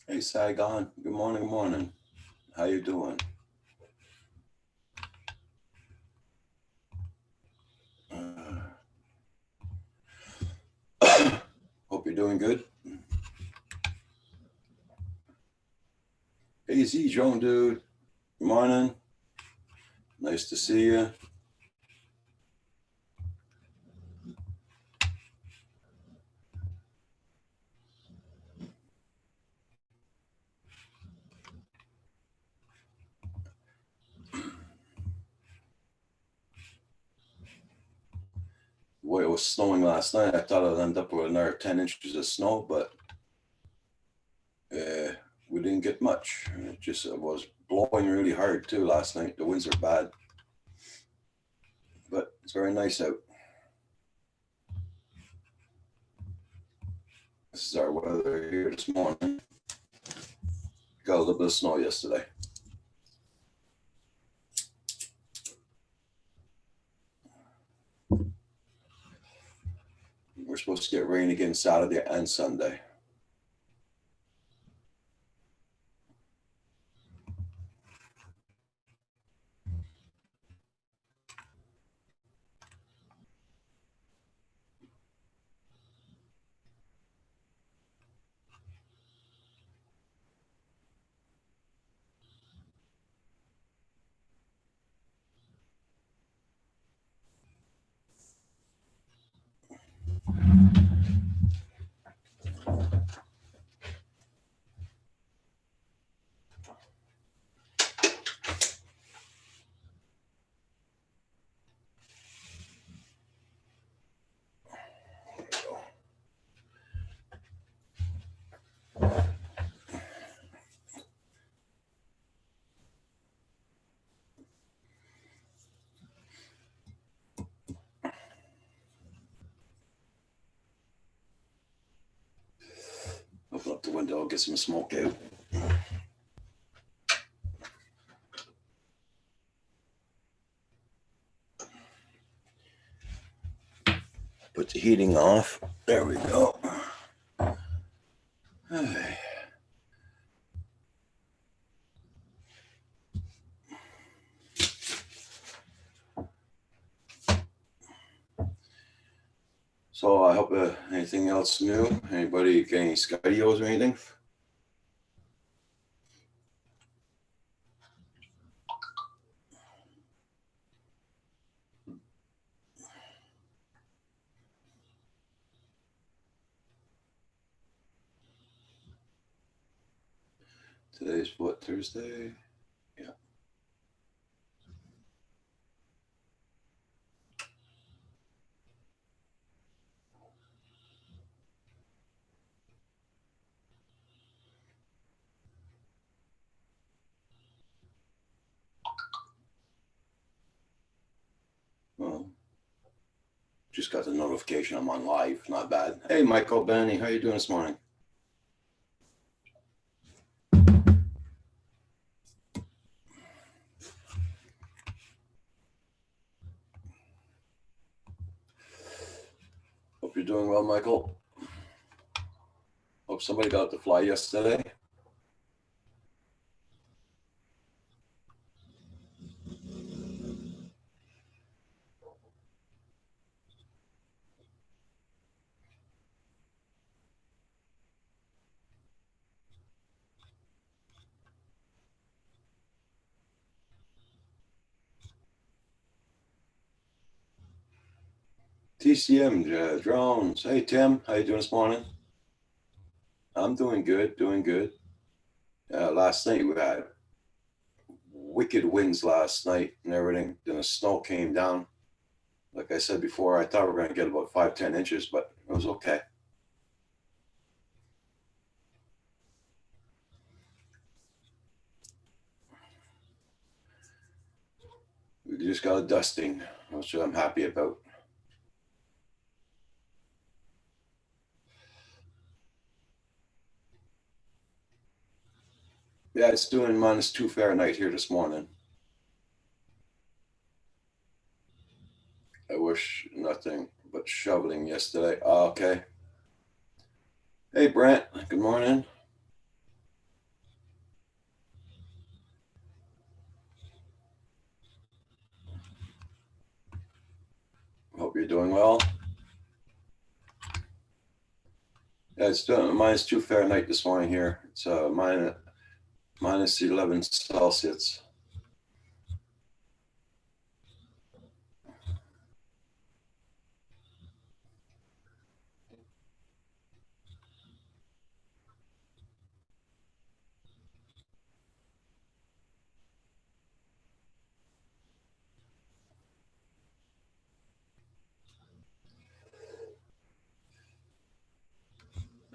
Hey Saigon, good morning, good morning. How you doing? Hope you're doing good. Hey Z Joan dude, good morning. Nice to see you. Boy, it was snowing last night. I thought I'd end up with another 10 inches of snow, but we didn't get much. It was blowing really hard too last night. The winds are bad, but it's very nice out. This is our weather here this morning. Got a little bit of snow yesterday. We're supposed to get rain again Saturday and Sunday. Open up the window, get some smoke out. Put the heating off. There we go. So I hope anything else new? Anybody get any Skydios or anything? Today's what, Thursday? Yeah. Well, just got the notification I'm on live. Not bad. Hey, Michael, Benny, how you doing this morning? Hope you're doing well, Michael. Hope somebody got to fly yesterday. TCM drones. Hey, Tim, how you doing this morning? I'm doing good, doing good. Last night we had wicked winds last night and everything. Then the snow came down. Like I said before, I thought we were going to get about 5-10 inches, but it was okay. We just got a dusting, which I'm happy about. Yeah, it's doing -2 Fahrenheit here this morning. I wish nothing but shoveling yesterday. Oh, okay. Hey, Brent. Good morning. Hope you're doing well. Yeah, it's -2 Fahrenheit this morning here. It's minus 11 Celsius.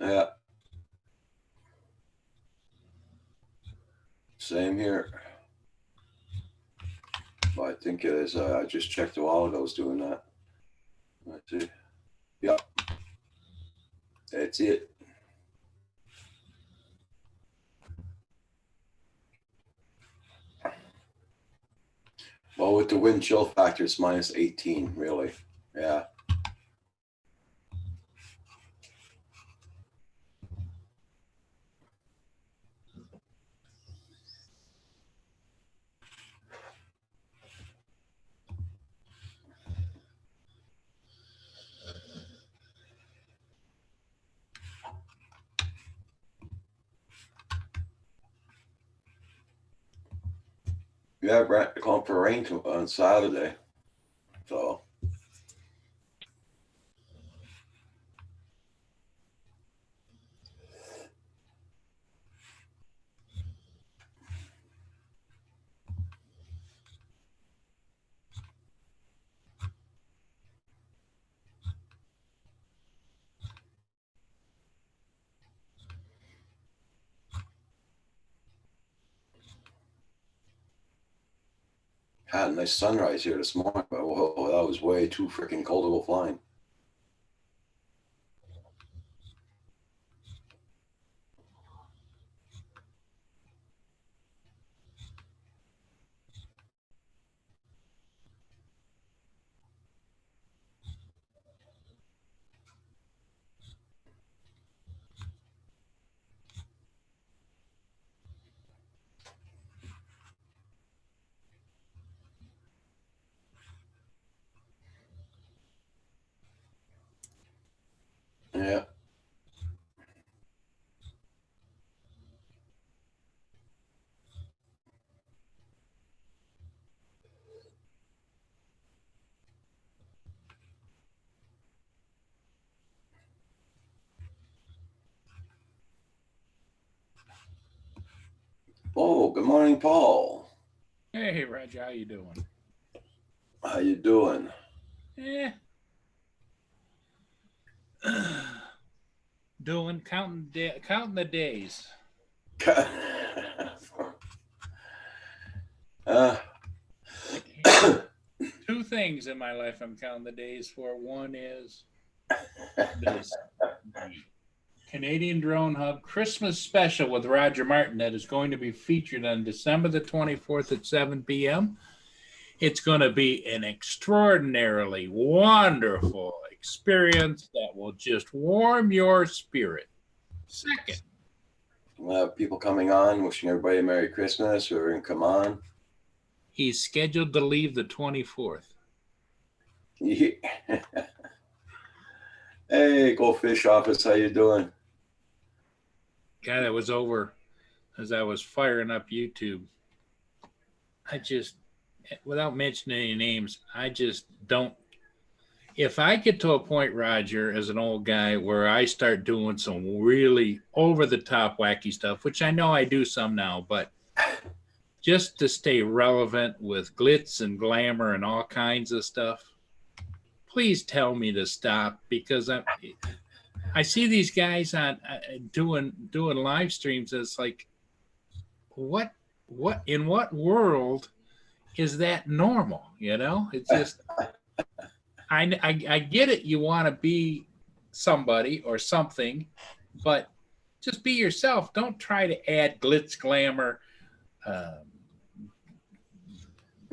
Yeah. Same here. Well, I think it is. I just checked a while ago. I was doing that. Let's see. Yep. That's it. Well, with the wind chill factor, it's -18, really. Yeah. Yeah, Brent calling for rain on Saturday. So. Had a nice sunrise here this morning, but whoa, that was way too freaking cold to go flying. Yeah. Oh, good morning, Paul. Hey, Roger, how you doing? How you doing? Eh. Counting the days. uh, Two things in my life I'm counting the days for. One is this Canadian Drone Hub Christmas special with Roger Martin that is going to be featured on December the 24th at 7 p.m. It's going to be an extraordinarily wonderful experience that will just warm your spirit. Second, we'll have people coming on, wishing everybody a Merry Christmas, who are going to come on. he's scheduled to leave the 24th. Yeah. Hey, Goldfish Office, how you doing? Guy that was over as I was firing up YouTube. I just, without mentioning any names, I just don't. If I get to a point, Roger, as an old guy, where I start doing some really over the top wacky stuff, which I know I do some now, but just to stay relevant with glitz and glamour and all kinds of stuff, please tell me to stop, because I see these guys on doing live streams. It's like, what in what world is that normal? You know, it's just I get it. You want to be somebody or something, but just be yourself. Don't try to add glitz, glamour.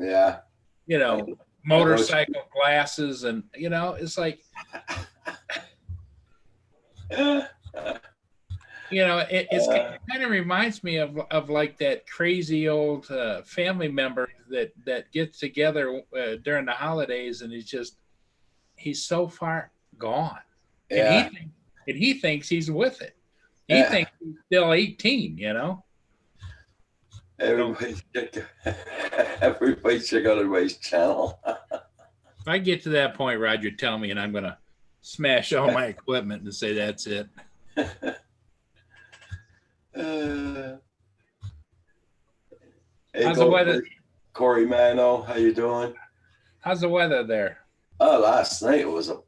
Yeah. You know, motorcycle glasses, and you know, it's like. You know, it kind of reminds me of like that crazy old family member that gets together during the holidays, and he's just he's so far gone. Yeah. And he thinks he's with it. He Yeah. thinks he's still 18, you know? Everybody check out everybody's channel. If I get to that point, Roger, tell me, and I'm going to smash all my equipment and say that's it. Hey, How's the weather? Corey Mano, how you doing? How's the weather there? Last night it was a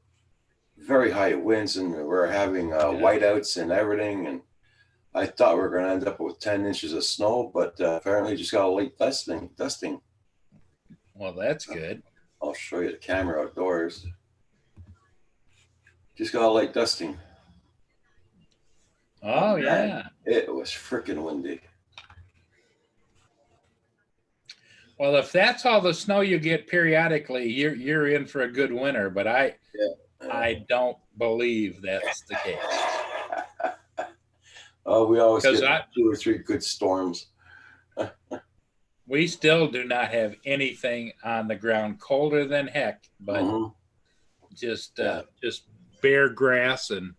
very high winds, and we were having whiteouts and everything. And I thought we were going to end up with 10 inches of snow, but apparently just got a late dusting. Well, that's good. I'll show you the camera outdoors. Just got a light dusting. Oh, Man, yeah. it was freaking windy. Well, if that's all the snow you get periodically, you're in for a good winter. But I don't believe that's the case. Oh, we always get 2 or 3 good storms. We still do not have anything on the ground colder than heck, but just bare grass. And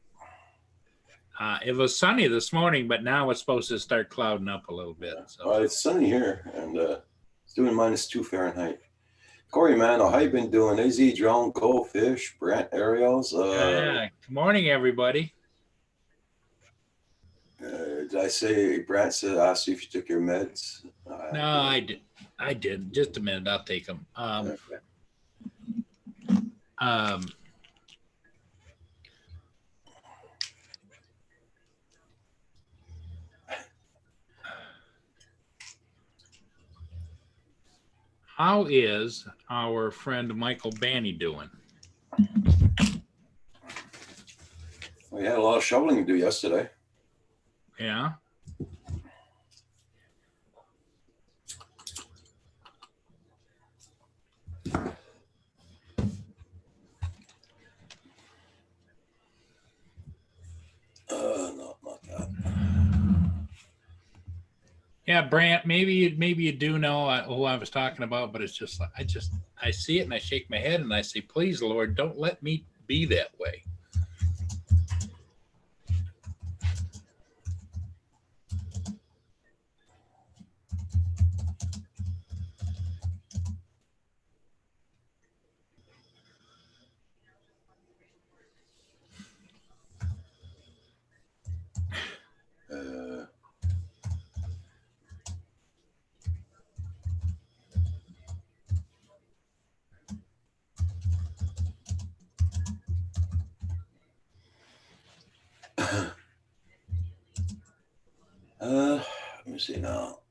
it was sunny this morning, but now it's supposed to start clouding up a little bit. So. It's sunny here, and it's doing -2 Fahrenheit. Corey Mano, how you been doing? AZ, Drone, Goldfish, Brent, Ariels. Good morning, everybody. Did I say Brent said asked you if you took your meds? No, I did. I did. Just a minute. I'll take them. How is our friend Michael Banny doing? We had a lot of shoveling to do yesterday. Yeah. No, not that. Yeah, Brant, maybe you do know who I was talking about, but it's just I see it and I shake my head and I say, please, Lord, don't let me be that way. Let me see now.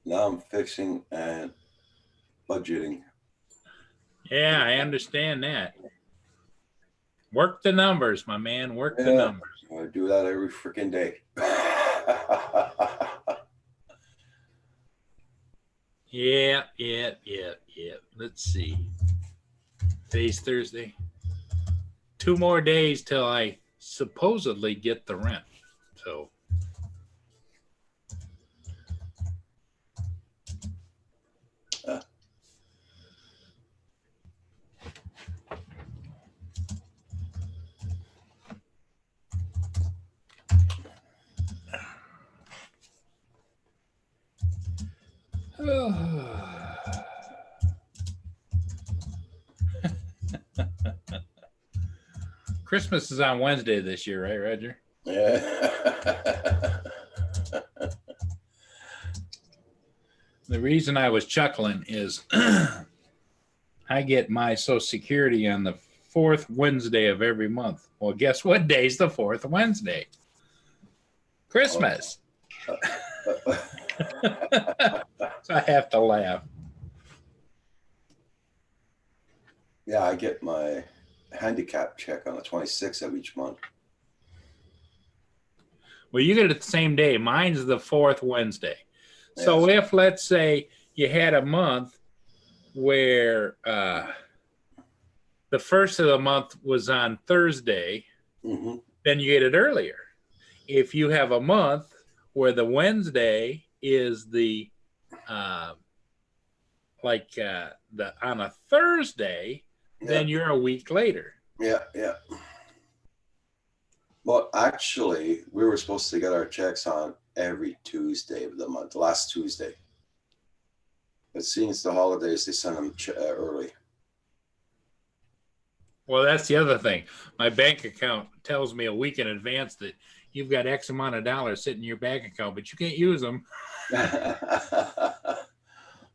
Now I'm fixing and budgeting. Yeah, I understand that. Work the numbers, my man. Work the numbers. I do that every freaking day. Yeah. Let's see. Today's Thursday. 2 more days till I supposedly get the rent. So. Christmas is on Wednesday this year, right, Roger? Yeah. The reason I was chuckling is I get my Social Security on the 4th Wednesday of every month. Well, guess what day's the 4th Wednesday? Christmas. So I have to laugh. Yeah, I get my handicap check on the 26th of each month. Well, you get it the same day. Mine's the 4th Wednesday. So if, let's say, you had a month where the first of the month was on Thursday, then you get it earlier. If you have a month where the Wednesday is the on a Thursday, then you're a week later. Yeah. Well, actually, we were supposed to get our checks on every Tuesday of the month, last Tuesday. But since the holidays, they send them early. Well, that's the other thing. My bank account tells me a week in advance that you've got X amount of dollars sitting in your bank account, but you can't use them.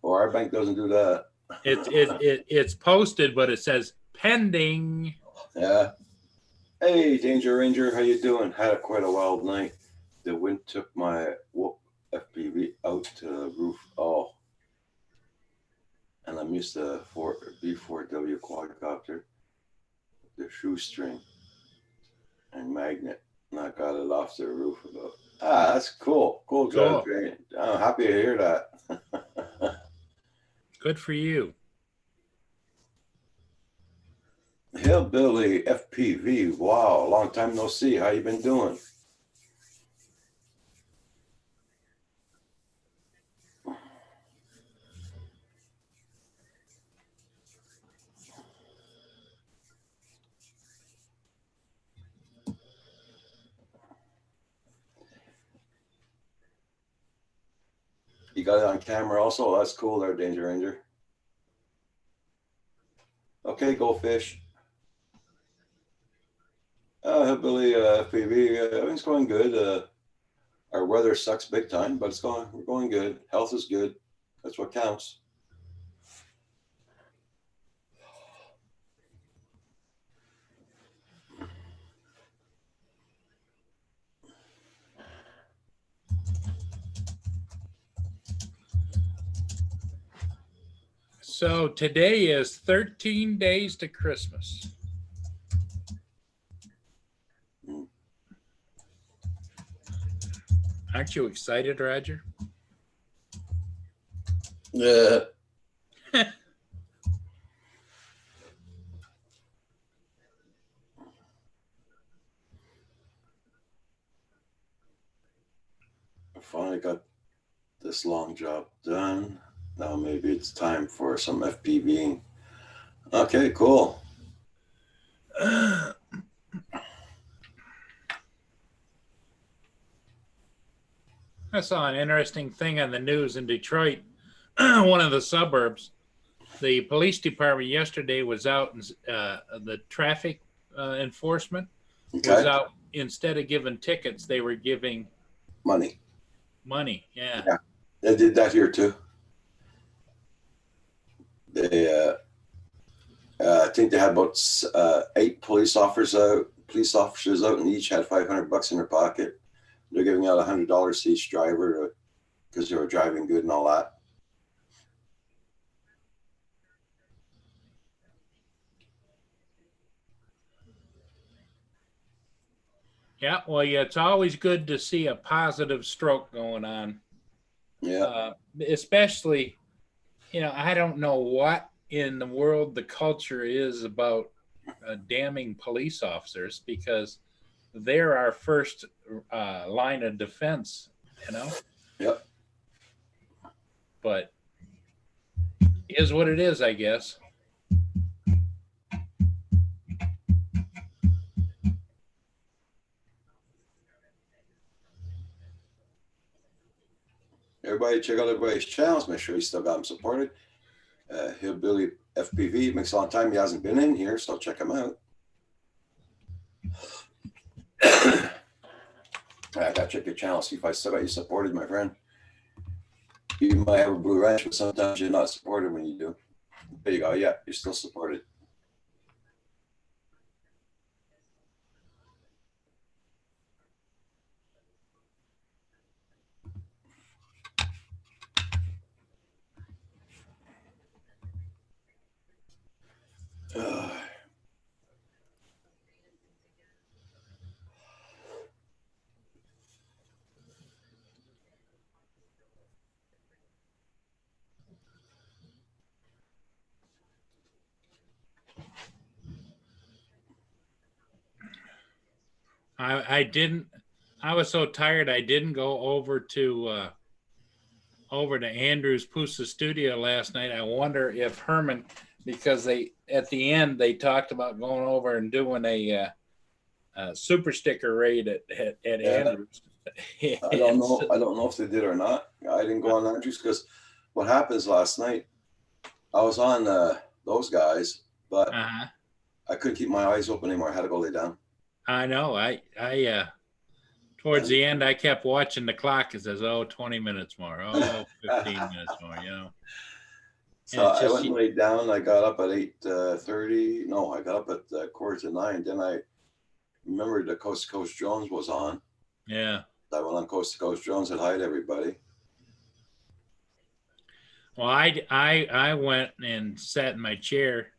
Well, our bank doesn't do that. It's posted, but it says pending. Yeah. Hey, Danger Ranger, how you doing? Had quite a wild night. The wind took my FPV out to the roof. Oh, and I'm used to B4W quadcopter, the shoestring and magnet, and I got it off the roof about. That's cool. Cool job, Jane. I'm happy to hear that. Good for you. Hillbilly FPV. Wow, long time no see. How you been doing? You got it on camera also? That's cool there, Danger Ranger. Okay, go fish. Hillbilly FPV, everything's going good. Our weather sucks big time, but we're going good. Health is good. That's what counts. So today is 13 days to Christmas. Aren't you excited, Roger? Yeah. I finally got this long job done. Now maybe it's time for some FPVing. Okay, cool. I saw an interesting thing on the news in Detroit, one of the suburbs. The police department yesterday was out, and the traffic enforcement was out. Instead of giving tickets, they were giving money. Yeah. They did that here too. They, I think they had about 8 police officers out, and each had $500 in their pocket. They're giving out $100 to each driver because they were driving good and all that. Yeah, well, yeah, it's always good to see a positive stroke going on. Yeah. Especially, I don't know what in the world the culture is about damning police officers, because they're our first line of defense, Yep. But is what it is, I guess. Everybody check out everybody's channels. Make sure you still got them supported. Hillbilly FPV, makes a long time he hasn't been in here, so check him out. I gotta check your channel, see if I still got you supported, my friend. You might have a blue wrench, but sometimes you're not supported when you do. There you go. Yeah, you're still supported. I was so tired I didn't go over to Andrew's Pusa studio last night. I wonder if Herman because they at the end they talked about going over and doing a super sticker raid at Yeah. Andrews. I don't know. I don't know if they did or not. I didn't go on Andrews because what happens last night, I was on those guys, but Uh-huh. I couldn't keep my eyes open anymore. I had to go lay down. I know. Towards the end, I kept watching the clock. It says, oh, 20 minutes more. Oh, 15 minutes more, you know. So I went and laid down. I got up at 8:30. No, I got up at 8:45. Then I remembered that Coast to Coast Jones was on. Yeah. I went on Coast to Coast Jones and hi to everybody. Well, I went and sat in my chair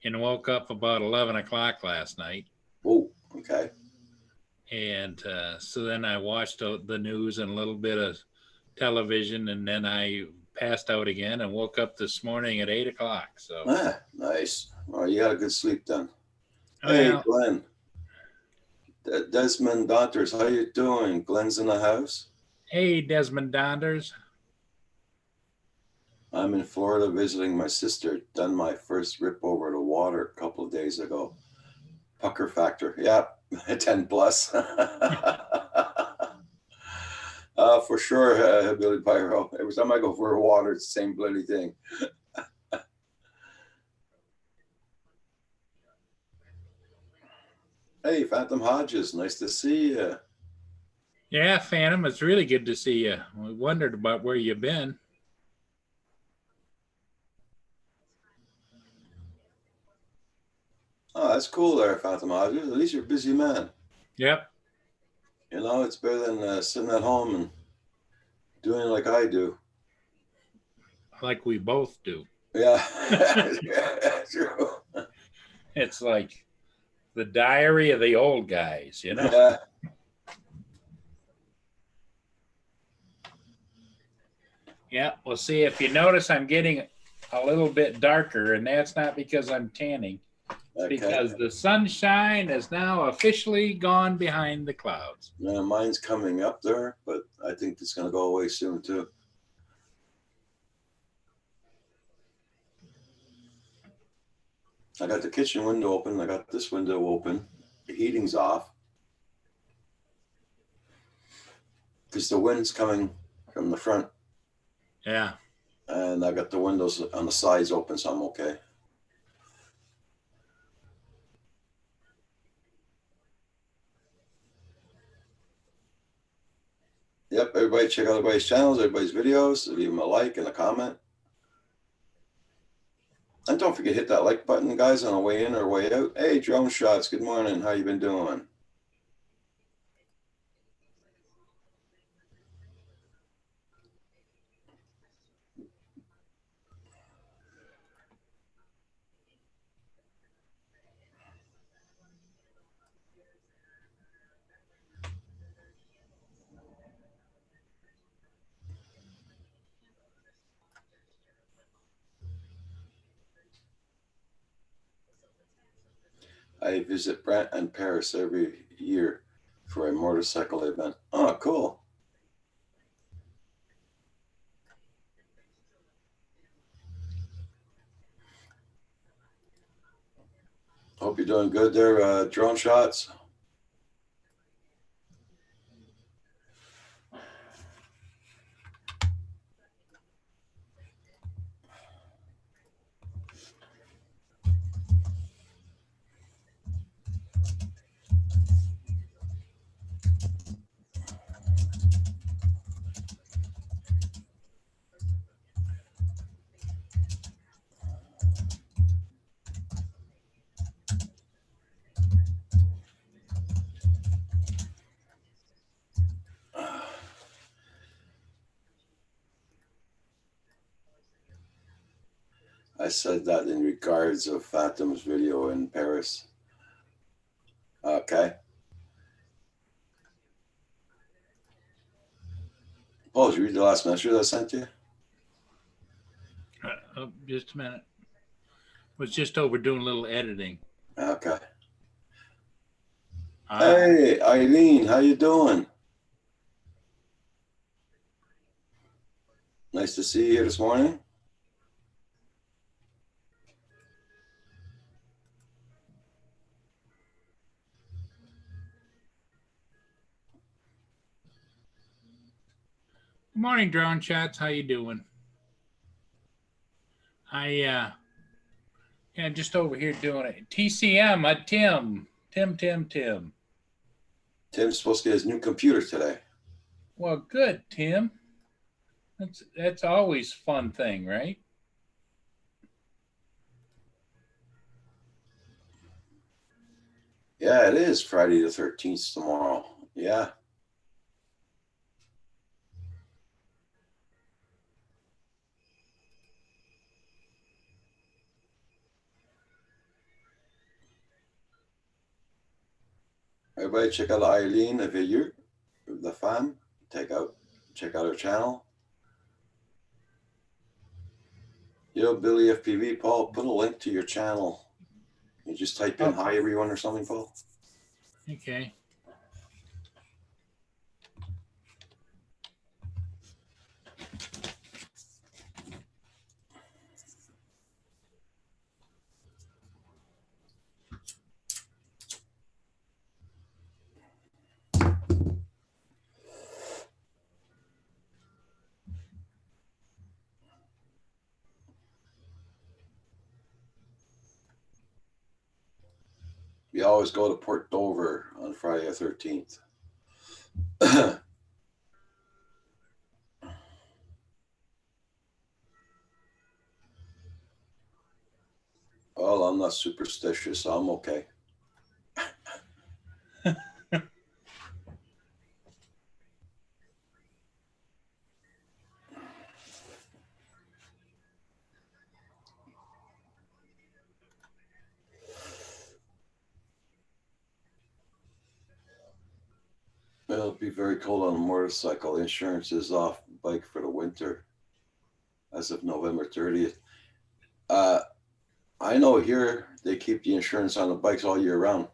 and woke up about 11 o'clock last night. Oh, okay. And so then I watched the news and a little bit of television, and then I passed out again and woke up this morning at 8 o'clock. So nice. Well, you got a good sleep then. Oh, Hey, yeah. Glenn. Desmond Donders, how you doing? Glenn's in the house. Hey, Desmond Donders. I'm in Florida visiting my sister. Done my first rip over the water a couple of days ago. Pucker factor. Yep. 10 plus. For sure, Billy Pyro. Every time I go for a water, it's the same bloody thing. Hey, Phantom Hodges, nice to see you. Yeah, Phantom, it's really good to see you. We wondered about where you've been. Oh, that's cool there, Phantom Hodges. At least you're a busy man. Yep. You know, it's better than sitting at home and doing like I do. Like we both do. Yeah, yeah, true. It's like the diary of the old guys, you know? Yeah. Yeah, well, see, if you notice, I'm getting a little bit darker, and that's not because I'm tanning. It's because the sunshine is now officially gone behind the clouds. Yeah, mine's coming up there, but I think it's going to go away soon, too. I got the kitchen window open. I got this window open. The heating's off because the wind's coming from the front. Yeah. And I got the windows on the sides open, so I'm okay. Yep, everybody check out everybody's channels, everybody's videos. Leave them a like and a comment. And don't forget to hit that like button, guys, on the way in or way out. Hey, Drone Shots, good morning. How you been doing? I visit Brent and Paris every year for a motorcycle event. Oh, cool. Hope you're doing good there, Drone Shots. I said that in regards of Phantom's video in Paris. Okay. Paul, did you read the last message I sent you? Just a minute. Was just over doing a little editing. Okay. Hey, Eileen, how you doing? Nice to see you here this morning. Good morning, Drone Shots. How you doing? Yeah, just over here doing it. TCM, Tim. Tim's supposed to get his new computer today. Well, good, Tim. That's always a fun thing, right? Yeah, it is Friday the 13th tomorrow. Yeah. Everybody check out Eileen Avilleur, the fan. Check out her channel. Yo, Billy FPV, Paul, put a link to your channel. You just type in hi everyone or something, Paul. Okay. We always go to Port Dover on Friday the 13th. Well, I'm not superstitious, so I'm okay. It'll be very cold on a motorcycle. Insurance is off bike for the winter as of November 30th. I know here they keep the insurance on the bikes all year round.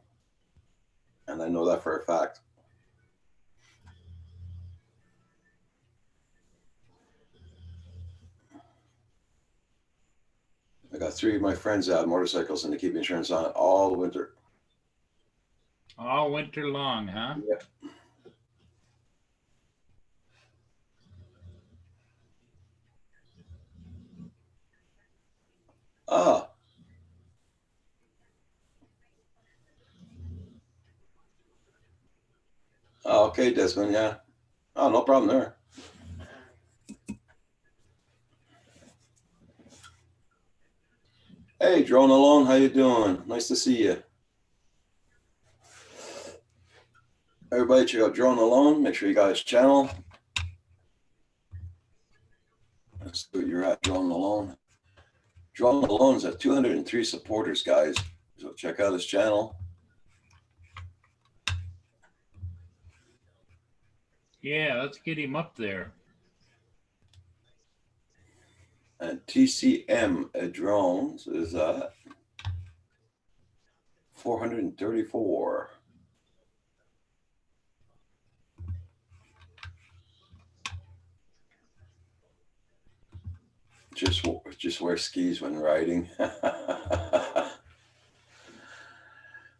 And I know that for a fact. I got 3 of my friends that have motorcycles and they keep insurance on it all winter. All winter long, huh? Yep. Ah. Oh, okay, Desmond, yeah. Oh, no problem there. Hey, Drone Alone, how you doing? Nice to see you. Everybody check out Drone Alone. Make sure you got his channel. Let's see what you're at, Drone Alone. Drone Alone's at 203 supporters, guys. So check out his channel. Yeah, let's get him up there. And TCM Drones is at 434. Just wear skis when riding.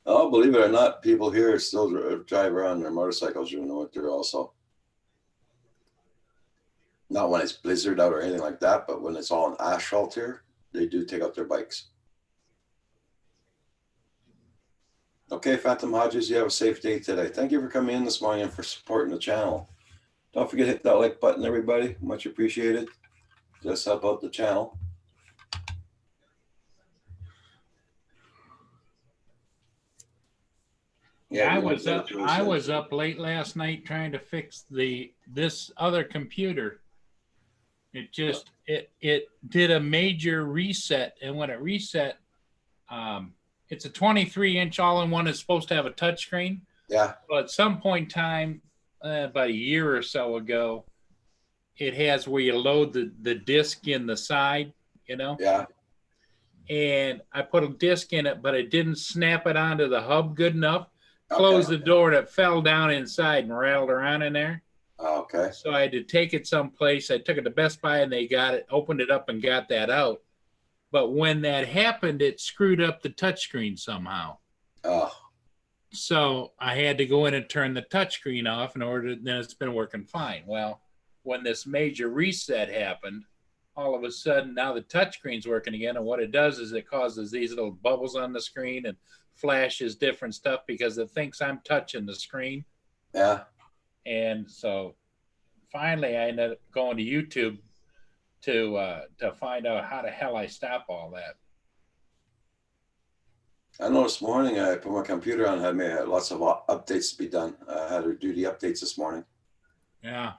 Oh, believe it or not, people here still drive around their motorcycles during the winter also. Not when it's blizzard out or anything like that, but when it's all on asphalt here, they do take out their bikes. Okay, Phantom Hodges, you have a safe day today. Thank you for coming in this morning and for supporting the channel. Don't forget to hit that like button, everybody. Much appreciated. Just help out the channel. Yeah, I was up late last night trying to fix this other computer. It just it did a major reset, and when it reset, it's a 23-inch all-in-one. It's supposed to have a touchscreen. Yeah. But at some point in time, about a year or so ago, it has where you load the disc in the side, you know? Yeah. And I put a disc in it, but it didn't snap it onto the hub good enough. Closed the door, and it fell down inside and rattled around in there. Okay. So I had to take it someplace. I took it to Best Buy, and they got it, opened it up, and got that out. But when that happened, it screwed up the touchscreen somehow. Oh. So I had to go in and turn the touchscreen off in order to, then it's been working fine. Well, when this major reset happened, all of a sudden now the touchscreen's working again. And what it does is it causes these little bubbles on the screen and flashes different stuff because it thinks I'm touching the screen. Yeah. And so finally I ended up going to YouTube to find out how the hell I stop all that. I know this morning I put my computer on, had lots of updates to be done. I had to do the updates this morning. Yeah.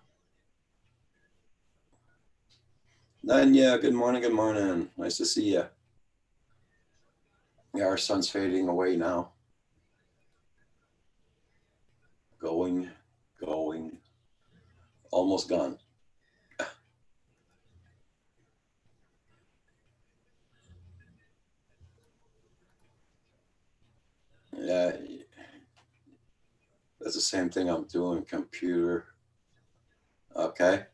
Nanya, good morning, good morning. Nice to see you. Yeah, our sun's fading away now. Going, almost gone. Yeah, that's the same thing I'm doing, computer. Okay.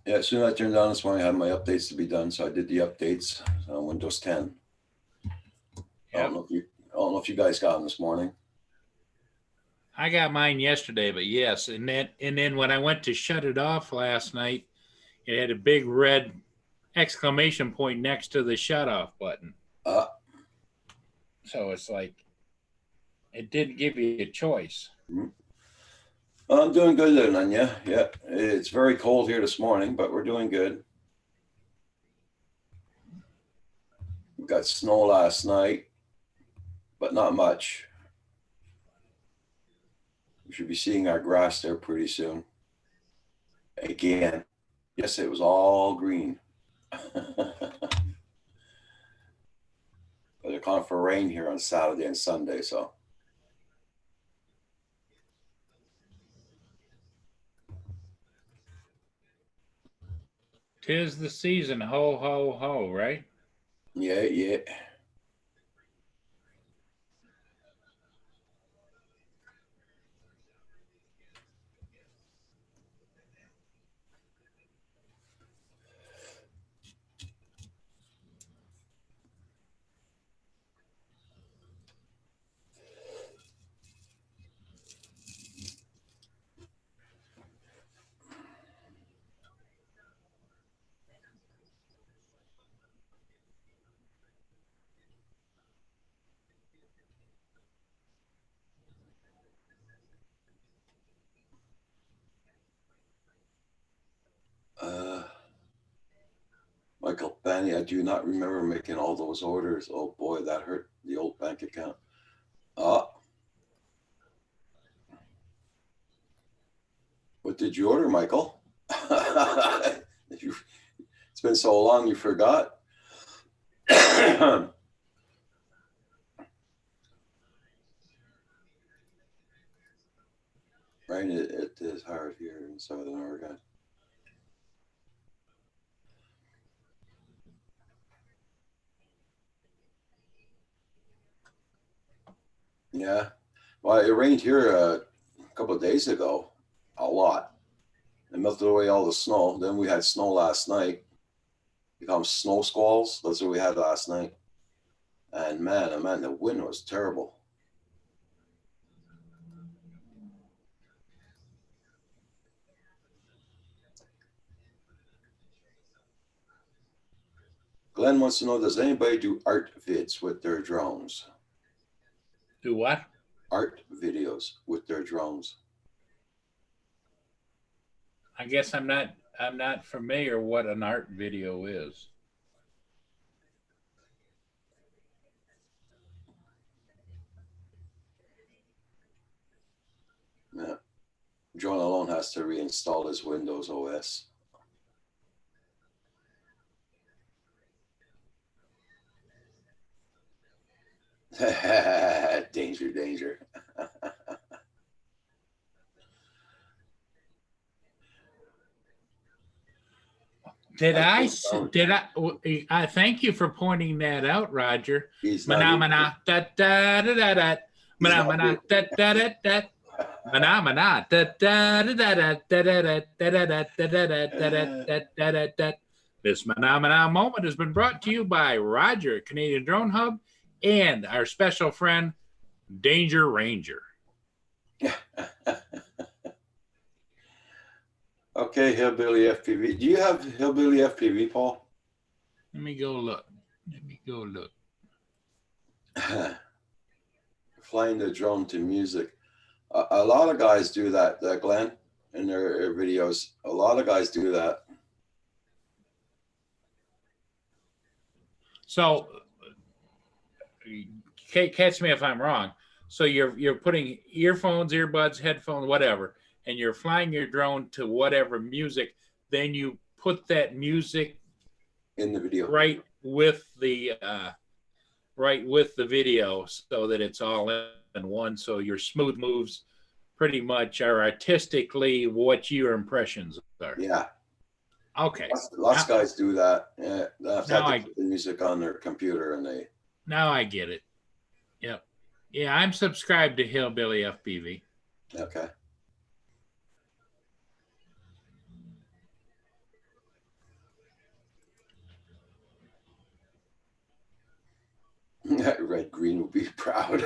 Yeah, as soon as I turned on this morning, I had my updates to be done, so I did the updates on Windows 10. I don't know if you guys got them this morning. I got mine yesterday, but yes, and then when I went to shut it off last night, it had a big red exclamation point next to the shut off button. So it's like it didn't give you a choice. Mm-hmm. Well, I'm doing good there, Nanya. Yeah, it's very cold here this morning, but we're doing good. We got snow last night, but not much. We should be seeing our grass there pretty soon. Again, yes, it was all green. But they're calling for rain here on Saturday and Sunday, so. Tis the season, ho, ho, ho, right? Yeah, yeah. Michael Benny, I do not remember making all those orders. Oh boy, that hurt the old bank account. What did you order, Michael? It's been so long you forgot. Right, it is hard here in Southern Oregon. Yeah, well, it rained here a couple of days ago, a lot. It melted away all the snow. Then we had snow last night. Become snow squalls. That's what we had last night. And man, oh man, the wind was terrible. Glenn wants to know, does anybody do art vids with their drones? Do what? Art videos with their drones. I guess I'm not familiar what an art video is. Yeah. John alone has to reinstall his Windows OS. Danger, danger. I thank you for pointing that out, Roger. Mana da da da da da. Mana da da da da. Mana da da da da da da da da. This Mana moment has been brought to you by Roger, Canadian Drone Hub, and our special friend, Danger Ranger. Okay, Hillbilly FPV. Do you have Hillbilly FPV, Paul? Let me go look. Flying the drone to music. A lot of guys do that, Glenn, in their videos. A lot of guys do that. So, catch me if I'm wrong. So you're putting earphones, earbuds, headphones, whatever, and you're flying your drone to whatever music. Then you put that music in the video, right with the video, so that it's all in one. So your smooth moves pretty much are artistically what your impressions are. Yeah. Okay. Lots of guys do that. Yeah, they have Now to put the music on their computer, and they. Now I get it. Yep. Yeah, I'm subscribed to Hillbilly FPV. Okay. Red Green will be proud.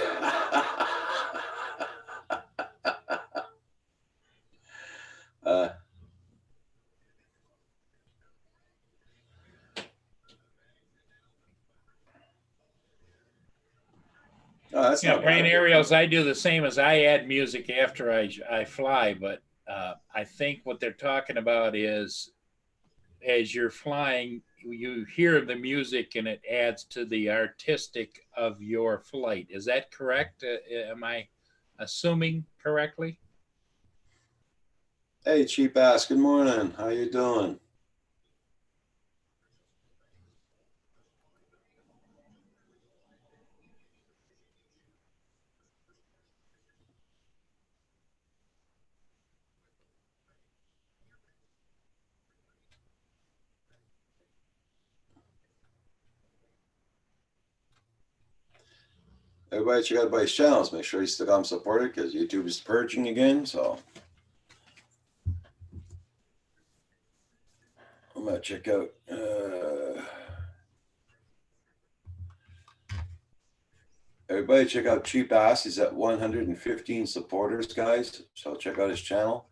Brain aerials, I do the same. As I add music after I fly, but I think what they're talking about is, as you're flying, you hear the music and it adds to the artistic of your flight. Is that correct? Am I assuming correctly? Hey, Cheap Ass, good morning. How you doing? Everybody check out everybody's channels. Make sure you stick on supported, because YouTube is purging again. So I'm gonna check out. Everybody check out Cheap Ass. He's at 115 supporters, guys. So check out his channel.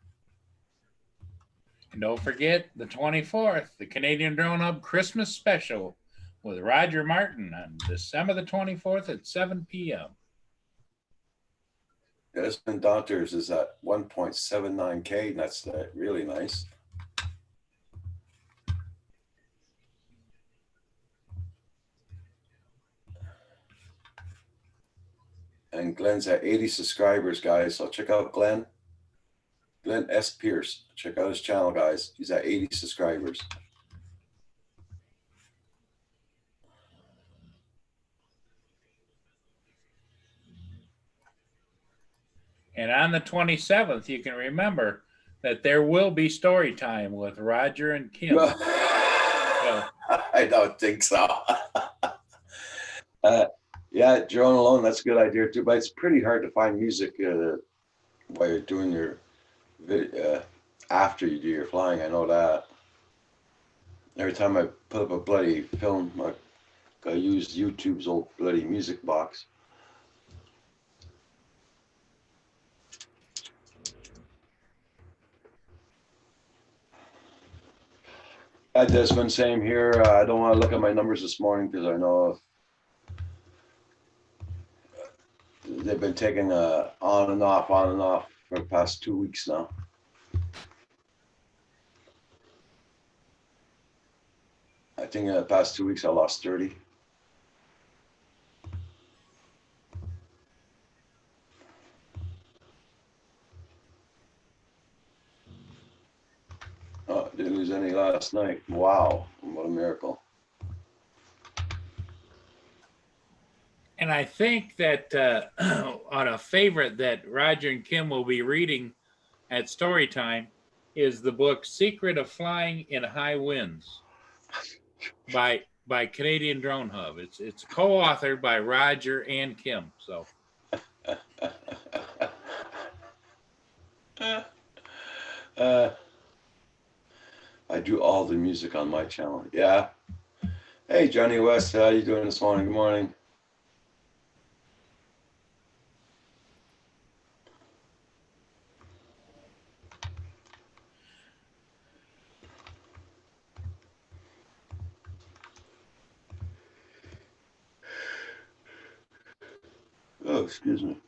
And don't forget the 24th, the Canadian Drone Hub Christmas special with Roger Martin on December the 24th at 7 p.m. Desmond Daunters is at 1.79K, and that's really nice. And Glenn's at 80 subscribers, guys. So check out Glenn S. Pierce. Check out his channel, guys. He's at 80 subscribers. And on the 27th, you can remember that there will be story time with Roger and Kim. I don't think so. Yeah, drone alone, that's a good idea too. But it's pretty hard to find music while you're doing your video after you do your flying. I know that. Every time I put up a bloody film, I use YouTube's old bloody music box. Desmond, same here. I don't want to look at my numbers this morning because I know they've been taking on and off for the past 2 weeks now. I think in the past 2 weeks I lost 30. Oh, didn't lose any last night. Wow, what a miracle. And I think that on a favorite that Roger and Kim will be reading at story time is the book Secret of Flying in High Winds by Canadian Drone Hub. It's co-authored by Roger and Kim. So I do all the music on my channel. Yeah. Hey, Johnny West, how you doing this morning? Good morning. Oh, excuse me.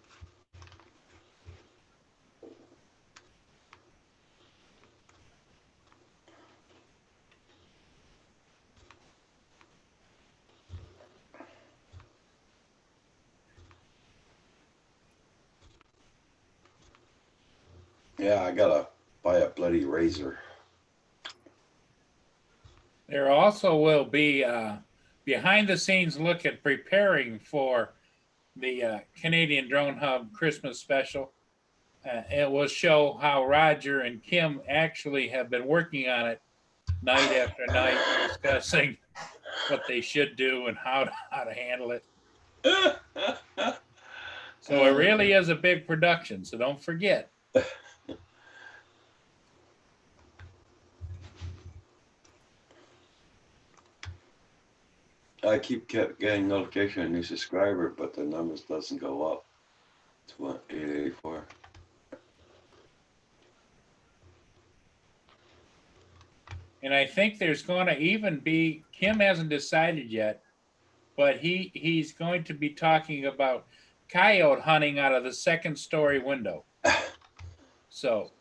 Yeah, I gotta buy a bloody razor. There also will be behind the scenes look at preparing for the Canadian Drone Hub Christmas special. It will show how Roger and Kim actually have been working on it night after night, discussing what they should do and how to handle it. So it really is a big production. So don't forget. I kept getting notification of new subscriber, but the numbers doesn't go up. It's 884. And I think there's going to even be, Kim hasn't decided yet, but he's going to be talking about coyote hunting out of the second story window. So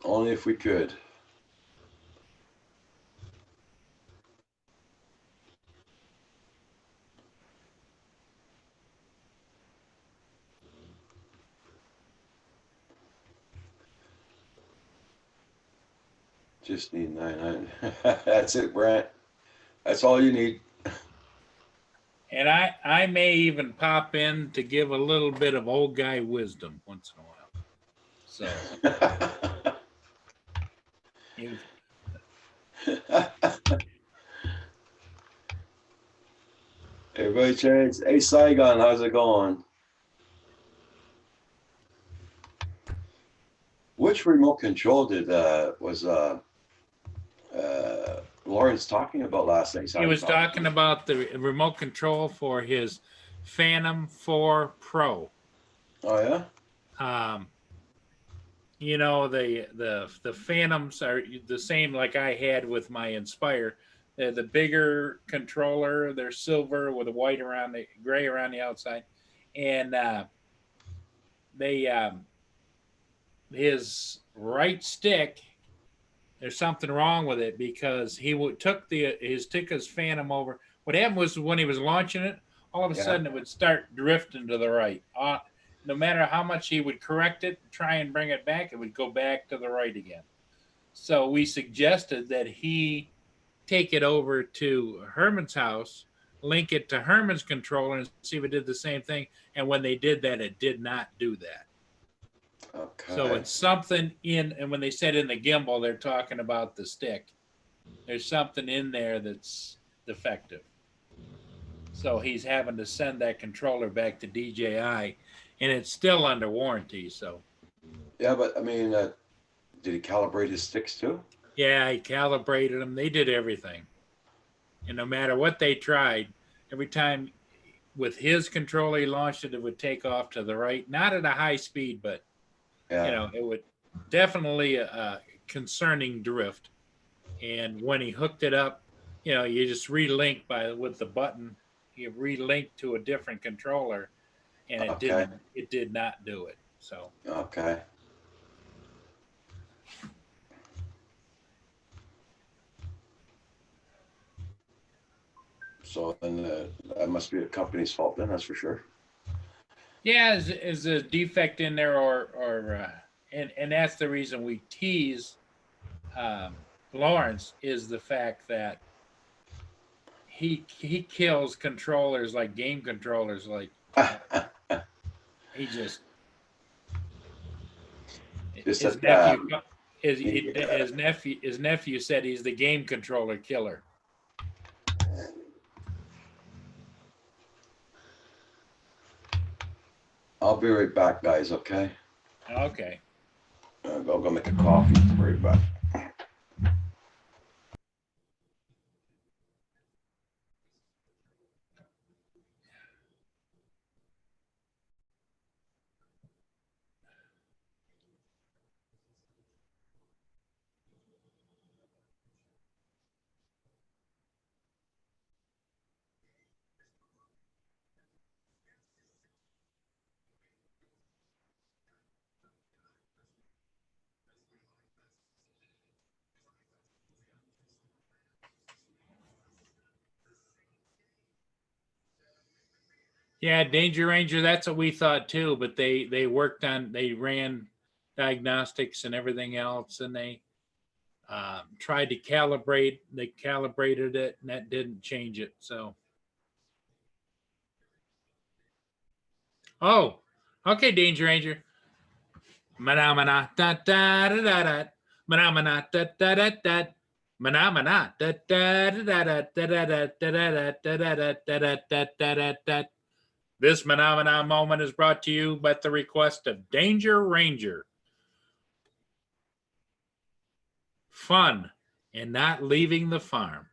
only if we could. Just need 900. That's it, Brent. That's all you need. and I may even pop in to give a little bit of old guy wisdom once in a while. So if, Everybody change. Hey, Saigon, how's it going? Which remote control was Lawrence talking about last night? he was talking about the remote control for his Phantom 4 Pro. Oh yeah. You know, the Phantoms are the same like I had with my Inspire. They're the bigger controller. They're silver with a white around the gray around the outside, and they his right stick. There's something wrong with it because he took his Phantom over. What happened was when he was launching it, all of a sudden it would start drifting to the right. No matter how much he would correct it, try and bring it back, it would go back to the right again. So we suggested that he take it over to Herman's house, link it to Herman's controller, and see if it did the same thing. And when they did that, it did not do that. Okay. So it's something and when they said in the gimbal, they're talking about the stick. There's something in there that's defective. So he's having to send that controller back to DJI, and it's still under warranty. So yeah, but I mean, did he calibrate his sticks too? yeah, he calibrated them. They did everything, and no matter what they tried, every time with his controller he launched it, it would take off to the right, not at a high speed, but it would definitely a concerning drift. And when he hooked it up, you just relink with the button. You relink to a different controller, and it didn't. It did not do it. So okay. So then that must be the company's fault then. That's for sure. yeah, is a defect in there, and that's the reason we tease Lawrence is the fact that he kills controllers like game controllers like he just his nephew said he's the game controller killer. I'll be right back, guys. Okay. Okay. I'll go make a coffee. Right back. Yeah, Danger Ranger, that's what we thought too, but they they ran diagnostics and everything else, and they tried to they calibrated it, and that didn't change it. So, oh, okay, Danger Ranger. Mana da da da da da. Mana da da da da. Mana da da da da da da da da da da da da da. This Mana moment is brought to you by the request of Danger Ranger. Fun and not leaving the farm.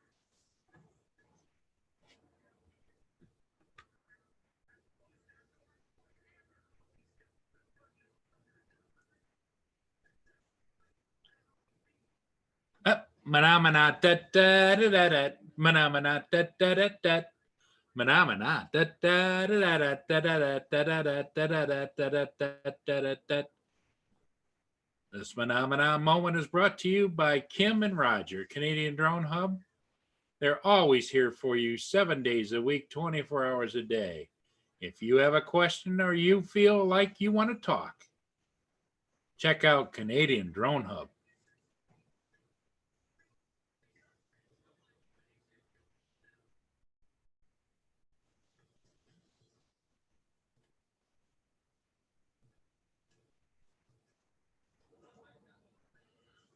Mana da da da da da. Mana da da da da. Mana da da da da da da da da da. This Mana moment is brought to you by Kim and Roger, Canadian Drone Hub. They're always here for you 7 days a week, 24 hours a day. If you have a question or you feel like you want to talk, check out Canadian Drone Hub.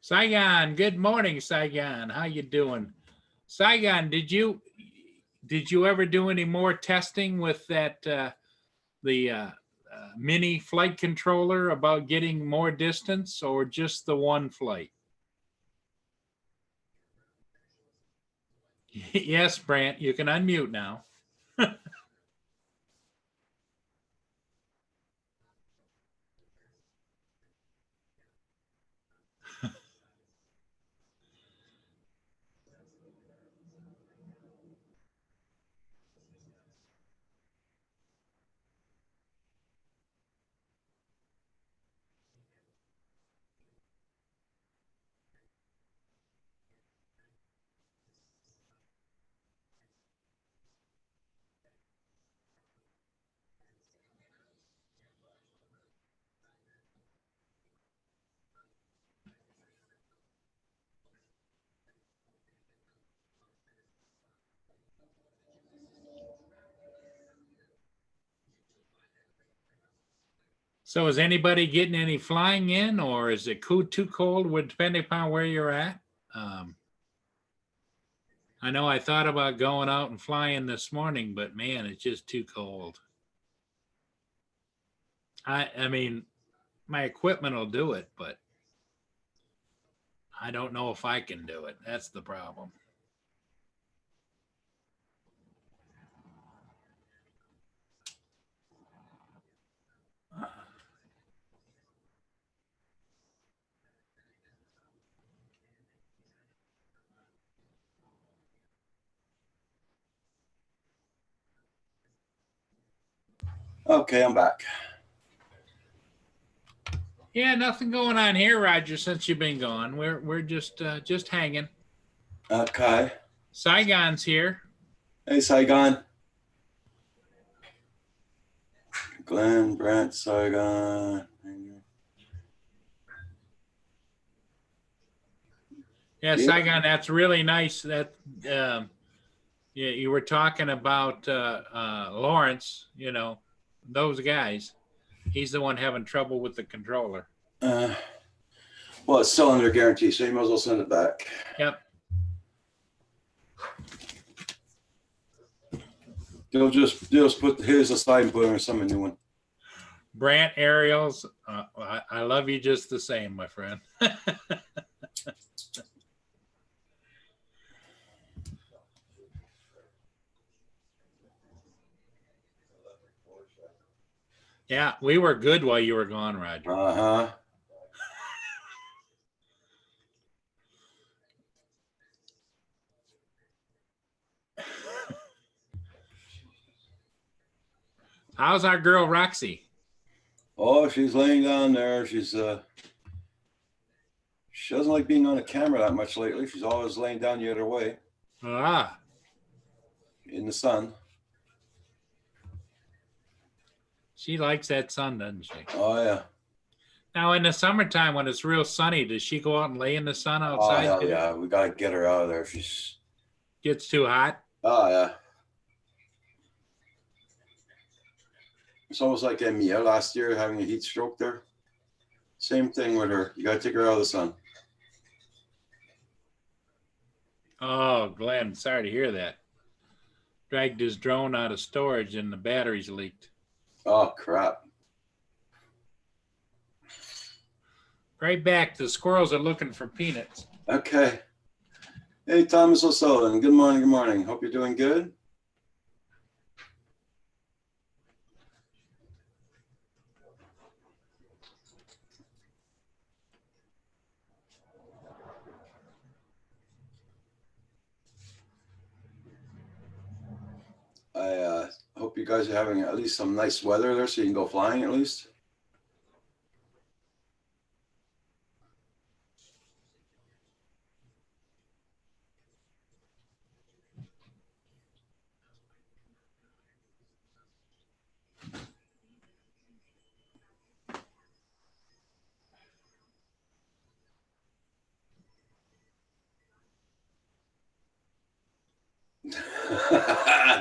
Saigon, good morning, Saigon. How you doing? Saigon, did you ever do any more testing with that the mini flight controller about getting more distance, or just the one flight? Yes, Brant, you can unmute now. So is anybody getting any flying in, or is it too cold, depending upon where you're at? I know I thought about going out and flying this morning, but man, it's just too cold. I mean, my equipment will do it, but I don't know if I can do it. That's the problem. Okay, I'm back. Yeah, nothing going on here, Roger. Since you've been gone, we're just hanging. Okay. Saigon's here. Hey, Saigon. Glenn, Brent, Saigon. Yeah, Saigon, that's really nice. That yeah, you were talking about Lawrence. You know, those guys. He's the one having trouble with the controller. Well, it's still under guarantee, so you might as well send it back. Yep. They'll just put his aside and put in some new one. Brant Ariels, I love you just the same, my friend. Yeah, we were good while you were gone, Roger. Uh-huh. How's our girl Roxy? Oh, she's laying down there. She doesn't like being on a camera that much lately. She's always laying down the other way. Ah. In the sun. She likes that sun, doesn't she? Oh yeah. Now, in the summertime when it's real sunny, does she go out and lay in the sun Oh outside? hell yeah. We gotta get her out of there. She's. Gets too hot? Oh yeah. It's almost like Mia last year having a heat stroke there. Same thing with her. You gotta take her out of the sun. Oh, Glenn, sorry to hear that. Dragged his drone out of storage and the batteries leaked. Oh crap. Right back. The squirrels are looking for peanuts. Okay. Hey, Thomas O'Sullivan. Good morning. Good morning. Hope you're doing good. I hope you guys are having at least some nice weather there so you can go flying at least.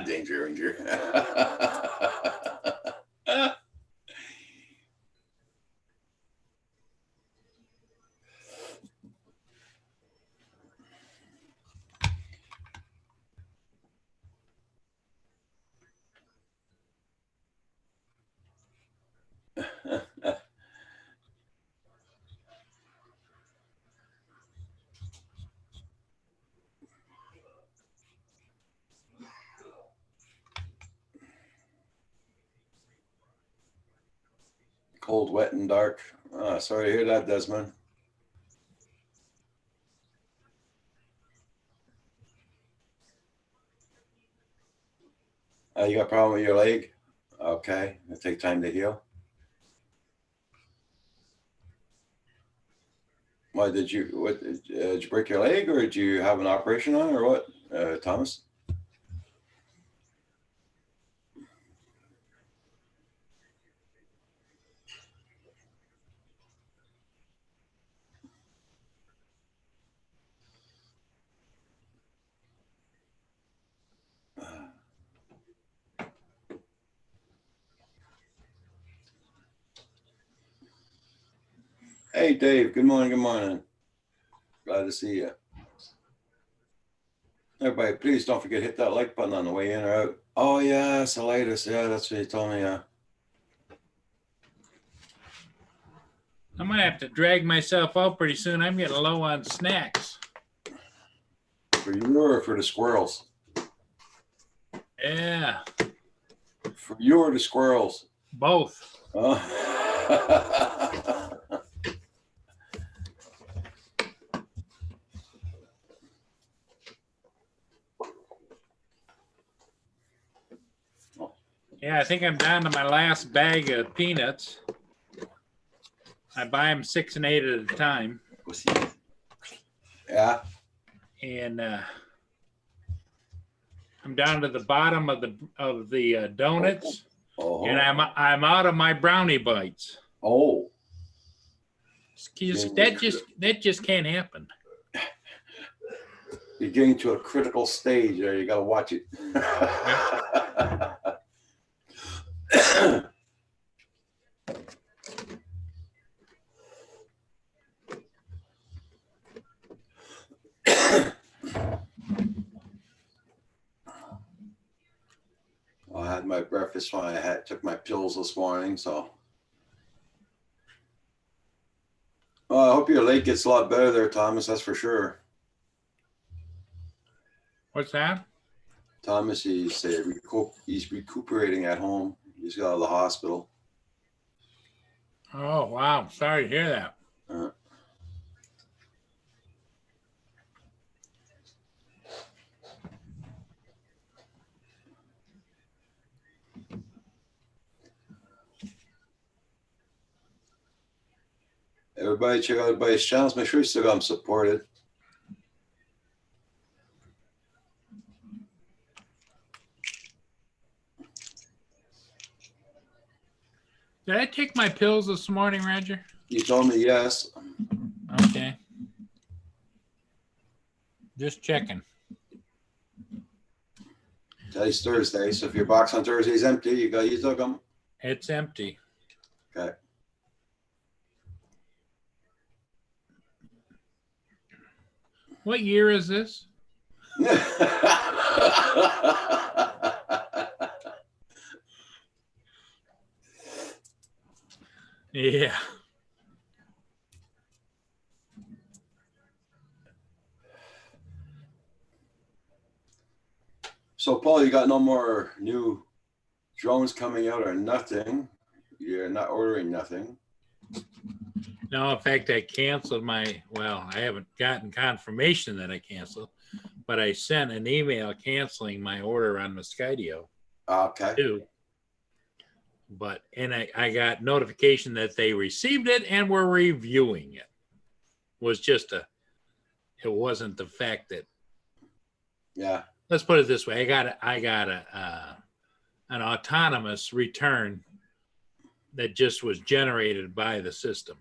Danger, danger. Cold, wet, and dark. Sorry to hear that, Desmond. You got a problem with your leg? Okay, it'll take time to heal. Why did you? What did you break your leg, or did you have an operation on, or what, Thomas? Hey, Dave. Good morning. Good morning. Glad to see you. Everybody, please don't forget to hit that like button on the way in or out. Oh yeah, it's the latest. Yeah, that's what you told me. Yeah. I'm going to have to drag myself out pretty soon. I'm getting low on snacks. For you or for the squirrels? Yeah. For you or the squirrels? Both. Oh. Yeah, I think I'm down to my last bag of peanuts. I buy them 6 and 8 at a time. Yeah. And I'm down to the bottom of the donuts. Oh. And I'm out of my brownie bites. Oh. That just can't happen. You're getting to a critical stage there. You got to watch it. I had my breakfast when I took my pills this morning, so. I hope your leg gets a lot better there, Thomas. That's for sure. What's that? Thomas, he's recuperating at home. He's got out of the hospital. Oh, wow. Sorry to hear that. Everybody check out everybody's channels. Make sure you still got them supported. Did I take my pills this morning, Roger? You told me yes. Okay. Just checking. Today's Thursday, so if your box on Thursday is empty, you took them. It's empty. Okay. What year is this? Yeah. So, Paul, you got no more new drones coming out or nothing? You're not ordering nothing? No, in fact, I canceled I haven't gotten confirmation that I canceled, but I sent an email canceling my order on Mosquitio Okay. too. But, and I got notification that they received it and were reviewing it. It wasn't the fact that, Yeah. let's put it this way. I got an autonomous return that just was generated by the system.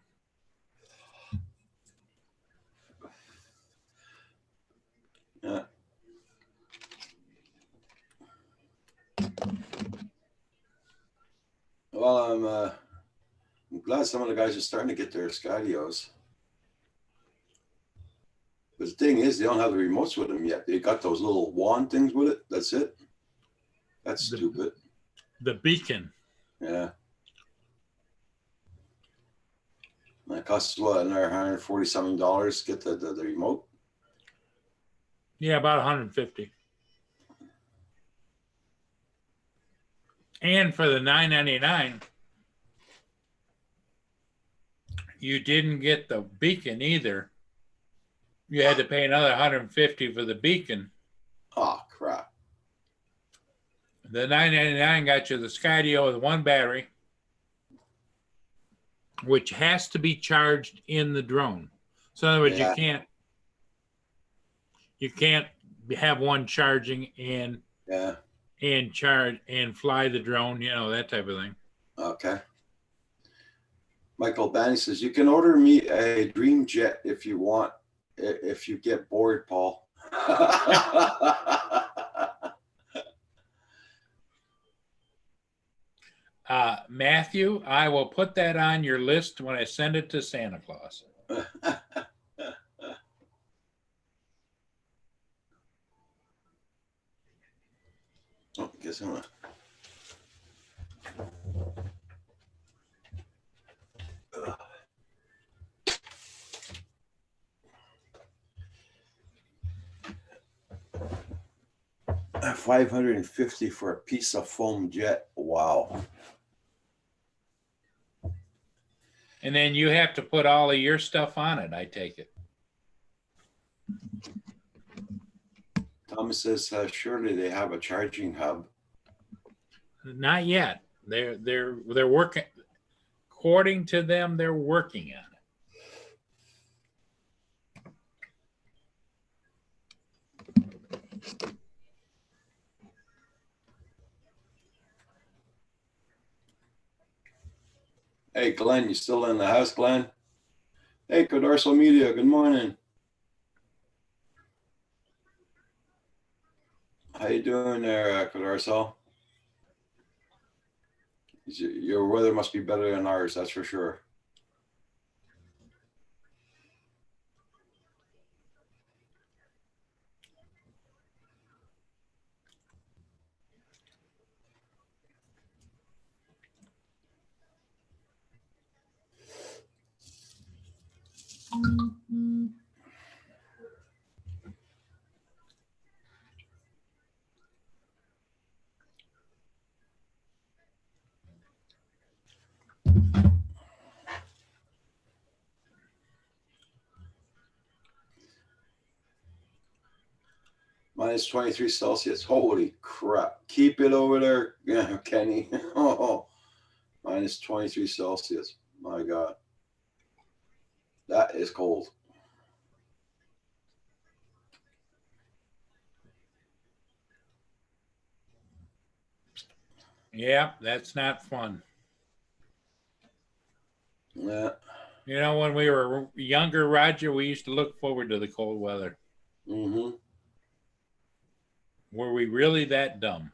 Yeah. Well, I'm glad some of the guys are starting to get their Skydios. But the thing is, they don't have the remotes with them yet. They got those little wand things with it. That's it. That's stupid. The beacon. Yeah. That costs what, another $140 to get the remote? Yeah, about 150. And for the $9.99, you didn't get the beacon either. You had to pay another 150 for the beacon. Oh, crap. The $9.99 got you the Skydio with one battery, which has to be charged in the drone. So in other words, Yeah. you can't have one charging and charge and fly the drone, that type of thing. Okay. Michael Banny says, you can order me a Dream Jet if you want, if you get bored, Paul. Matthew, I will put that on your list when I send it to Santa Claus. Oh, guess I'm not. $550 for a piece of foam jet. Wow. And then you have to put all of your stuff on it, I take it. Thomas says, surely they have a charging hub. Not yet. They're working. According to them, they're working on it. Hey, Glenn, you still in the house, Glenn? Hey, Codarso Media, good morning. How you doing there, Codarso? Your weather must be better than ours, that's for sure. Minus 23 Celsius. Holy crap. Keep it over there, Kenny. Oh, minus 23 Celsius. My God. That is cold. Yeah, that's not fun. Yeah. You know, when we were younger, Roger, we used to look forward to the cold weather. Mm-hmm. Were we really that dumb?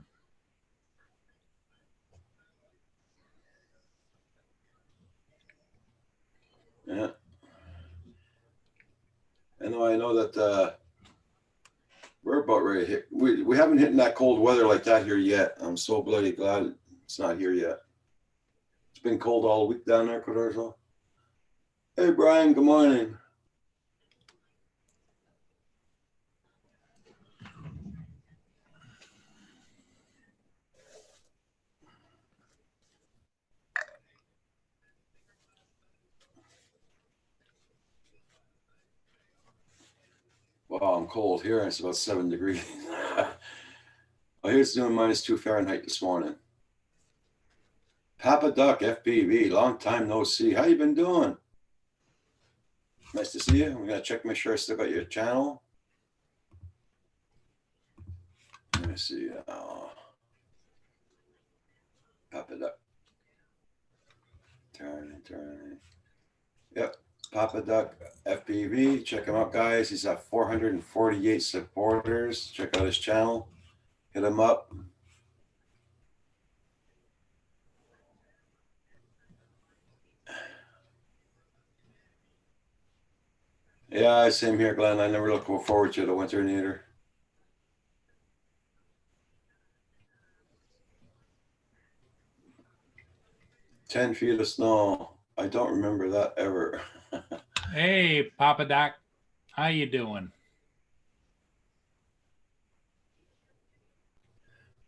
Yeah. I know that we're about ready to hit. We haven't hit that cold weather like that here yet. I'm so bloody glad it's not here yet. It's been cold all week down there, Codarso. Hey, Brian. Good morning. Wow, I'm cold here. It's about 7 degrees. Oh, here's doing -2 Fahrenheit this morning. Papa Duck FPV, long time no see. How you been doing? Nice to see you. I'm gonna check, make sure I still got your channel. Let me see. Papa Duck. Turn. Yep. Papa Duck FPV. Check him out, guys. He's got 448 supporters. Check out his channel. Hit him up. Yeah, same here, Glenn. I never look forward to the winter neither. "10 feet of snow." I don't remember that ever. Hey, Papa Doc, how you doing?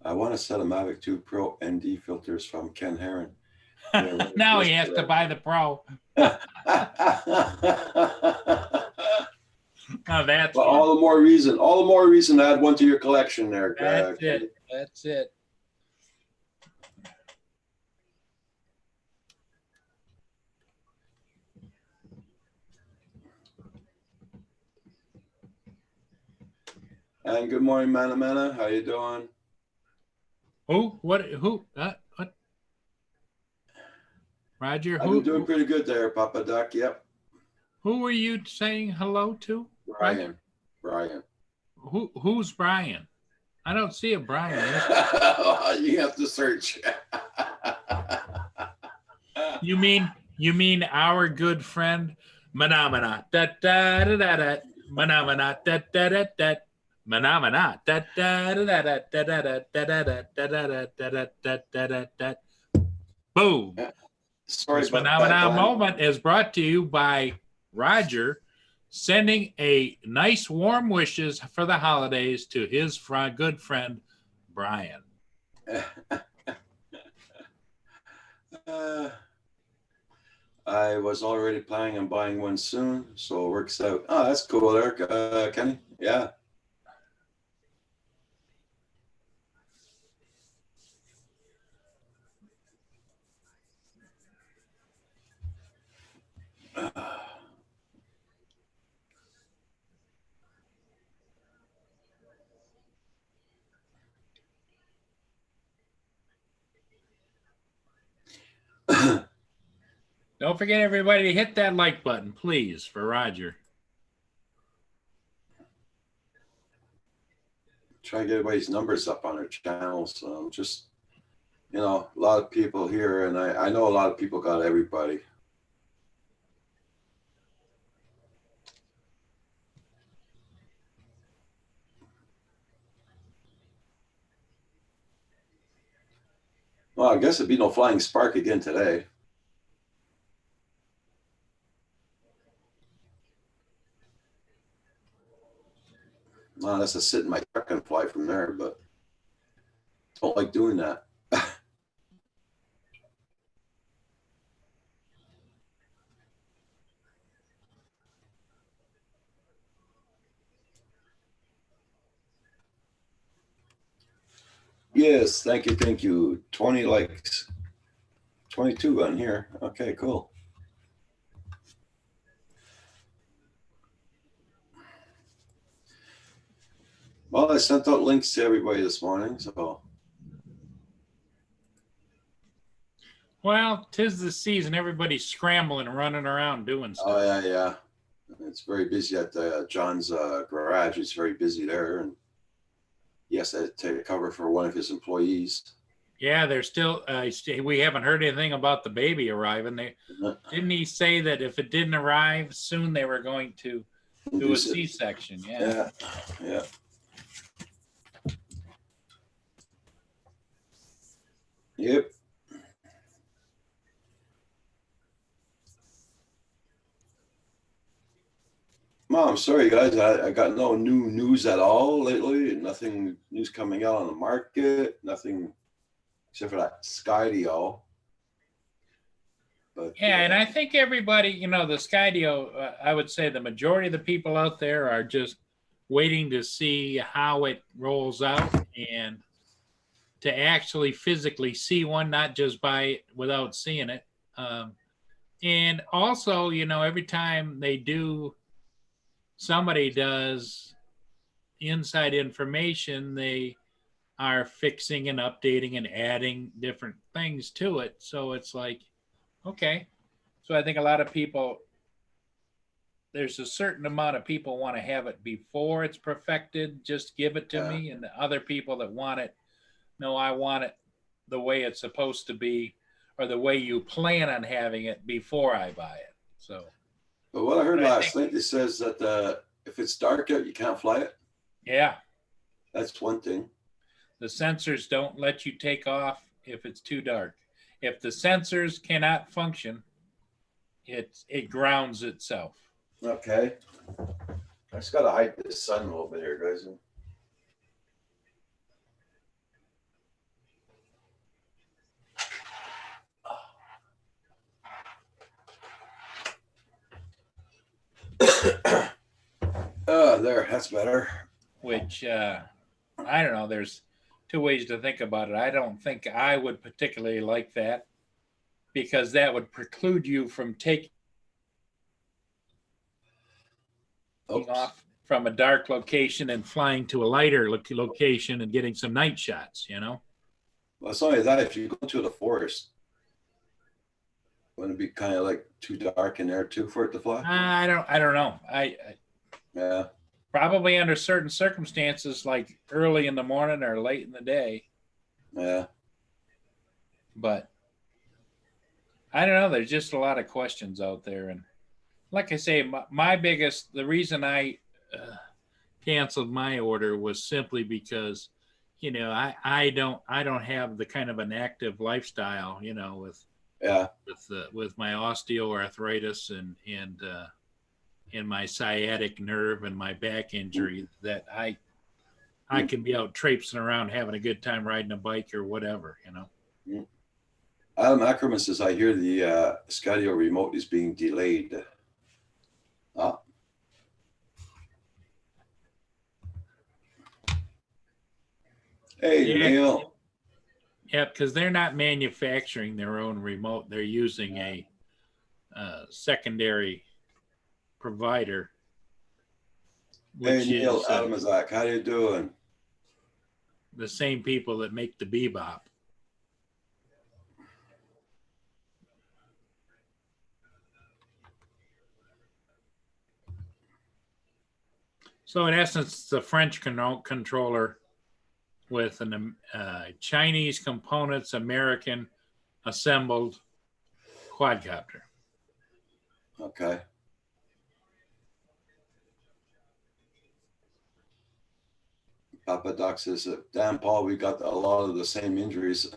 I want a set of Mavic 2 Pro ND filters from Ken Heron. Now he has to buy the Pro. Oh, that's well, all the more reason to add one to your collection there. That's it. That's it. And good morning, Mana. How you doing? Who? What? Who? What? Roger, I've been doing pretty good there, Papa Duck. Yep. Who were you saying hello to? Brian. Who's Brian? I don't see a Brian. You have to search. You mean our good friend Manamana da da da da da Manamana da da da da Manamana da da da da da da da da da da da da da. Boom. Sorry, this Phenomena moment is brought to you by Roger sending a nice warm wishes for the holidays to his good friend Brian. I was already planning on buying one soon, so it works out. Oh, that's cool, Eric. Kenny. Yeah. Don't forget, everybody, to hit that like button, please, for Roger. Try to get everybody's numbers up on our channel. So just, a lot of people here, and I know a lot of people got everybody. Well, I guess it'd be no flying spark again today. Unless I sit in my truck and fly from there, but don't like doing that. Yes, thank you. 20 likes. 22 on here. Okay, cool. Well, I sent out links to everybody this morning, so. Well, 'tis the season. Everybody's scrambling and running around doing Oh stuff. yeah. It's very busy at John's garage. It's very busy there, and he has to take cover for one of his employees. Yeah, they're still. We haven't heard anything about the baby arriving. Didn't he say that if it didn't arrive soon, they were going to do a C-section? Yeah. Yeah. Yep. Mom, sorry guys, I got no new news at all lately. Nothing news coming out on the market. Nothing except for that Skydio. But Yeah, and I think everybody, the Skydio, I would say the majority of the people out there are just waiting to see how it rolls out and to actually physically see one, not just buy it without seeing it. And also, every time somebody does inside information, they are fixing and updating and adding different things to it. So it's like, okay. So I think a lot of people, there's a certain amount of people want to have it before it's perfected. Just give it to me. And the other people that want it, no, I want it the way it's supposed to be or the way you plan on having it before I buy it. So, but what I heard last night, it says that if it's dark out, you can't fly it. Yeah. That's one thing. The sensors don't let you take off if it's too dark. If the sensors cannot function, it grounds itself. Okay. I just gotta hide the sun a little bit here, guys. There, that's better. Which I don't know. There's two ways to think about it. I don't think I would particularly like that because that would preclude you from taking off from a dark location and flying to a lighter location and getting some night shots. Well, it's only that if you go to the forest, wouldn't it be kind of like too dark in there too for it to fly? I don't know. Yeah. Probably under certain circumstances, like early in the morning or late in the day. Yeah. But I don't know. There's just a lot of questions out there. And like I say, the reason I canceled my order was simply because, I don't have the kind of an active lifestyle, with my osteoarthritis and my sciatic nerve and my back injury that I can be out traipsing around having a good time riding a bike or whatever. Adam Ackerman says, I hear the Skydio remote is being delayed. Hey, Yeah. Neil. Yeah, because they're not manufacturing their own remote. They're using a secondary provider. Hey, Neil, Adam Azak, how you doing? The same people that make the Bebop. So in essence, it's a French controller with an Chinese components, American assembled quadcopter. Okay. Papa Doc says, damn, Paul, we got a lot of the same injuries.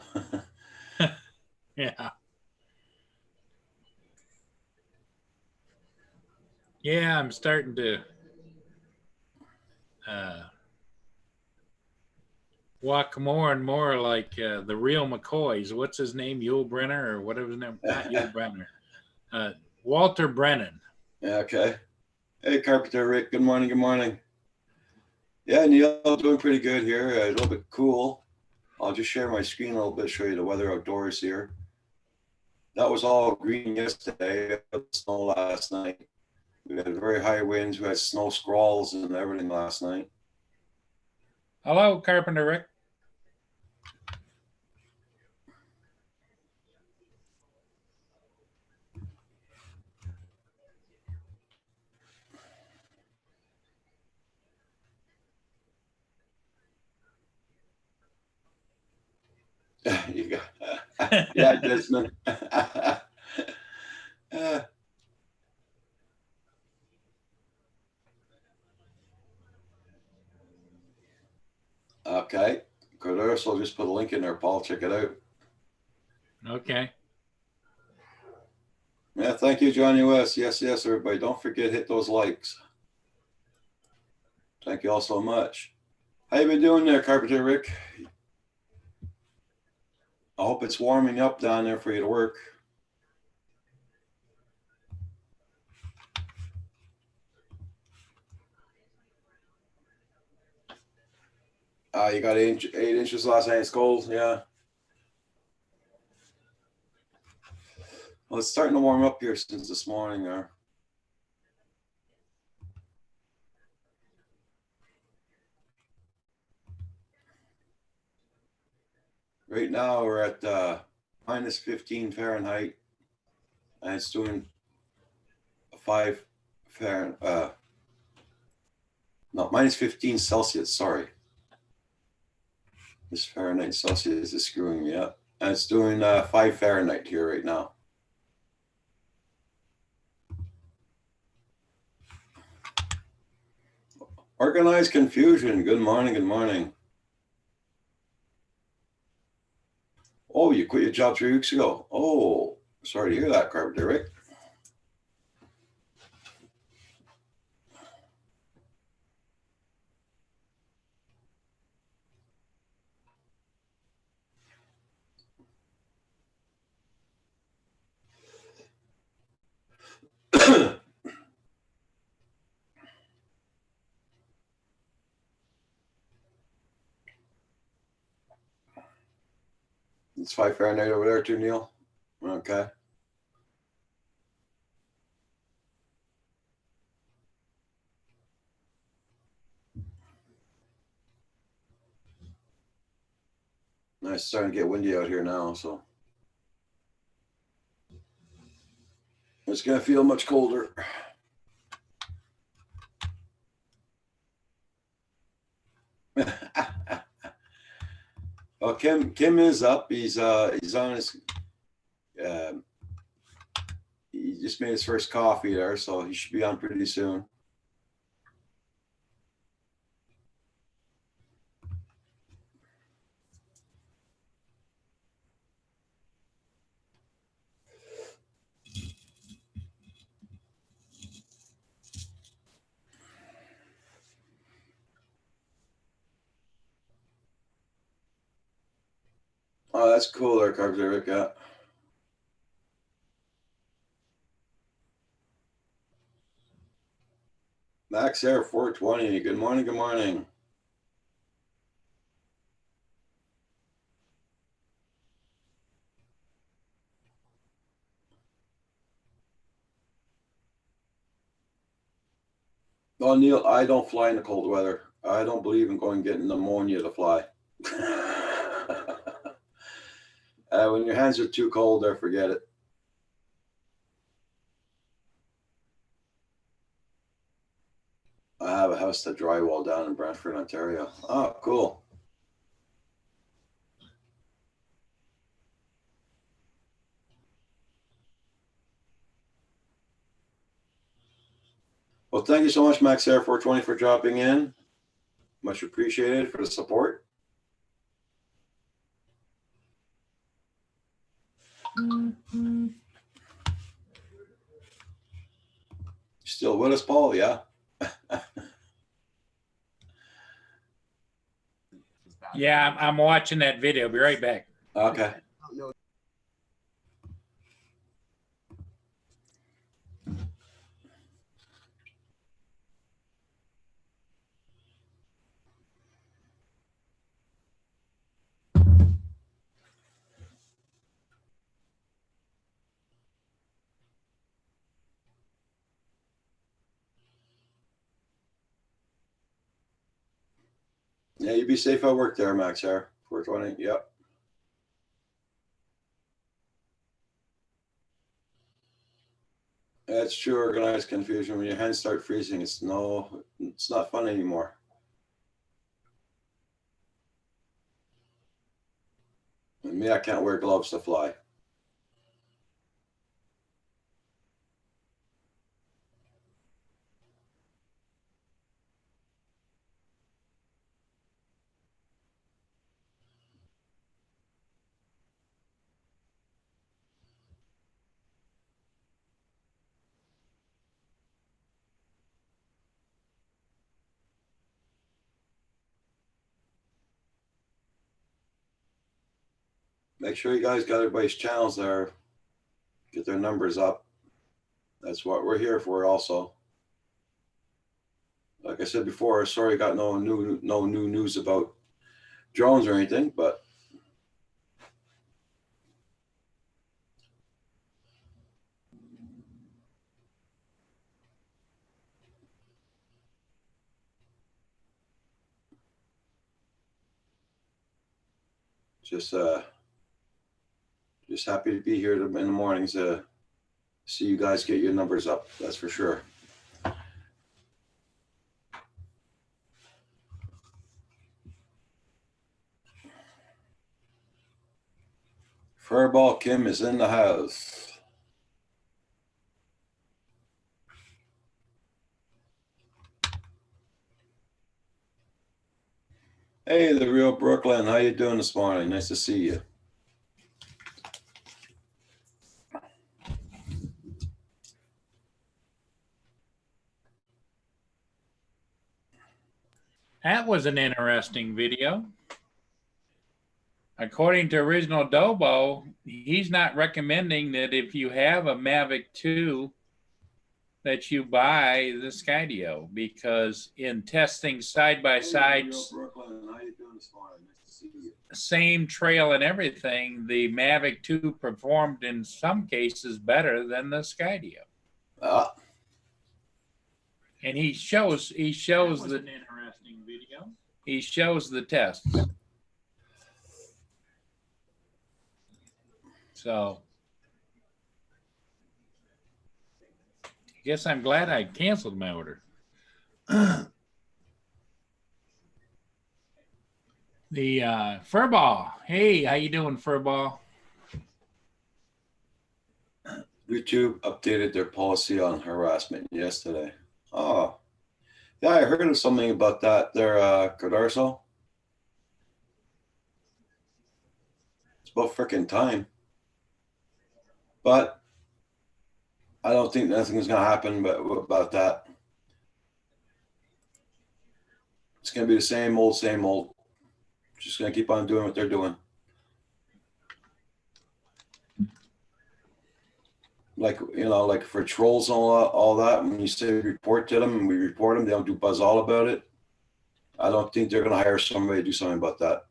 Yeah. Yeah, I'm starting to walk more and more like the real McCoys. What's his name? Yul Brynner or whatever his name? Not Yul Brynner. Walter Brennan. Yeah, okay. Hey, Carpenter Rick. Good morning. Good morning. Yeah, Neil, doing pretty good here. A little bit cool. I'll just share my screen a little bit, show you the weather outdoors here. That was all green yesterday. We had snow last night. We had very high winds. We had snow squalls and everything last night. Hello, Carpenter Rick. You got, yeah, Desmond. Okay, good. So I'll just put a link in there, Paul. Check it out. Okay. Yeah, thank you, Johnny West. Yes, yes, everybody. Don't forget, hit those likes. Thank you all so much. How you been doing there, Carpenter Rick? I hope it's warming up down there for you to work. You got 8 inches last night. It's cold. Yeah. Well, it's starting to warm up here since this morning there. Right now we're at minus 15 Fahrenheit, and it's doing 5 Fahrenheit. No, minus 15 Celsius. Sorry, this Fahrenheit Celsius is screwing me up, and it's doing 5 Fahrenheit here right now. Organized confusion. Good morning. Good morning. Oh, you quit your job 3 weeks ago. Oh, sorry to hear that, Carpenter Rick. It's 5 Fahrenheit over there too, Neil. Okay. Nice, starting to get windy out here now, so it's gonna feel much colder. Well, Kim is up. He's on his. He just made his first coffee there, so he should be on pretty soon. Oh, that's cool there, Carpenter Rick. Yeah. Max Air 420. Good morning. Good morning. Oh, Neil, I don't fly in the cold weather. I don't believe in going and getting pneumonia to fly. When your hands are too cold there, forget it. I have a house that drywall down in Brantford, Ontario. Oh, cool. Well, thank you so much, Max Air 420, for dropping in. Much appreciated for the support. Still with us, Paul? Yeah. Yeah, I'm watching that video. Be right back. Okay. Yeah, you be safe at work there, Max Air 420. Yep. That's true. Organized confusion. When your hands start freezing, it's not fun anymore. And me, I can't wear gloves to fly. Make sure you guys got everybody's channels there. Get their numbers up. That's what we're here for also. Like I said before, sorry I got no new news about drones or anything, but just happy to be here in the mornings to see you guys get your numbers up. That's for sure. Furball Kim is in the house. Hey, the real Brooklyn. How you doing this morning? Nice to see you. That was an interesting video. According to Original Dobo, he's not recommending that if you have a Mavic 2 that you buy the Skydio, because in testing side by side, same trail and everything, the Mavic 2 performed in some cases better than the Skydio. And he shows the an interesting video. He shows the tests. So I guess I'm glad I canceled my order. The Furball. Hey, how you doing, Furball? YouTube updated their policy on harassment yesterday. Oh, yeah, I heard of something about that there, Cardarso. It's about freaking time. But I don't think nothing's going to happen about that. It's going to be the same old, same old. Just going to keep on doing what they're doing. Like, you know, like for trolls and all that, when you say report to them and we report them, they don't do buzz all about it. I don't think they're going to hire somebody to do something about that.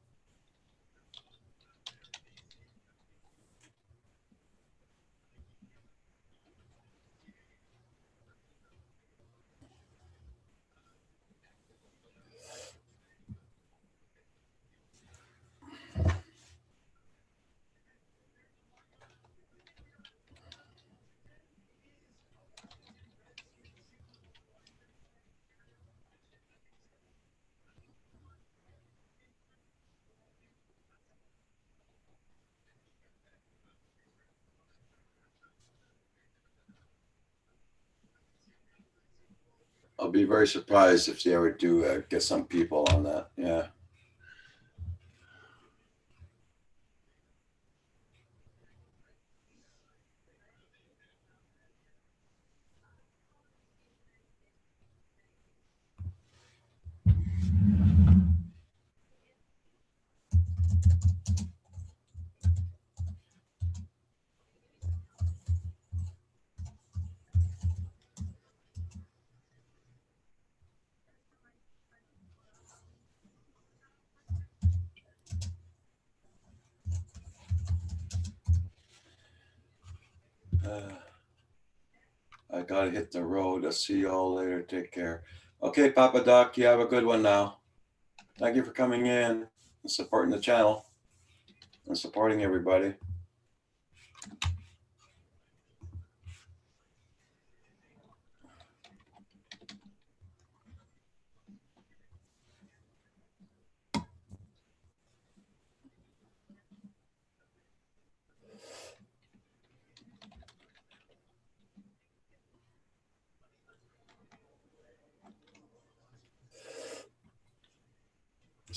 I'll be very surprised if they ever do get some people on that. Yeah. I gotta hit the road. I'll see you all later. Take care. Okay, Papa Doc, you have a good one now. Thank you for coming in and supporting the channel and supporting everybody.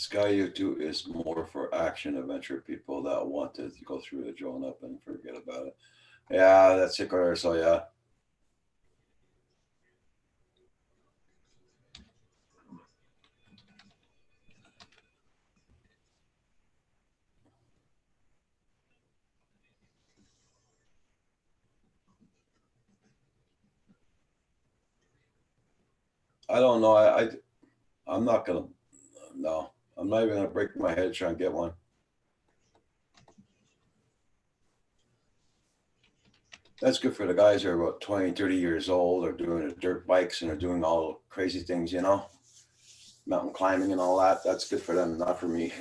Sky U2 is more for action adventure people that want to go through the drone up and forget about it. Yeah, that's it, Carter. So yeah. I don't know. I'm not gonna. No, I'm not even gonna break my head trying to get one. That's good for the guys who are about 20, 30 years old, are doing the dirt bikes and are doing all crazy things, you know, mountain climbing and all that. That's good for them, not for me.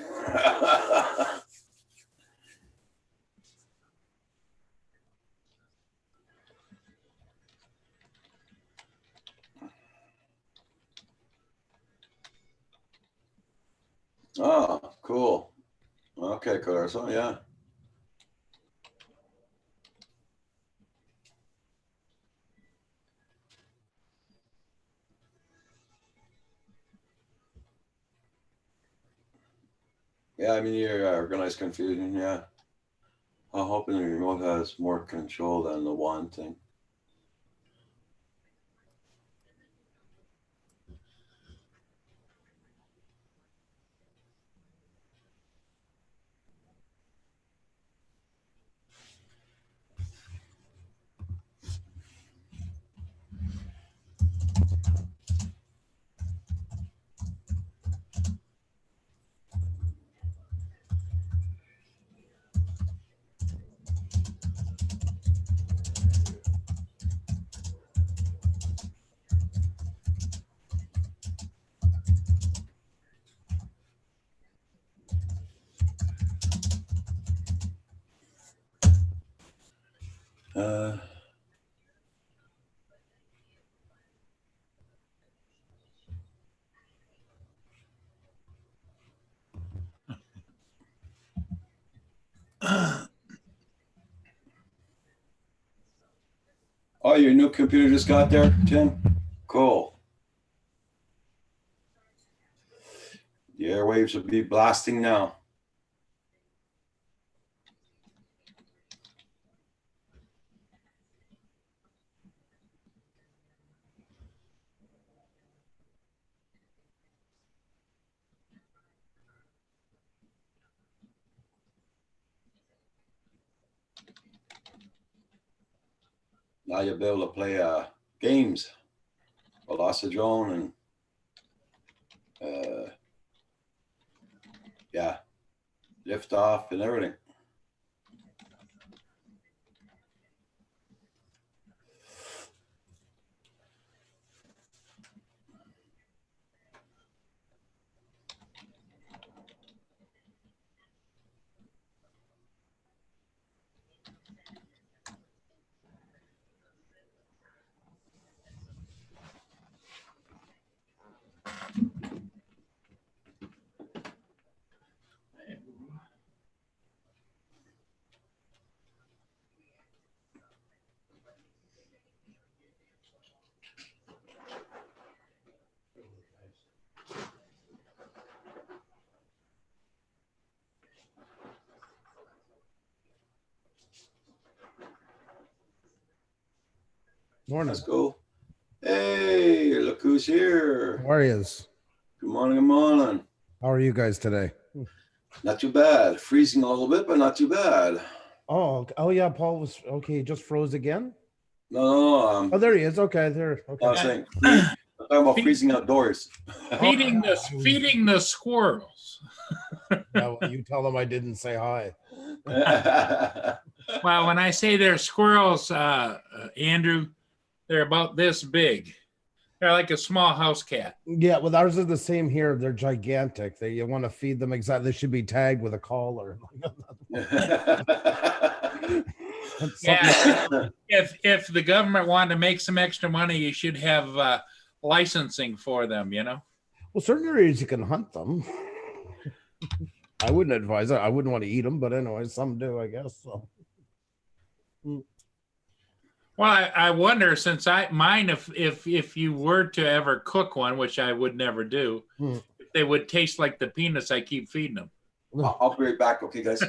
Oh, cool. Okay, cool. So yeah. Yeah, I mean, you're organized confusion. Yeah. I'm hoping the remote has more control than the one thing. Uh, oh, your new computer just got there, Tim? Cool. The airwaves will be blasting now. Now you'll be able to play games, Velocitron, and yeah, lift off and everything. Morning. Let's go. Hey, look who's here. How are you? Good morning, good morning. How are you guys today? Not too bad. Freezing a little bit, but not too bad. Oh yeah, Paul was okay. He just froze again. No, Oh, there he is. Okay, there. Okay. I was saying, I'm talking about freezing outdoors. Feeding the squirrels. Yeah, well, you tell them I didn't say hi. Well, when I say they're squirrels, Andrew, they're about this big. They're like a small house cat. Yeah, well, ours is the same here. They're gigantic. You want to feed them exactly. They should be tagged with a collar. Yeah. If the government wanted to make some extra money, you should have licensing for them, you know? Well, certain areas you can hunt them. I wouldn't advise it. I wouldn't want to eat them, but anyway, some do, I guess. So. Well, I wonder, since if you were to ever cook one, which I would never do, they would taste like the peanuts I keep feeding them. I'll be right back. Okay, guys.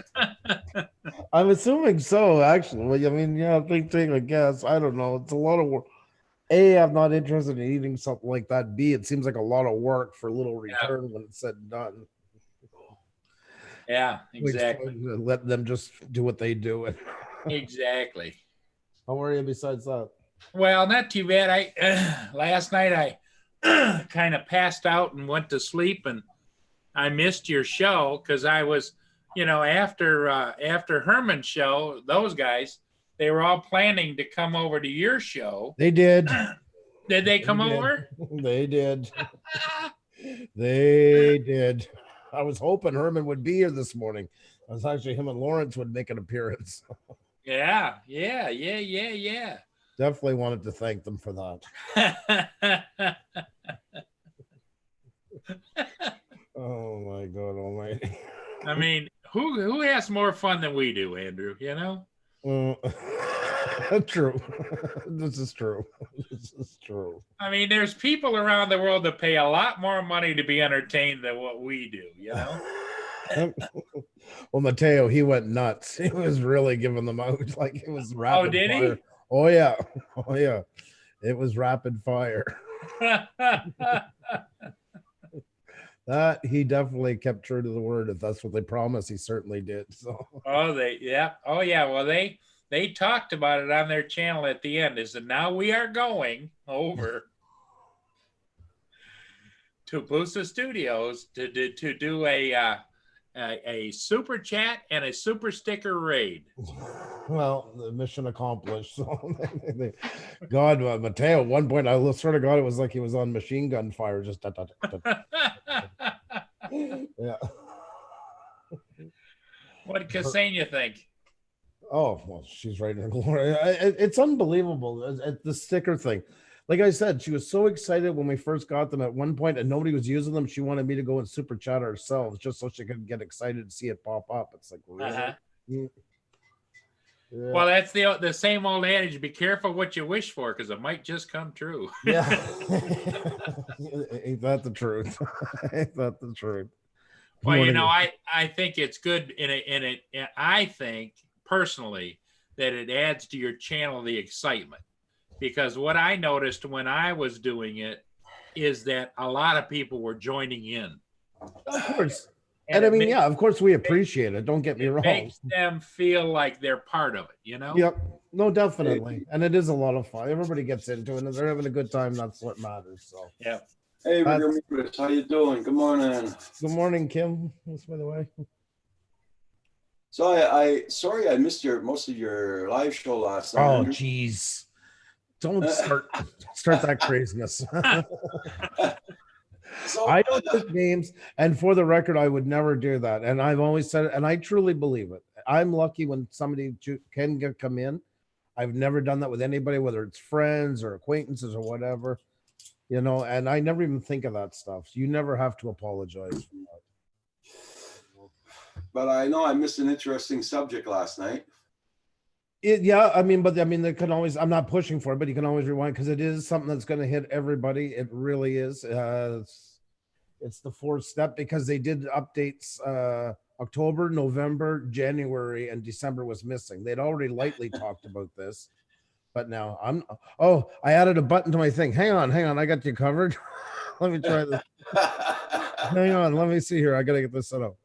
I'm assuming so, actually. Well, I mean, yeah, I guess. I don't know. It's a lot of work. A, I'm not interested in eating something like that. B, it seems like a lot of work for little return when it's said and done. Yeah, exactly. Let them just do what they do. Exactly. How are you besides that? Well, not too bad. I last night I kind of passed out and went to sleep, and I missed your show because I was, after Herman's show, those guys, they were all planning to come over to your show. They did. Did they come over? They did. They did. I was hoping Herman would be here this morning. I was actually him and Lawrence would make an appearance. Yeah. Definitely wanted to thank them for that. Oh my God Almighty! I mean, who has more fun than we do, Andrew? True. This is true. This is true. I mean, there's people around the world that pay a lot more money to be entertained than what we do. Well, Mateo, he went nuts. He was really giving them out like it was rapid. Oh, did fire. he? Oh yeah. Oh yeah. It was rapid fire. That he definitely kept true to the word. If that's what they promised, he certainly did. So. Oh, yeah. Well, they talked about it on their channel at the end. Is that now we are going over to Boosa Studios to do a super chat and a super sticker raid. Well, the mission accomplished. So, God, Mateo, at one point, I swear to God, it was like he was on machine gun fire. Just yeah. What did Ksenia think? Oh, well, she's right in her glory. It's unbelievable. The sticker thing. Like I said, she was so excited when we first got them at one point and nobody was using them. She wanted me to go and super chat ourselves just so she could get excited to see it pop up. It's like, really? Yeah. Well, that's the same old adage. Be careful what you wish for because it might just come true. Yeah. Ain't that the truth? Ain't that the truth? Well, I think it's good I think personally that it adds to your channel the excitement. Because what I noticed when I was doing it is that a lot of people were joining in. Of course. And I mean, yeah, of course we appreciate it. Don't get me wrong. It makes them feel like they're part of it, Yep. No, definitely. And it is a lot of fun. Everybody gets into it and they're having a good time. That's what matters. So yeah. Hey, Rigor, how you doing? Good morning. Good morning, Kim. By the way. So sorry I missed most of your live show last night. Oh, jeez. Don't start that craziness. So, I don't take names, and for the record, I would never do that. And I've always said it, and I truly believe it. I'm lucky when somebody can come in. I've never done that with anybody, whether it's friends or acquaintances or whatever, and I never even think of that stuff. You never have to apologize for that. But I know I missed an interesting subject last night. They can always, I'm not pushing for it, but you can always rewind because it is something that's going to hit everybody. It really is. It's the fourth step because they did updates October, November, January, and December was missing. They'd already lightly talked about this, but now I added a button to my thing. Hang on. I got you covered. Let me try this. Hang on. Let me see here. I got to get this set up.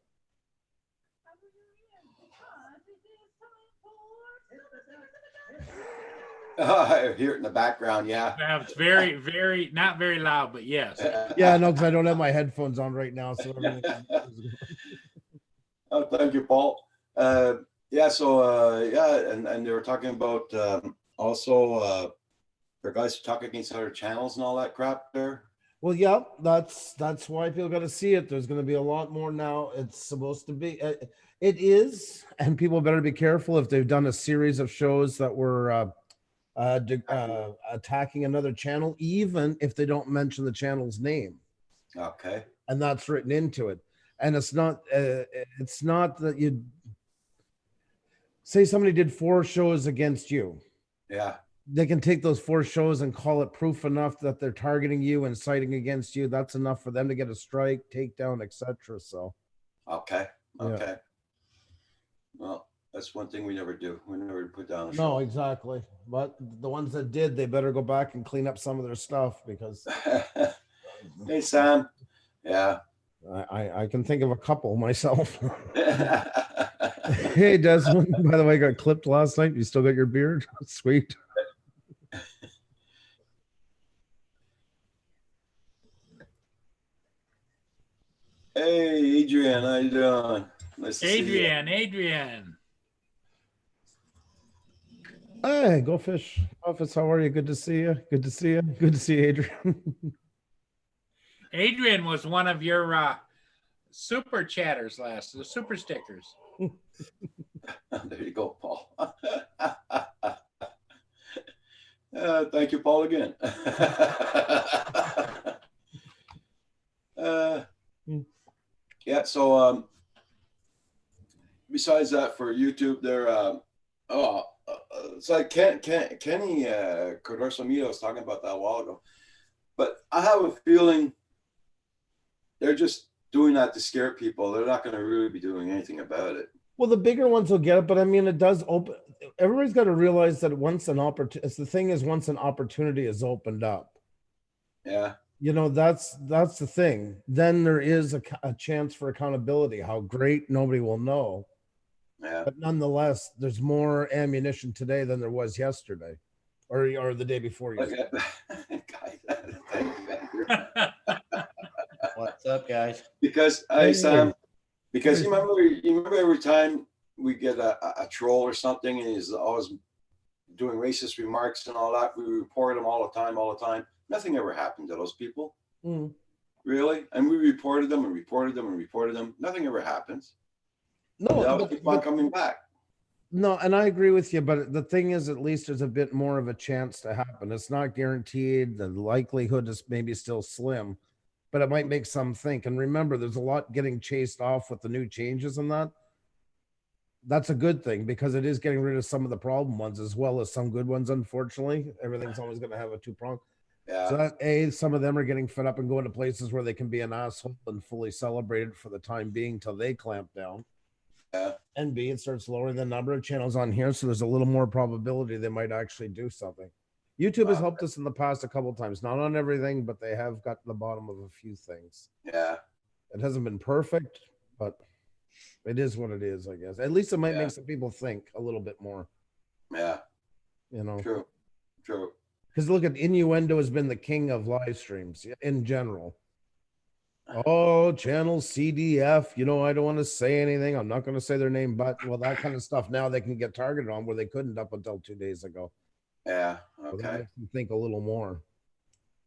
I hear it in the background. Yeah. It's very, very, not very loud, but yes. Yeah, no, because I don't have my headphones on right now. So oh, thank you, Paul. Yeah. So and they were talking about also for guys who talk against other channels and all that crap there. Well, yeah, that's why people got to see it. There's going to be a lot more now. It's supposed to be. It is, and people better be careful if they've done a series of shows that were. Attacking another channel, even if they don't mention the channel's name. Okay. And that's written into it. And it's not that you say somebody did 4 shows against you. Yeah. they can take those 4 shows and call it proof enough that they're targeting you and citing against you. That's enough for them to get a strike, takedown, etc. So Okay. Yeah. Okay. Well, that's one thing we never do. We never put down a no, show. exactly. But the ones that did, they better go back and clean up some of their stuff because Hey, Sam. Yeah. I can think of a couple myself. Hey, Desmond, by the way, got clipped last night. You still got your beard? Sweet. Hey, Adrian, how you doing? Nice to see you. Adrian. Hey, Go Fish. Office, how are you? Good to see you. Good to see you. Good to see you, Adrian. Adrian was one of your super chatters the super stickers. There you go, Paul. Thank you, Paul, again. Yeah, so besides that, for YouTube, there, it's like Kenny Cordorsamito was talking about that a while ago. But I have a feeling they're just doing that to scare people. They're not going to really be doing anything about it. Well, the bigger ones will get it, but I mean, it does open. Everybody's got to realize that once an opportunity, the thing is, once an opportunity is opened up, Yeah. you know, that's the thing. Then there is a chance for accountability. How great, nobody will know. Yeah. But nonetheless, there's more ammunition today than there was yesterday, or the day before yesterday. What's up, guys? Because Sam, because you remember every time we get a troll or something, and he's always doing racist remarks and all that, we report him all the time. Nothing ever happened to those people. Mm. Really? And we reported them and reported them and reported them. Nothing ever happens. No, They'll keep on coming back. No, and I agree with you, but the thing is, at least there's a bit more of a chance to happen. It's not guaranteed. The likelihood is maybe still slim, but it might make some think. And remember, there's a lot getting chased off with the new changes and that. That's a good thing because it is getting rid of some of the problem ones as well as some good ones. Unfortunately, everything's always going to have a 2-prong. Yeah. So that some of them are getting fed up and going to places where they can be an asshole and fully celebrated for the time being till they clamp down. Yeah. And B, it starts lowering the number of channels on here, so there's a little more probability they might actually do something. YouTube has helped us in the past a couple of times, not on everything, but they have got to the bottom of a few things. Yeah. It hasn't been perfect, but it is what it is, I guess. At least it might make some people think a little bit more. Yeah. You know. True. Because look at innuendo has been the king of live streams in general. Oh, channel CDF. You know, I don't want to say anything. I'm not going to say their name, but well, that kind of stuff now they can get targeted on where they couldn't up until 2 days ago. Yeah. So Okay. that makes them think a little more.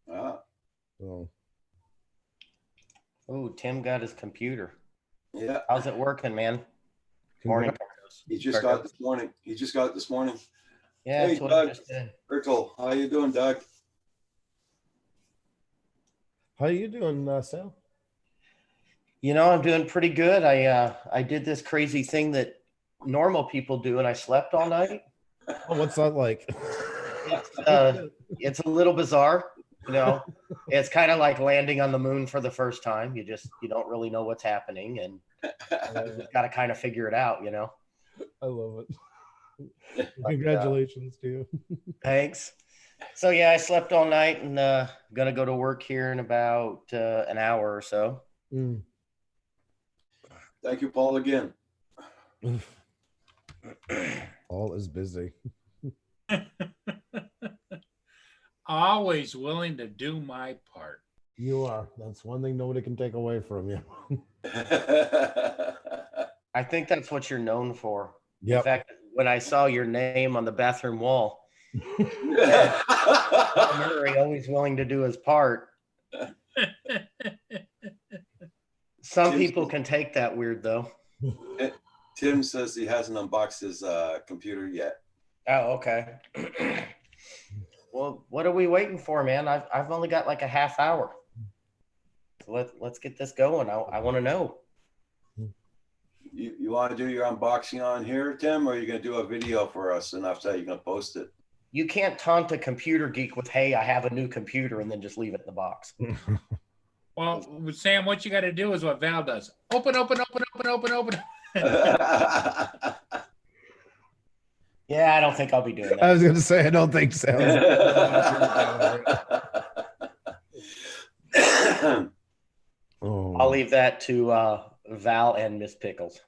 So. Oh, Tim got his computer. Yeah. How's it working, man? Morning. He just got it this morning. Yeah, hey, that's what Doug. I just did. Ertl, how you doing, Doug? How you doing, Sal? You know, I'm doing pretty good. I did this crazy thing that normal people do, and I slept all night. Oh, what's that like? It's a little bizarre. You know, it's kind of like landing on the moon for the first time. You don't really know what's happening, and you just got to kind of figure it out. You know. I love it. Congratulations to you. Thanks. So yeah, I slept all night and gonna go to work here in about an hour or so. Mm. Thank you, Paul, again. Paul is busy. Always willing to do my part. You are. That's one thing nobody can take away from you. I think that's what you're known for. Yep. In fact, when I saw your name on the bathroom wall, Murray always willing to do his part. Some people can take that weird though. Tim says he hasn't unboxed his computer yet. Oh, okay. Well, what are we waiting for, man? I've only got like a half hour. So let's get this going. I want to know. You want to do your unboxing on here, Tim, or are you going to do a video for us and after that you're going to post it? You can't taunt a computer geek with, "Hey, I have a new computer," and then just leave it in the box. Well, Sam, what you got to do is what Val does. Open. Yeah, I don't think I'll be doing I that. was going to say, I don't think so. Oh. I'll leave that to Val and Miss Pickles.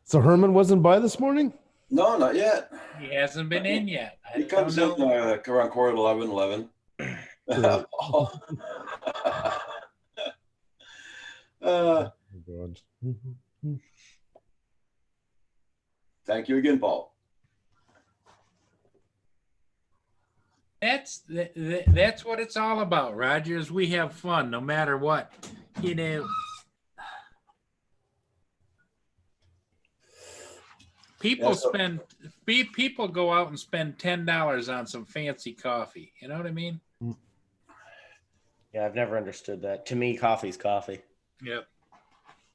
So Herman wasn't by this morning? No, not yet. He hasn't been in yet. I He comes in don't know. around quarter 11. Oh, Uh, God. thank you again, Paul. That's what it's all about, Rogers. We have fun no matter what. You know, people Yeah, so- people go out and spend $10 on some fancy coffee. You know what I mean? Yeah, I've never understood that. To me, coffee's coffee. Yep.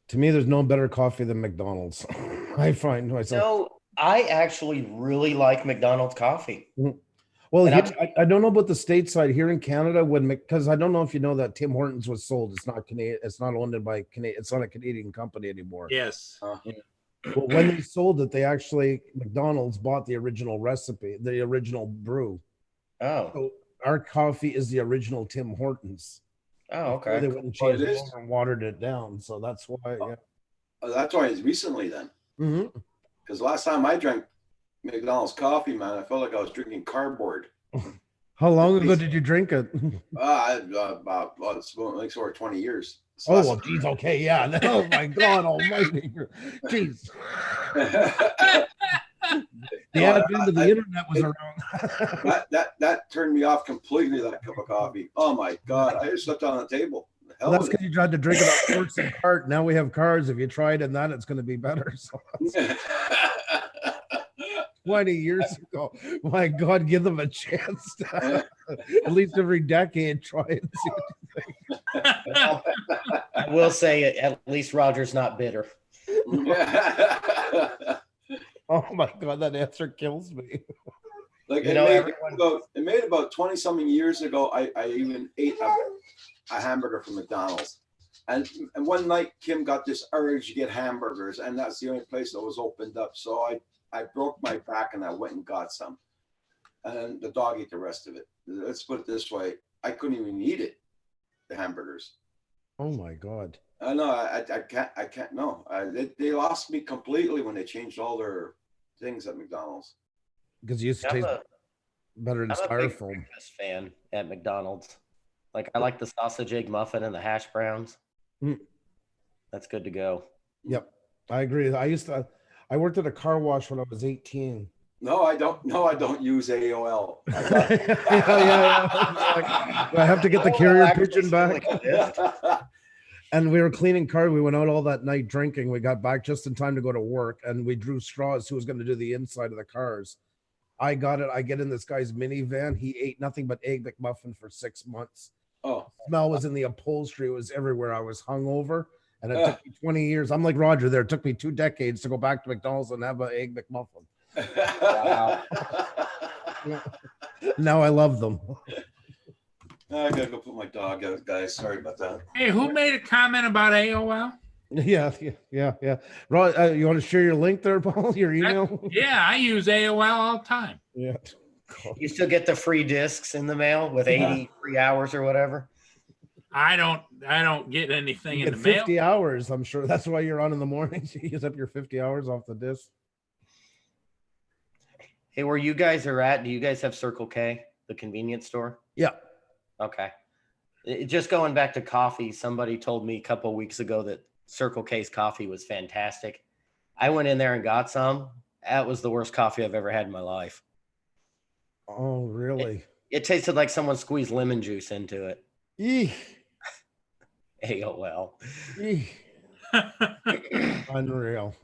To me, there's no better coffee than McDonald's. I find myself. So I actually really like McDonald's coffee. Well, And here, I don't know about the stateside here in Canada because I don't know if you know that Tim Hortons was sold. It's not Canadian. It's not owned by Canadian. It's not a Canadian company anymore. Yes. But when they sold it, they actually McDonald's bought the original recipe, the original brew. Oh, So our coffee is the original Tim Hortons. oh, They okay. wouldn't Well, change it it is. over and watered it down. So that's why. Yeah. That's why it's recently then. Mm-hmm. Because last time I drank McDonald's coffee, man, I felt like I was drinking cardboard. How long ago did you drink it? About it's like sort of 20 years. So Oh, that's- well, geez, okay, yeah. Oh my God Almighty, jeez. The No, advent of the internet was around. that turned me off completely. That cup of coffee. Oh my God! I just slipped on the table. The hell Well, that's with because you tried to drink it on horse and cart. Now we have cars. If you tried in that, it's going to be better. So it. 20 years ago, my God, give them a chance. At least every decade, try and see what you think. I will say at least Roger's not bitter. Oh my God, that answer kills me. Like You it, know, made everyone- it made about 20 something years ago. I even ate a hamburger from McDonald's, and one night Kim got this urge to get hamburgers, and that's the only place that was opened up. So I broke my back and I went and got some, and the dog ate the rest of it. Let's put it this way: I couldn't even eat it, the hamburgers. Oh my God. No, I can't. No, they lost me completely when they changed all their things at McDonald's. Because it used to I'm taste a, better than I'm a big styrofoam. breakfast fan at McDonald's. Like I like the sausage egg muffin and the hash browns. Mm. That's good to go. Yep, I agree. I worked at a car wash when I was 18. No, I don't. No, I don't use AOL. Yeah. I have to get the Oh, carrier actually, pigeon sounds back. like a gift. And we were cleaning cars. We went out all that night drinking. We got back just in time to go to work, and we drew straws who was going to do the inside of the cars. I got it. I get in this guy's minivan. He ate nothing but egg McMuffin for 6 months. Oh, Smell was in the upholstery. It was everywhere. I was hungover, and it took me 20 years. I'm like Roger there. It took me 2 decades to go back to McDonald's and have an egg McMuffin. Wow. Now I love them. I gotta go put my dog out, guys. Sorry about that. Hey, who made a comment about AOL? Yeah. Rod, you want to share your link there, Paul? Your email? Yeah, I use AOL all the time. Yeah. You still get the free discs in the mail with 80 free hours or whatever. I don't get anything You in get the mail. 50 hours. I'm sure that's why you're on in the mornings. You use up your 50 hours off the disc. Hey, where you guys are at, do you guys have Circle K, the convenience store? Yeah. Okay. Just going back to coffee, somebody told me a couple of weeks ago that Circle K's coffee was fantastic. I went in there and got some. That was the worst coffee I've ever had in my life. Oh, really? It tasted like someone squeezed lemon juice into it. Eek. AOL. Eek. Unreal.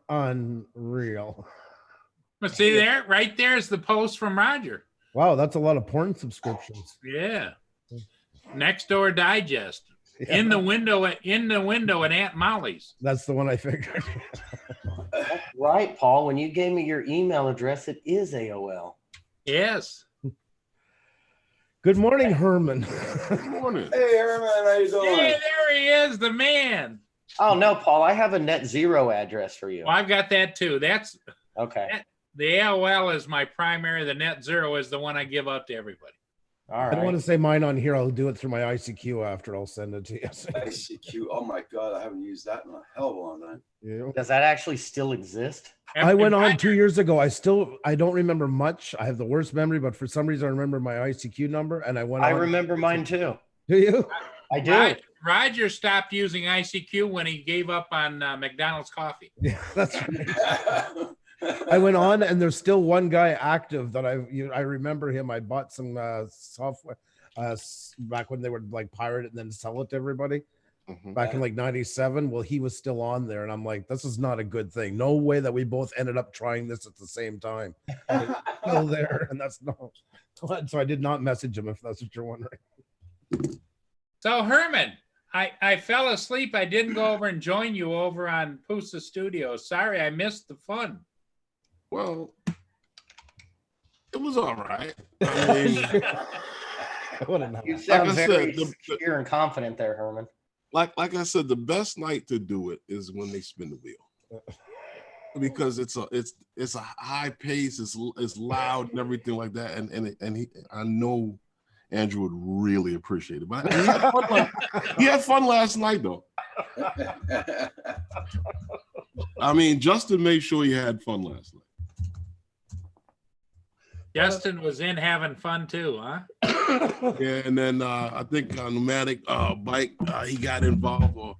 Unreal. But see there, right there is the post from Roger. Wow, that's a lot of porn subscriptions. Yeah. Next Door Digest. in the window at Aunt Molly's. That's the one I figured. That's right, Paul. When you gave me your email address, it is AOL. Yes. Good morning, Herman. Good morning. Hey, Herman, how you doing? Hey, there he is, the man. Oh no, Paul, I have a NetZero address for you. Well, I've got that too. That's Okay. the AOL is my primary. The NetZero is the one I give out to everybody. All I don't want right. to say mine on here. I'll do it through my ICQ after. I'll send it to you. ICQ. Oh my God, I haven't used that in a hell of a long time. Yeah. Does that actually still exist? I went And on 2 years ago. I don't remember much. I have the worst memory, but for some reason I remember my ICQ number, and I went. I on. remember mine too. Do you? I do. Roger stopped using ICQ when he gave up on McDonald's coffee. Yeah, that's right. I went on, and there's still one guy active that I remember him. I bought some software back when they would like pirate it and then sell it to everybody Mhm. back in like '97. Well, he was still on there, and I'm like, this is not a good thing. No way that we both ended up trying this at the same time. Still there, and that's no. So I did not message him, if that's what you're wondering. So Herman, I fell asleep. I didn't go over and join you over on Pusa Studios. Sorry, I missed the fun. Well, it was all right. I mean, You sound I said, very the- secure and confident there, Herman. like I said, the best night to do it is when they spin the wheel, because it's a high pace, it's loud and everything like that, and I know Andrew would really appreciate it. But he had fun last night though. I mean, Justin made sure he had fun last night. Justin was in having fun too, huh? Yeah, and then I think Pneumatic Bike, he got involved. Or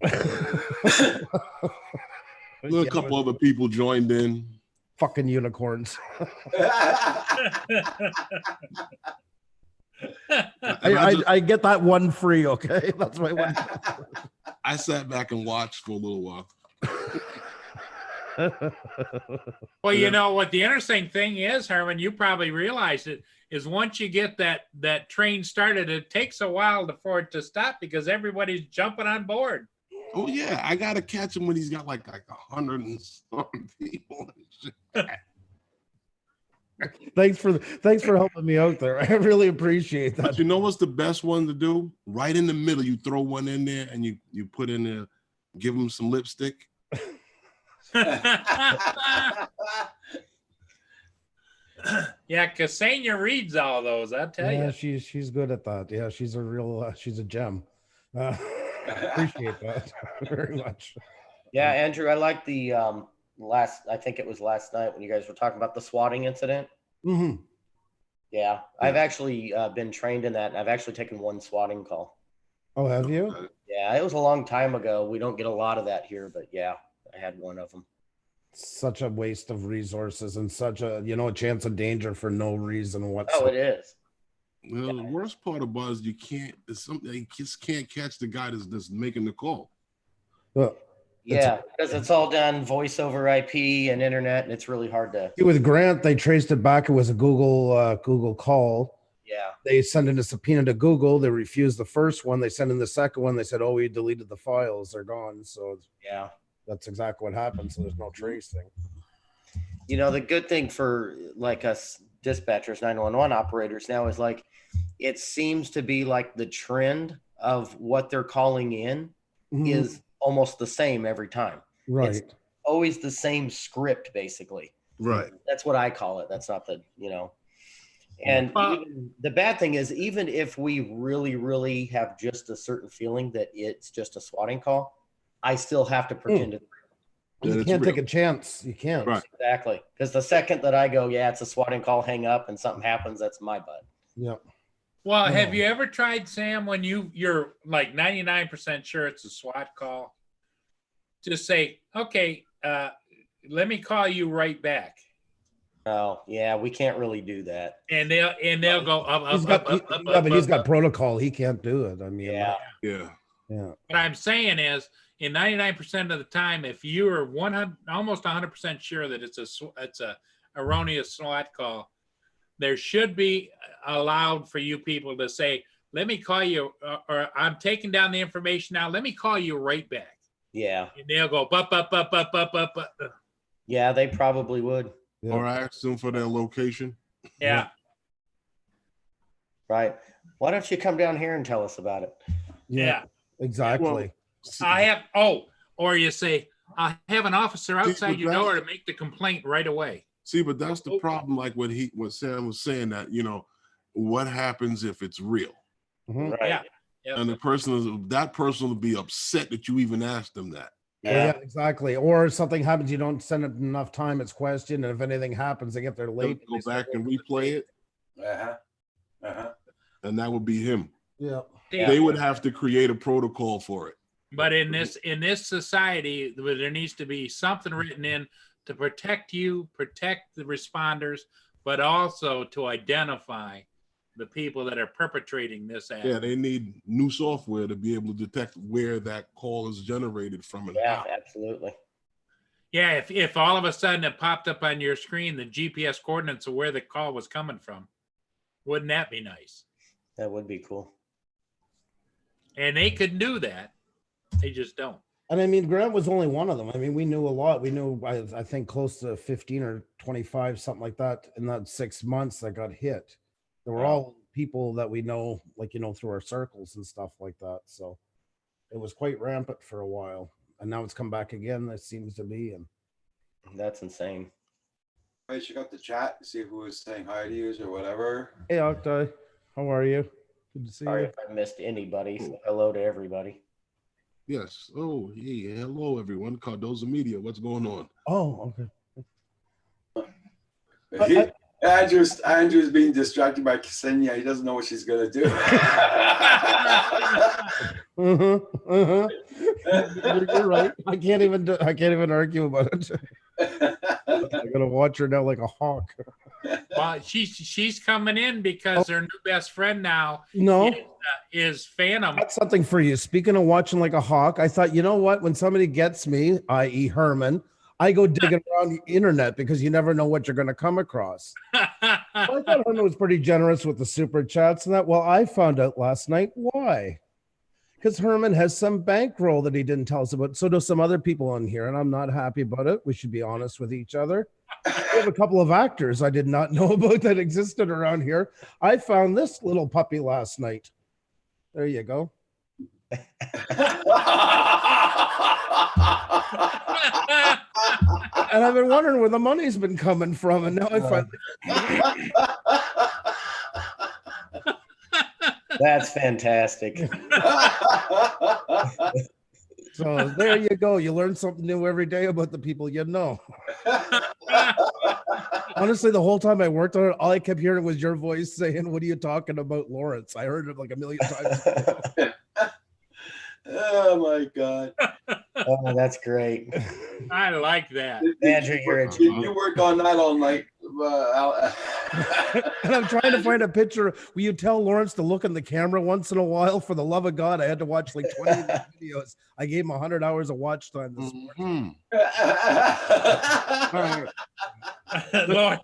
a couple other people joined in. Fucking unicorns. I get that one free, okay? That's my one. I sat back and watched for a little while. Well, you know what the interesting thing is, Herman, you probably realized it, is once you get that train started, it takes a while for it to stop because everybody's jumping on board. Oh yeah, I gotta catch him when he's got like 100 and some people. Thanks for helping me out there. I really appreciate that. But you know what's the best one to do? Right in the middle, you throw one in there and you put in there, give him some lipstick. Yeah, Ksenia reads all those, I'll tell Yeah, you. she's good at that. Yeah, she's a real she's a gem. Appreciate that very much. Yeah, Andrew, I like the I think it was last night when you guys were talking about the swatting incident. Mm-hmm. Yeah, I've actually been trained in that, and I've actually taken one swatting call. Oh, have you? Yeah, it was a long time ago. We don't get a lot of that here, but yeah, I had one of them. Such a waste of resources and such a a chance of danger for no reason Oh, whatsoever. it is. Well, the worst part about it is you just can't catch the guy that's making the call. Well, Yeah, because it's all done voice over IP and internet, and it's really hard to. with Grant, they traced it back. It was a Google call. Yeah, They sent in a subpoena to Google. They refused the first one. They sent in the second one. They said, "Oh, we deleted the files. They're gone." So yeah. that's exactly what happened. So there's no tracing. You know, the good thing for like us dispatchers, 911 operators now is like, it seems to be like the trend of what they're calling in Mhm. is almost the same every time. Right. Always the same script, basically. Right. That's what I call it. That's not and even, the bad thing is, even if we really, really have just a certain feeling that it's just a swatting call, I still have to pretend it. Yeah, You it's can't real. take a chance. You can't. Right. Exactly. Because the second that I go, yeah, it's a swatting call, hang up, and something happens, that's my butt. Yeah. Well, have Oh. you ever tried, Sam, when you're like 99% sure it's a SWAT call? Just say, okay, let me call you right back. Oh, yeah, we can't really do that. And they'll go up, He's up, got, up, up, yeah, but he's up, got up. protocol. He can't do it. I mean, Yeah. Yeah. yeah. What I'm saying is, in 99% of the time, if you're almost 100% sure that it's a erroneous SWAT call, there should be allowed for you people to say, let me call you, or I'm taking down the information now. Let me call you right back. Yeah. And they'll go, bup, bup, bup, bup, bup, bup, bup. Yeah, they probably would. Yeah. Or ask them for their location. Yeah. Right. Why don't you come down here and tell us about it? Yeah. Exactly. I have, or you say, I have an officer outside your door to make the complaint right away. See, but that's the problem. Like what Sam was saying, that what happens if it's real, Mhm. Right. Yeah. Yep. and that person will be upset that you even asked them that. Yeah, Yeah. exactly. Or something happens, you don't send it enough time, it's questioned, and if anything happens, they get there They'll late. go back and replay it, and that would be him. Yeah. Yeah. They would have to create a protocol for it. But in this society, there needs to be something written in to protect you, protect the responders, but also to identify the people that are perpetrating this act. Yeah, they need new software to be able to detect where that call is generated from and Yeah, how. absolutely. Yeah, if all of a sudden it popped up on your screen, the GPS coordinates of where the call was coming from, wouldn't that be nice? That would be cool. And they could do that. They just don't. And I mean, Grant was only one of them. I mean, we knew a lot. We knew, I think, close to 15 or 25, something like that, in that 6 months that got hit. They were all people that we know, like, through our circles and stuff like that. So it was quite rampant for a while. And now it's come back again, it seems to be. And That's insane. Hey, check out the chat, see who was saying hi to you or whatever. hey, Octai, how are you? Good to see Sorry you. if I missed anybody. So hello to everybody. Yes. Oh, hey, hello everyone. Cardoza Media. What's going on? Oh, okay. Andrew's being distracted by Ksenia. He doesn't know what she's gonna do. You're right. I can't even argue about it. I gotta watch her now like a hawk. Well, she's coming in because her new best friend now No, is Phantom. that's something for you. Speaking of watching like a hawk, I thought, you know what? When somebody gets me, i.e., Herman, I go digging around the internet because you never know what you're going to come across. I thought Herman was pretty generous with the super chats and that. Well, I found out last night why. Because Herman has some bankroll that he didn't tell us about. So do some other people on here, and I'm not happy about it. We should be honest with each other. We have a couple of actors I did not know about that existed around here. I found this little puppy last night. There you go. And I've been wondering where the money's been coming from, and now I finally. That's fantastic. So there you go. You learn something new every day about the people you know. Honestly, the whole time I worked on it, all I kept hearing was your voice saying, "What are you talking about, Lawrence?" I heard it like a million times. Oh my God. Oh, that's great. I like that. Andrew, you're a You work on that all night. And I'm trying to find a picture. Will you tell Lawrence to look in the camera once in a while? For the love of God, I had to watch like 20 of these videos. I gave him 100 hours of watch time this morning. Lord,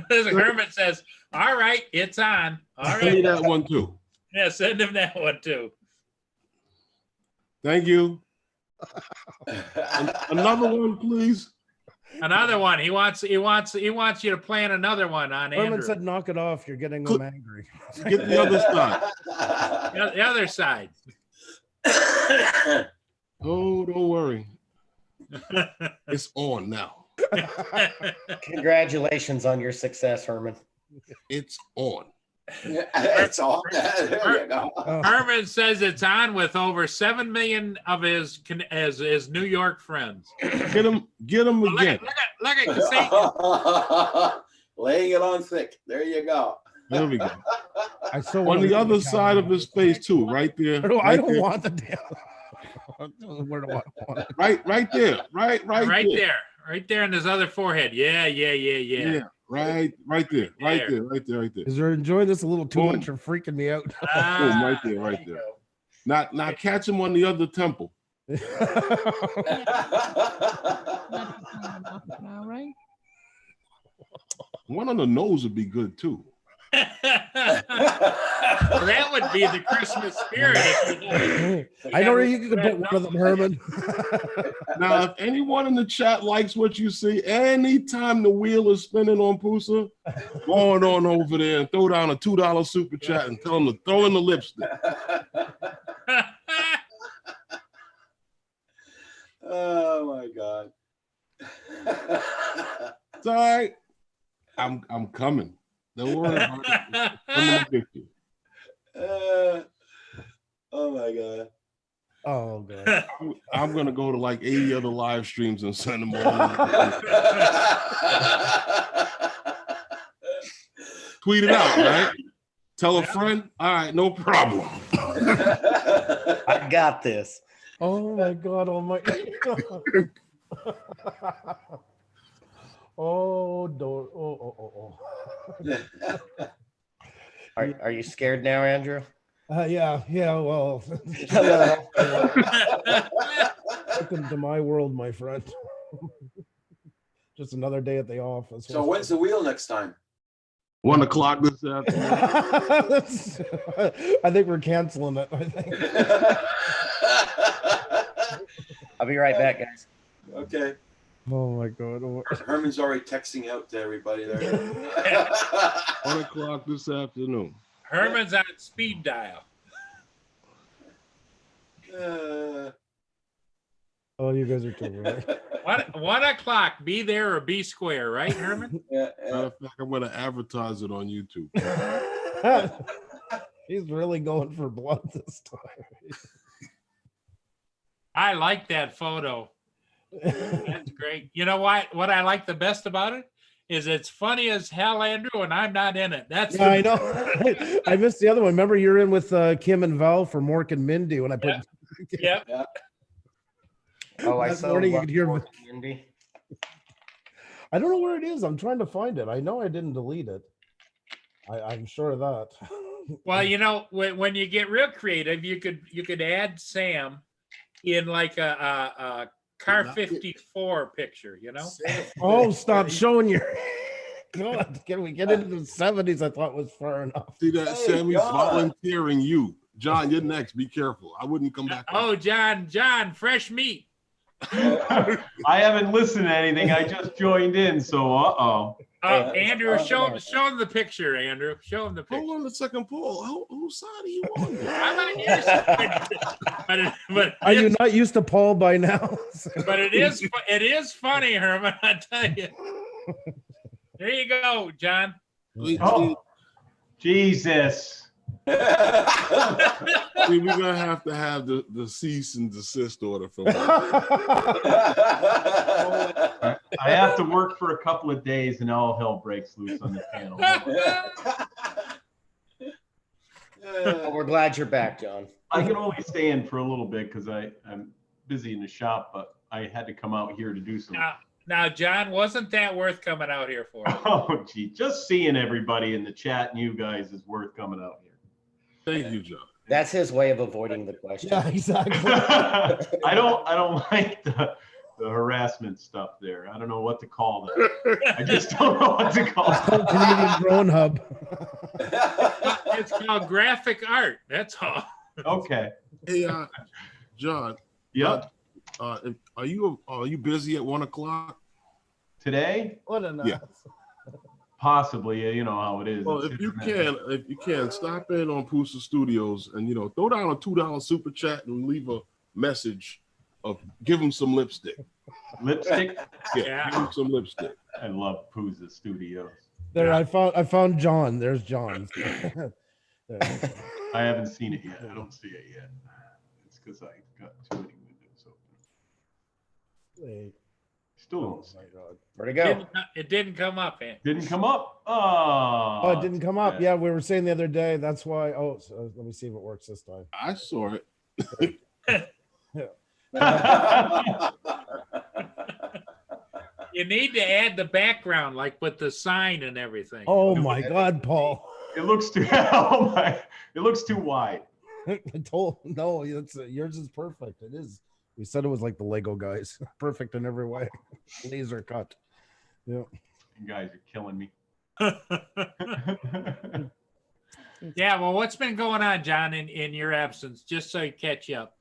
Herman says, all right, it's on. All Send me right. that one too. Yeah, send him that one too. Thank you. Another one, please. Another one. He wants you to plan another one on Herman Andrew. said, "Knock it off. You're getting them angry." Get the other side. The other side. Oh, don't worry. It's on now. Congratulations on your success, Herman. It's on. It's all. There you go. Herman says it's on with over 7 million of his New York friends. Get him Look again. at Kasabian. Laying it on thick. There you go. There we go. I so On wanna the see other the side of his face too, right there. I don't Right there. want the damn. Where do I want it? Right there. Right there. Right there in his other forehead. Yeah. Yeah. Right there. Right there. Is there enjoying this a little too Boom. much? You're freaking me out. Ah, Right there. you go. Now catch him on the other temple. All right. One on the nose would be good too. Well, that would be the Christmas spirit. I know where you could put one of them, Herman. Now, if anyone in the chat likes what you see, anytime the wheel is spinning on Pusa, go on over there and throw down a $2 super chat and tell them to throw in the lipstick. Oh my God. It's all right. I'm coming. Don't worry about it. I'm gonna get you. Oh my God. Oh god. I'm gonna go to like 80 other live streams and send them all. Tweet it out, right? Tell a friend. All right, no problem. I got this. Oh my god. Oh my. Oh, don't. Oh. Are you scared now, Andrew? Yeah. Well, Hello. welcome to my world, my friend. Just another day at the office. So when's the wheel next time? 1 o'clock this afternoon. I think we're canceling it. I think. I'll be right back, guys. Okay. Oh my god. Herman's already texting out to everybody there. 1 o'clock this afternoon. Herman's on speed dial. Oh, you guys are too right. 1 o'clock. Be there or be square, right, Herman? Yeah, Matter of fact, I'm gonna advertise it on YouTube. He's really going for blood this time. I like that photo. That's great. You know what I like the best about it is it's funny as hell, Andrew, and I'm not in it. That's Yeah, I know. I missed the other one. Remember, you're in with Kim and Val for Mork and Mindy when I put. Yep. Oh, I That saw morning you could hear- Mindy. I don't know where it is. I'm trying to find it. I know I didn't delete it. I'm sure of that. Well, you know, when you get real creative, you could add Sam in like a car 54 picture, you know? Oh, stop showing your. God, can we get into the 70s? I thought was far enough. See that, Hey, Sammy's John. volunteering you. John, you're next. Be careful. I wouldn't come back. Oh, John, fresh meat. I haven't listened to anything. I just joined in, so Oh, Yeah, Andrew, that's show fine. him the picture, Andrew. Show him the picture. Hold on a second, Paul. Whose side are you on? I'm on your side. but Are you not used to Paul by now? But it is funny, Herman. I tell you. There you go, John. Oh, Jesus. See, we're gonna have to have the cease and desist order from. I have to work for a couple of days and all hell breaks loose on the channel. Well, we're glad you're back, John. I can only stay in for a little bit because I'm busy in the shop, but I had to come out here to do some. Now, John, wasn't that worth coming out here for? Oh, gee, just seeing everybody in the chat and you guys is worth coming out here. Thank you, John. That's his way of avoiding the question. Yeah, exactly. I don't like the harassment stuff there. I don't know what to call that. I just don't know what to call it. Canadian Drone Hub. It's called graphic art. That's all. Okay. Hey, John. Yep. Are you busy at 1 o'clock? Today, What a Yeah. possibly. You know how it is. Well, It's if you internet. can, stop in on Pusa Studios and throw down a $2 super chat and leave a message of give him some lipstick. Lipstick. Yeah. Give him some lipstick. I love Pusa Studios. There, I found John. There's John. There. I haven't seen it yet. I don't see it yet. It's because I got too many windows open. Wait. Still Oh don't see my it. god. Where'd it go? It didn't come up, man. Didn't come up. Oh. Oh, it didn't come up. bad. Yeah, we were saying the other day. That's why. Oh, so let me see if it works this time. I saw it. You need to add the background, like with the sign and everything. Oh my god, Paul. It looks too. Oh my! It looks too wide. I told no, it's yours is perfect. It is. We said it was like the Lego guys, perfect in every way, laser cut. Yeah. You guys are killing me. Yeah, well, what's been going on, John, in your absence, just so I catch you up?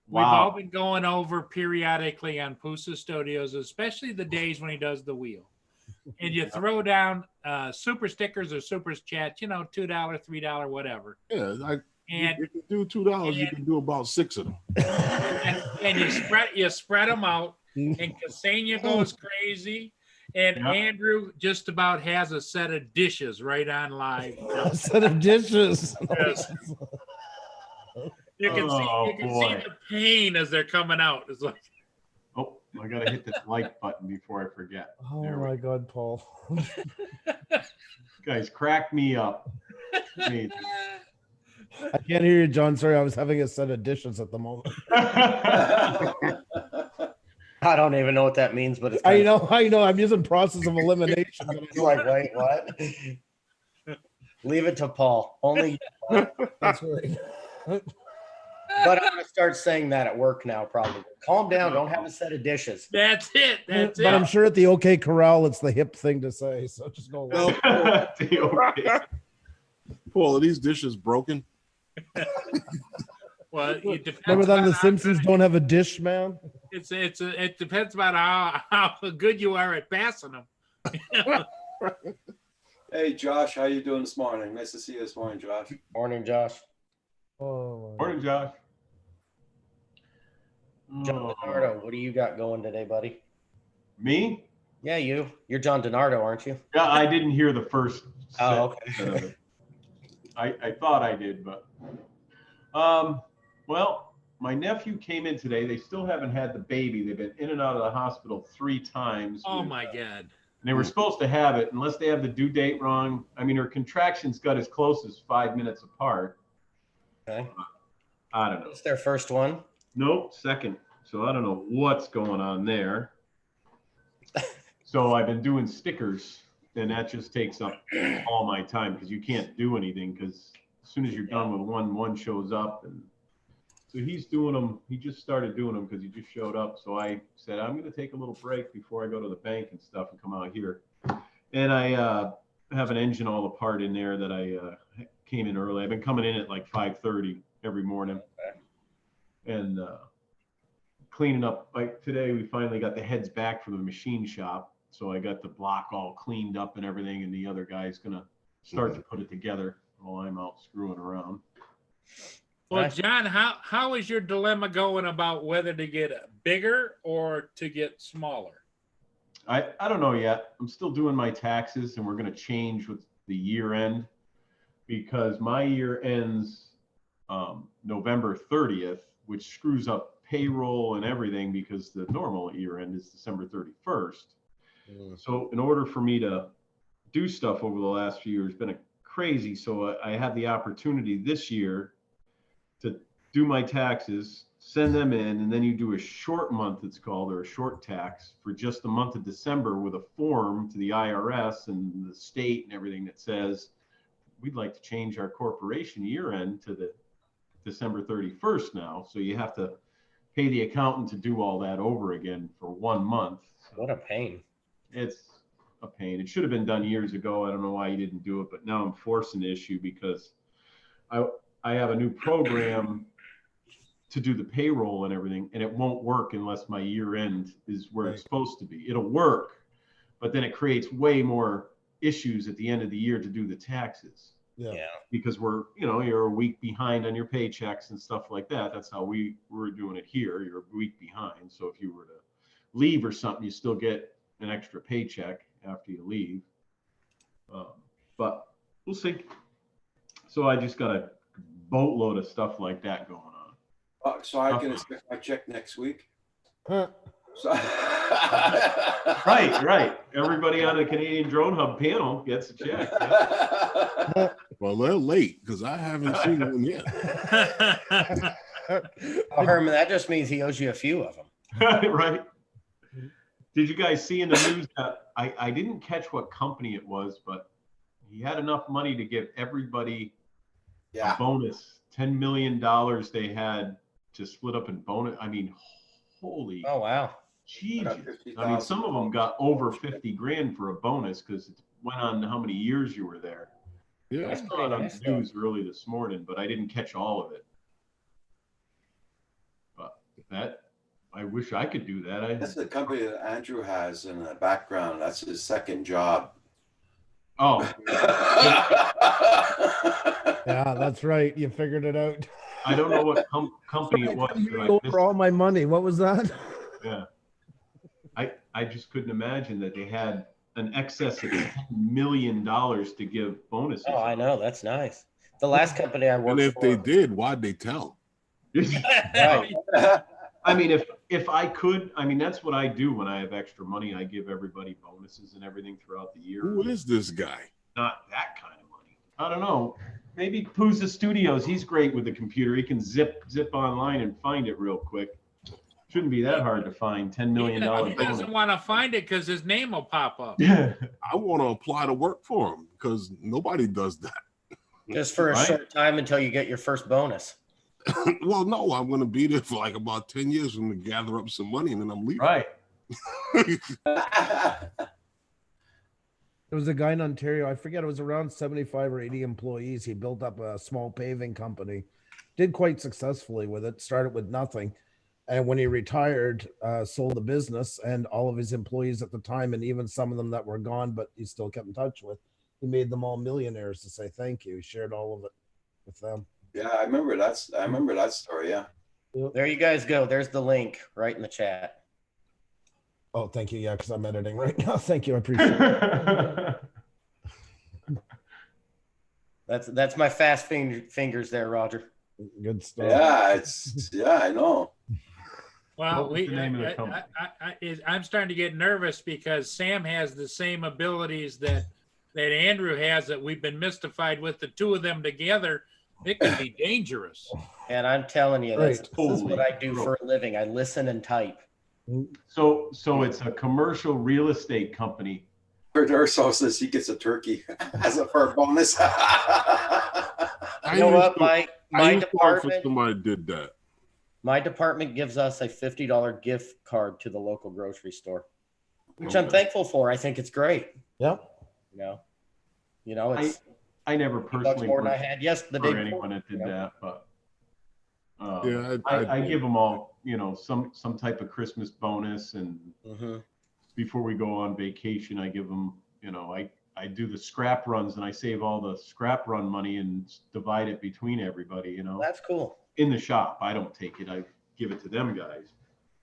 We've all been going over periodically on Pusa Studios, especially the days when he does the wheel. And you throw down super stickers or super chats, $2, $3, whatever. Yeah, And if you do $2, you can do about 6 of them. and you spread them out, and Ksenia goes crazy, and Andrew just about has a set of dishes right on live. A set of dishes. Yes. You can see the pain as they're coming out. It's like, Oh, I gotta hit this like button before I forget. Oh There we my God, Paul. Guys, crack me up. Amazing. I can't hear you, John. Sorry, I was having a set of dishes at the moment. I don't even know what that means, but it's I know. I'm using process of elimination. but I It's know- like, wait, what? Leave it to Paul. Only, That's right. but I'm gonna start saying that at work now. Probably. Calm down. Don't have a set of dishes. that's it. That's But I'm it. sure at the OK Corral, it's the hip thing to say. So just go. Along. Okay. Paul, are these dishes broken? Well, it depends. Remember that on The how Simpsons good- don't have a dish, man. It depends about how good you are at passing them. Hey, Josh, how you doing this morning? Nice to see you this morning, Josh. Morning, Josh. Oh, Morning, Josh. John DiNardo, what do you got going today, buddy? Me? Yeah, you. You're John DiNardo, aren't you? Yeah, I didn't hear the first. Oh, set of it. I thought I did, but well, my nephew came in today. They still haven't had the baby. They've been in and out of the hospital 3 times. Oh with, my God. And they were supposed to have it unless they have the due date wrong. I mean, her contractions got as close as 5 minutes apart. Okay. I don't know. It's their first one. Nope, second. So I don't know what's going on there. So I've been doing stickers, and that just takes up all my time because you can't do anything because as soon as you're done with one shows up. And so he's doing them. He just started doing them because he just showed up. So I said, I'm going to take a little break before I go to the bank and stuff and come out here. And I have an engine all apart in there that I came in early. I've been coming in at like 5:30 every morning. And cleaning up. Like today, we finally got the heads back from the machine shop. So I got the block all cleaned up and everything. And the other guy's going to start to put it together while I'm out screwing around. Well, Nice. John, how is your dilemma going about whether to get bigger or to get smaller? I don't know yet. I'm still doing my taxes and we're going to change with the year end because my year ends November 30th, which screws up payroll and everything because the normal year end is December 31st. So in order for me to do stuff over the last few years, been a crazy. So I have the opportunity this year to do my taxes, send them in, and then you do a short month, it's called, or a short tax for just the month of December with a form to the IRS and the state and everything that says, we'd like to change our corporation year end to the December 31st now. So you have to pay the accountant to do all that over again for 1 month. What a pain. It's a pain. It should have been done years ago. I don't know why you didn't do it, but now I'm forcing the issue because I have a new program to do the payroll and everything, and it won't work unless my year end is where it's supposed to be. It'll work, but then it creates way more issues at the end of the year to do the taxes Yeah. because you're a week behind on your paychecks and stuff like that. That's how we're doing it here. You're a week behind. So if you were to leave or something, you still get an extra paycheck after you leave. But we'll see. So I just got a boatload of stuff like that going on. So I can expect my check next week. Huh. So Right. Everybody on the Canadian Drone Hub panel gets a check. Yeah. Well, they're late because I haven't seen one yet. Oh, Herman, that just means he owes you a few of them. Right. Did you guys see in the news that I didn't catch what company it was, but he had enough money to give everybody a Yeah. bonus, $10 million they had to split up in bonus. I mean, holy Oh, wow. Jesus. I mean, 50,000. some of them got over 50 grand for a bonus because it went on how many years you were there. Yeah. I That's saw pretty it on nice, the though. news early this morning, but I didn't catch all of it. But that, I wish I could do that. That's the company that Andrew has in the background. That's his second job. Oh, Yeah, that's right. You figured it out. I don't know what company it was. You but I missed over all it. my money. What was that? Yeah. I just couldn't imagine that they had an excess of $10 million to give bonuses. Oh, I know. That's nice. The last company I And worked if for. they did, why'd they tell? Right. I mean, if I could, I mean, that's what I do when I have extra money. I give everybody bonuses and everything throughout the year. Who is this guy? Not that kind of money. I don't know. Maybe Pooza Studios. He's great with the computer. He can zip online and find it real quick. Shouldn't be that hard to find $10 million He bonus. doesn't want to find it because his name will pop up. Yeah. I want to apply to work for him because nobody does that. Just for a Right. short time until you get your first bonus. Well, no, I'm going to be there for like about 10 years for them to gather up some money and then I'm leaving. Right. There was a guy in Ontario. I forget. It was around 75 or 80 employees. He built up a small paving company, did quite successfully with it. Started with nothing, and when he retired, sold the business. And all of his employees at the time, and even some of them that were gone, but he still kept in touch with, he made them all millionaires to say thank you. He shared all of it with them. Yeah, I remember that story. Yeah. There you guys go. There's the link right in the chat. Oh, thank you. Yeah, because I'm editing right now. Thank you. I appreciate it. That's my fast fingers there, Roger. Good stuff. Yeah, I know. Well, What was the name of the company? I'm starting to get nervous because Sam has the same abilities that Andrew has that we've been mystified with. The two of them together, it could be dangerous. And I'm telling you, this is Holy what I do for a living. I listen and type. So it's a commercial real estate company. Kurt Urso says he gets a turkey as a for a bonus. You know what? My used to work for department, somebody did that. my department gives us a $50 gift card to the local grocery store, which I'm Okay. thankful for. I think it's great. Yep. It's I never much personally more than I worked had the day for before. anyone that did you know? that, but Yeah, I give them all, some type of Christmas bonus, and Mhm. before we go on vacation, I give them, I do the scrap runs and I save all the scrap run money and divide it between everybody, That's cool. in the shop. I don't take it. I give it to them guys.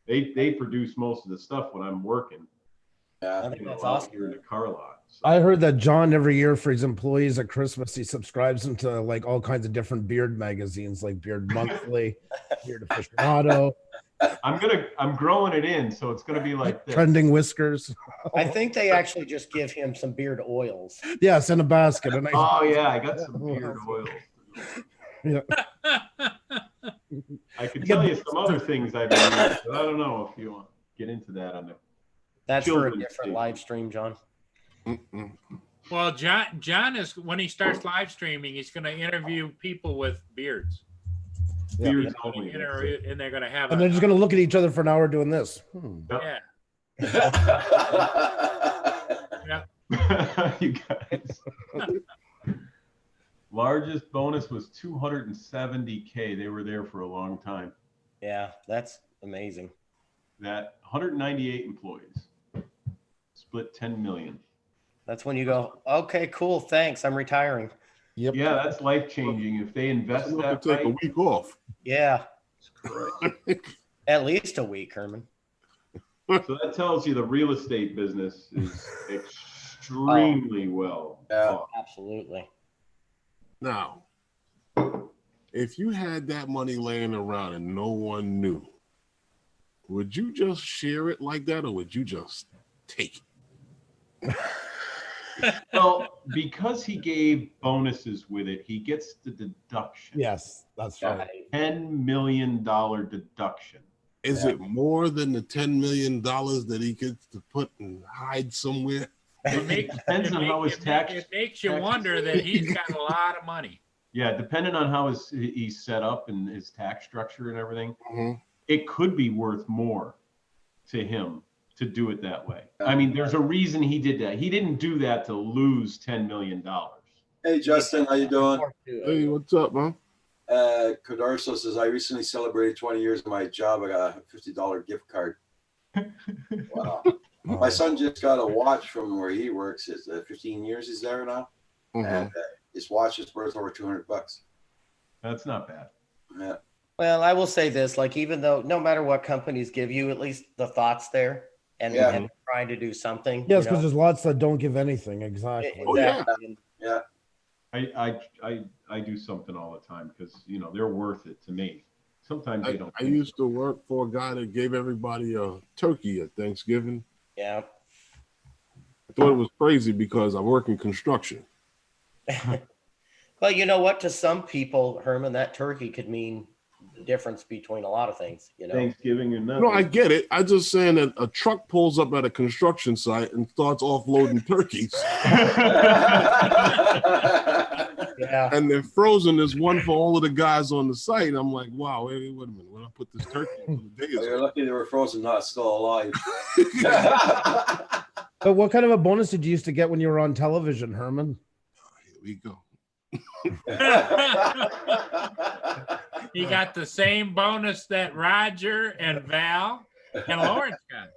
They produce most of the stuff when I'm working. I Yeah. think that's out awesome. here in the car lot. So, I heard that John every year for his employees at Christmas, he subscribes them to like all kinds of different beard magazines, like Beard Monthly, Beard Aficionado, I'm growing it in, so it's gonna be like this. Trending Whiskers. I think they actually just give him some beard oils. Yes, in a basket. And Oh yeah, I got some beard oil. Yeah. I can tell you some other things I've been using, but I don't know if you want to get into that on the. That's for a Children's different thing. live stream, John. Mm-mm. Well, John is, when he starts live streaming, he's going to interview people with beards. Yeah. Beards only. And they're going to have And they're just going to look at each other for an hour doing this. yeah. You guys. Largest bonus was 270K. They were there for a long time. Yeah, that's amazing. That 198 employees split 10 million. That's when you go, okay, cool, thanks, I'm retiring. Yep. Yeah, that's life changing. If they invest I'm that gonna take a right, week off. Yeah, correct. at least a week, Herman. So that tells you the real estate business is extremely well. Yeah. off. Absolutely. Now, if you had that money laying around and no one knew, would you just share it like that, or would you just take it? Well, because he gave bonuses with it, he gets the deduction. Yes, that's right. $10 million deduction. Is it more than the $10 million that he gets to put and hide somewhere? Depends on how his tax. It makes you taxes- wonder that he's got a lot of money. Yeah, depending on how he's set up and his tax structure and everything, Mhm. it could be worth more to him to do it that way. I mean, there's a reason he did that. He didn't do that to lose $10 million. Hey, Justin, how you doing? Hey, what's up, man? Cadarso says, I recently celebrated 20 years of my job. I got a $50 gift card. Wow. My son just got a watch from where he works. It's 15 years he's there now. Mhm. And his watch is worth over $200. That's not bad. Yeah. Well, I will say this, like, even though no matter what companies give you, at least the thoughts there and, Yeah. and trying to do something. Yes, you because know? there's lots that don't give anything. Exactly. Oh, yeah. Exactly. Yeah. I do something all the time because they're worth it to me. Sometimes they don't. I used to work for a guy that gave everybody a turkey at Thanksgiving. Yeah. I thought it was crazy because I work in construction. Well, you know what? To some people, Herman, that turkey could mean the difference between a lot of things, you know? Thanksgiving and nothing. No, I get it. I just saying that a truck pulls up at a construction site and starts offloading turkeys, Yeah. and they're frozen. There's one for all of the guys on the site. I'm like, wow, wait a minute. When I put this turkey in the day, You're lucky they were frozen, not still alive. But what kind of a bonus did you used to get when you were on television, Herman? here we go. You got the same bonus that Roger and Val and Lawrence got.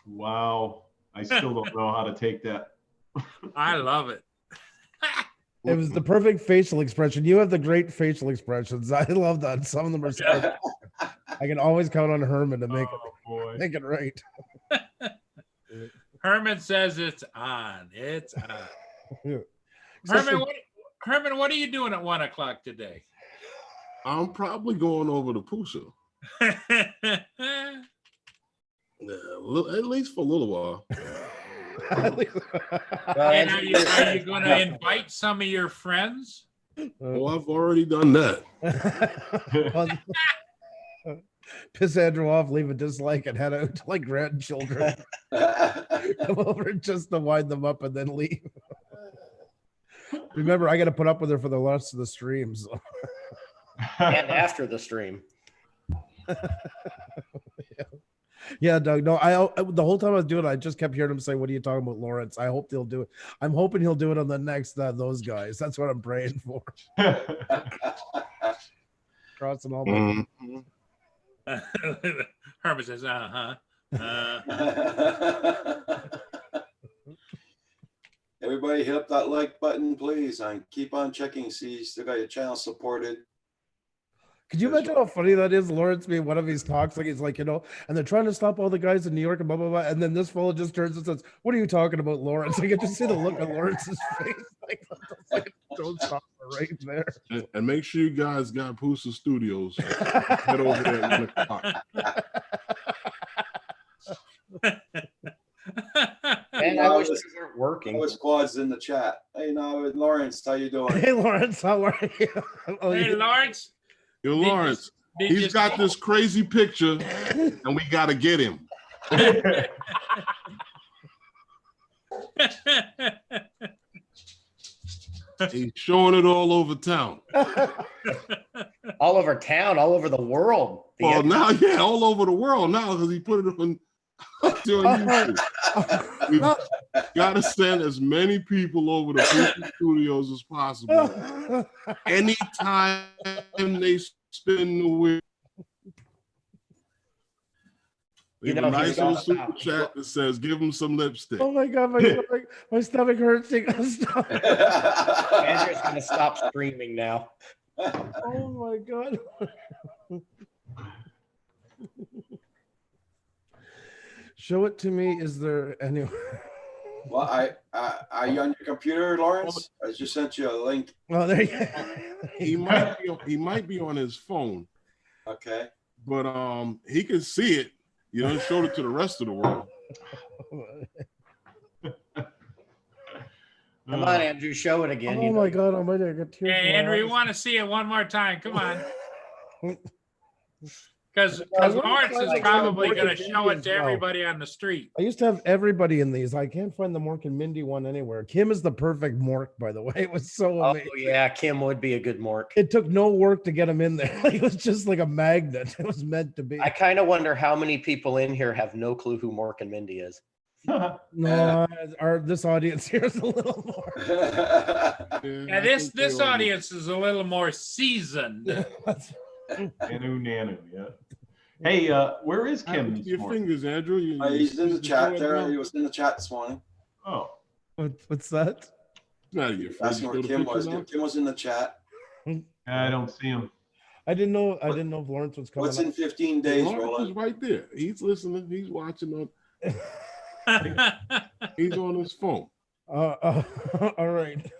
Wow. I still don't know how to take that. I love it. It was the perfect facial expression. You have the great facial expressions. I love that. Some of them are so I can always count on Herman to make Boy. it right. Herman says it's on. It's on. Especially- Herman, what are you doing at 1 o'clock today? I'm probably going over to Pusa. Yeah, at least for a little while. And are you going to invite some of your friends? Oh, I've already done that. Piss Andrew off, leave a dislike, and head out like grandchildren. Come over just to wind them up and then leave. Remember, I got to put up with her for the rest of the streams. And after the stream. Yeah, Doug. No, the whole time I was doing it, I just kept hearing him say, "What are you talking about, Lawrence?" I hope they'll do it. I'm hoping he'll do it on the next those guys. That's what I'm praying for. Crossing all my. Herman says, Everybody hit up that like button, please, and keep on checking. See, you still got your channel supported. Could you imagine how funny that is? Lawrence being one of his talks, like he's like, and they're trying to stop all the guys in New York and blah blah blah, and then this fellow just turns and says, "What are you talking about, Lawrence?" I can just see the look on Lawrence's face, like don't stop right there. And make sure you guys got Pusa Studios. Head over there at 1 o'clock. And I wish they weren't working. Squad's in the chat. Hey, now Lawrence, how you doing? Hey, Lawrence, how are you? Oh, hey, yeah. Lawrence. Yo, Lawrence, he's got this crazy picture, and we got to get him. He's showing it all over town. All over town, all over the world. Well, now, yeah, all over the world now because he put it on YouTube. We've got to send as many people over to Pusa Studios as possible. Anytime they spin the wheel. You Leave know, a nice he's little got- super chat that says, give him some lipstick. Oh my god, my stomach hurts. Stop. Andrew's gonna stop streaming now. Oh my god. Show it to me. Is there any? Well, are you on your computer, Lawrence? I just sent you a link. Oh, there you He might be on his phone, Okay. but he can see it. You know, showed it to the rest of the world. Come on, Andrew, show it again. Oh my god, I might have got tears. Hey, in my Andrew, you eyes. want to see it one more time? Come on. Because I wanna Lawrence find is the probably Mork going to and show Mindy it as to well. everybody on the street. I used to have everybody in these. I can't find the Mork and Mindy one anywhere. Kim is the perfect Mork, by the way. It was so Oh amazing. yeah, Kim would be a good Mork. It took no work to get him in there. It was just like a magnet. It was meant to be. I kind of wonder how many people in here have no clue who Mork and Mindy is. No, this audience here is a little more. Yeah, I this think they all do. audience is a little more seasoned. Nanu, nanu, yeah. Hey, where is Kim this Your morning? fingers, Andrew. He's in the chat there. He He was in the chat this morning. Oh, What's that? Not your That's fingers. where Kim was. Kim was in the chat. I don't see him. I didn't know if Lawrence was coming. What's in 15 days, Lawrence is Roland? right there. He's listening. He's watching on. He's on his phone. All right.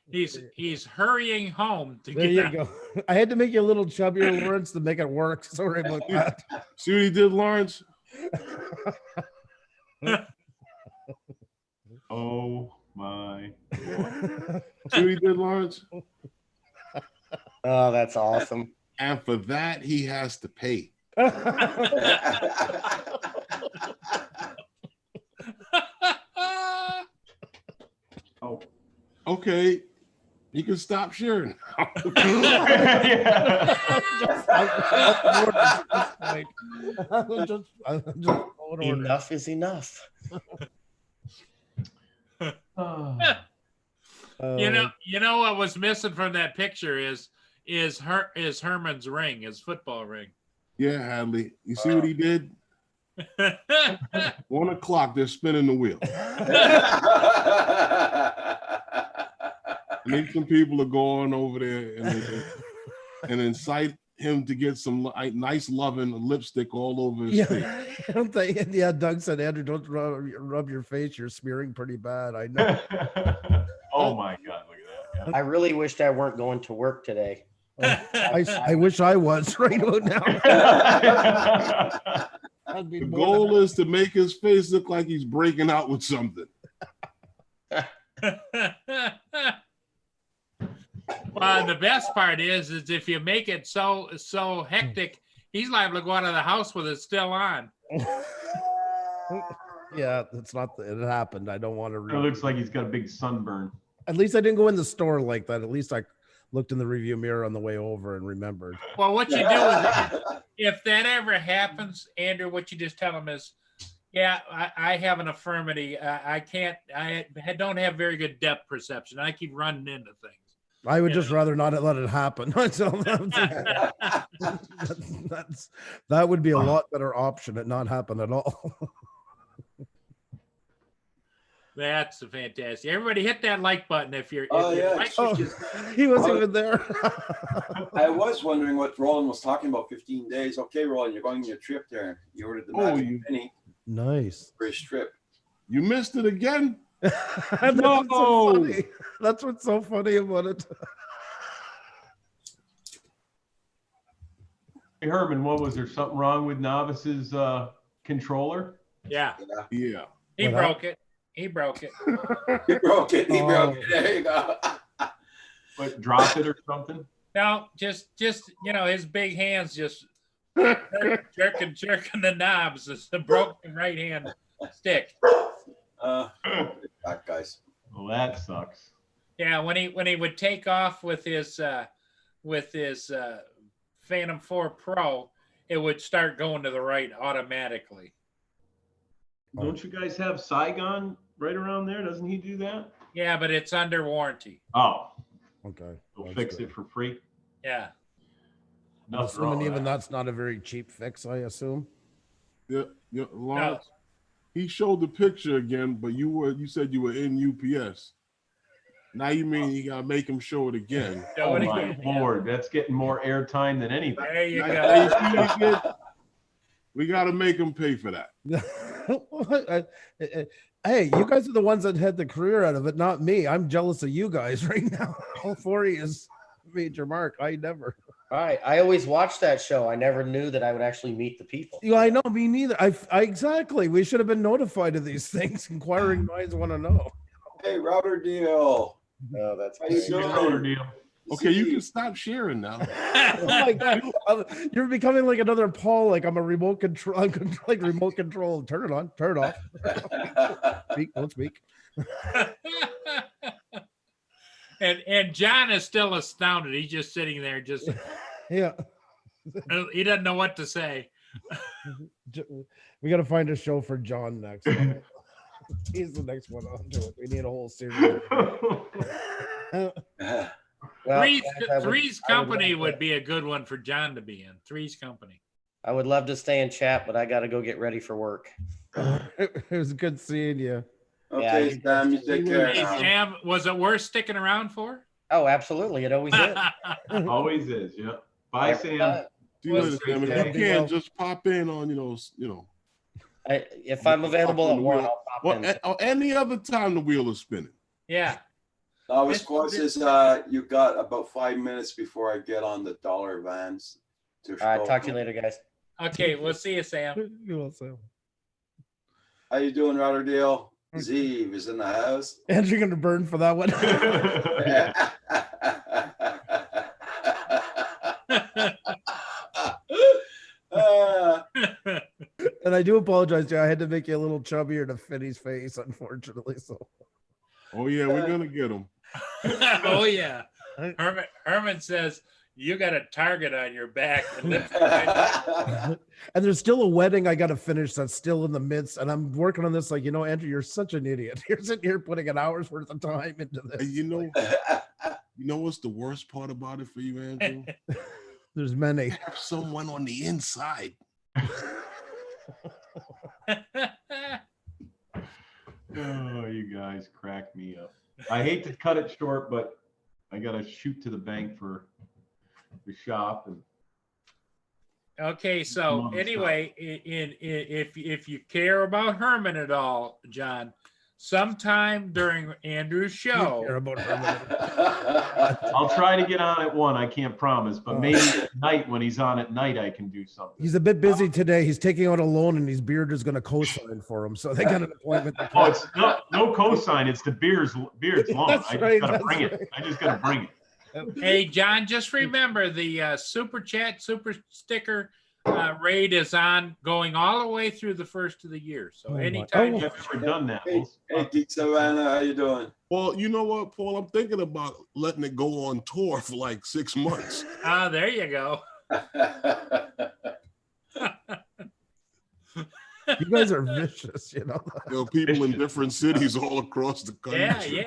He's hurrying home to There get you out. go. I had to make you a little chubbier, Lawrence, to make it work. Sorry about that. See what he did, Lawrence? Oh my. See what he did, Lawrence? Oh, that's awesome. And for that, he has to pay. Oh. Okay, you can stop sharing. Yeah. Enough is enough. Oh. You know what was missing from that picture is Herman's ring, his football ring. Yeah, Hadley. You see what he did? 1 o'clock, they're spinning the wheel. And then some people are going over there and incite him to get some nice loving lipstick all over his face. Yeah, Doug said, Andrew, don't rub your face. You're smearing pretty bad. I know. Oh my God, look at that. I really wished I weren't going to work today. I wish I was right about now. Yeah. I'd be The more goal is to make his face look like he's breaking out with something. Well, the best part is if you make it so hectic, he's liable to go out of the house with it still on. Yeah, it's not. It happened. I don't want to. It looks like he's got a big sunburn. At least I didn't go in the store like that. At least I looked in the review mirror on the way over and remembered. Well, what you do is if that ever happens, Andrew, what you just tell him is, yeah, I have an infirmity. I don't have very good depth perception. I keep running into things. I would just rather not let it happen. So that would be a lot better option. It not happen at all. That's fantastic. Everybody hit that like button if you're. Oh, if your yeah. likes Oh, are just- he wasn't even there. I was wondering what Roland was talking about. 15 days. Okay, Roland, you're going on your trip there. You ordered the Oh, Magic Penny Nice. for his trip. You missed it again? That's what's so funny. That's what's so funny about it. Hey, Herman, what was there something wrong with Novice's controller? yeah, Yeah. he What broke it. He broke it. He broke it. He broke it. There you go. What, drop it or something? No, just his big hands just jerking the knobs. It's a broken right hand stick. Back, guys. Well, that sucks. Yeah, when he would take off with his Phantom 4 Pro, it would start going to the right automatically. Don't you guys have Saigon right around there? Doesn't he do that? Yeah, but it's under warranty. Oh, Okay. he'll that's fix good. it for free. Yeah. I'm Nothing wrong assuming with even that. that's not a very cheap fix, I assume. Yeah, Lawrence. He showed the picture again, but you said you were in UPS. Now you mean you gotta make him show it again. Oh Show it my again. Lord, that's getting more airtime than anything. There you Now, go. now you see what he did? We gotta make him pay for that. Hey, you guys are the ones that had the career out of it, not me. I'm jealous of you guys right now. All 40 is Major Mark. I never. All right. I always watched that show. I never knew that I would actually meet the people. Yeah, I know. Me neither. I exactly. We should have been notified of these things. Inquiring minds want to know. Hey, router deal. Oh, that's How you great. doing? Controller deal. Okay, you can stop sharing now. Oh my god, you're becoming like another Paul. Like I'm a remote control. I'm like remote control. Turn it on. Turn it off. Speak. Don't speak. and John is still astounded. He's just sitting there, just Yeah. he doesn't know what to say. We got to find a show for John next. He's the next one onto it. We need a whole series. Well, Three's, guys, I would- Three's I would Company love would to- be a good one for John to be in. Three's Company. I would love to stay and chat, but I got to go get ready for work. It was good seeing you. Okay, you Sam, you take care Hey, now. Sam, was it worth sticking around for? Oh, absolutely. It always is. Always is. Yeah. Bye, Sam. See you Well, later, Sam. If okay. you can, just pop in on, If I'm available at 1, I'll pop well, in. or any other time the wheel is spinning. Yeah. Now, his course is, you got about 5 minutes before I get on the dollar vans. To All right. Talk to you later, guys. Okay, we'll see you, Sam. You will, Sam. How you doing, Rotterdale? Zeev is in the house. Andrew gonna burn for that one. And I do apologize, Joe. I had to make you a little chubbier to fit his face, unfortunately. So Oh yeah, we're gonna get him. Oh yeah. Herman says you got a target on your back. and there's still a wedding I gotta finish that's still in the midst. And I'm working on this, like, Andrew, you're such an idiot. You're sitting here putting an hour's worth of time into this. And you know what's the worst part about it for you, Andrew? There's many. Have someone on the inside. Oh, you guys crack me up. I hate to cut it short, but I gotta shoot to the bank for the shop and Okay, so Mom, anyway, if you care about Herman at all, John, sometime during Andrew's Care show, about Herman. I'll try to get on at 1. I can't promise, but maybe at night when he's on at night, I can do something. He's a bit busy today. He's taking out a loan, and his beard is going to co-sign for him. So they got an appointment. Oh, it's no cosign. It's the beard's long. That's I just right, gotta that's bring right. it. I just gotta bring it. hey John, just remember the super chat, super sticker raid is on, going all the way through the first of the year. So Oh, my- anytime. oh. I've never done that. Hey, Geek Savannah, how you doing? Well, you know what, Paul? I'm thinking about letting it go on tour for like 6 months. Ah, there you go. You guys are vicious, People in different cities all across the country.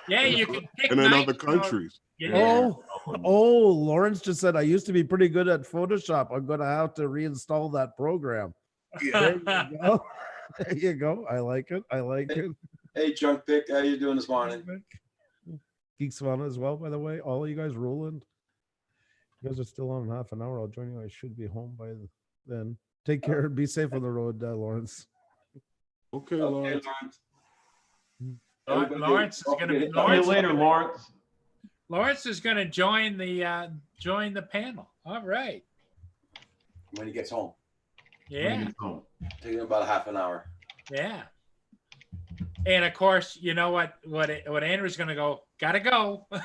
Yeah. You can pick And in nights, other countries. Yeah. Oh, Lawrence just said I used to be pretty good at Photoshop. I'm going to have to reinstall that program. There you go. There you go. I like it. Hey, Junk Pick, how you doing this morning? Geek Savannah as well, by the way. All of you guys rolling. You guys are still on in half an hour. I'll join you. I should be home by then. Take care. Be safe on the road, Lawrence. Okay, Okay, Lawrence. Lawrence. Lawrence is going to be Talk to you later, Lawrence. Lawrence is going to join the panel. All right. When he gets home. When he Yeah. gets home. Taking about half an hour. Yeah. And of course, you know what Andrew's going to go, gotta go. No,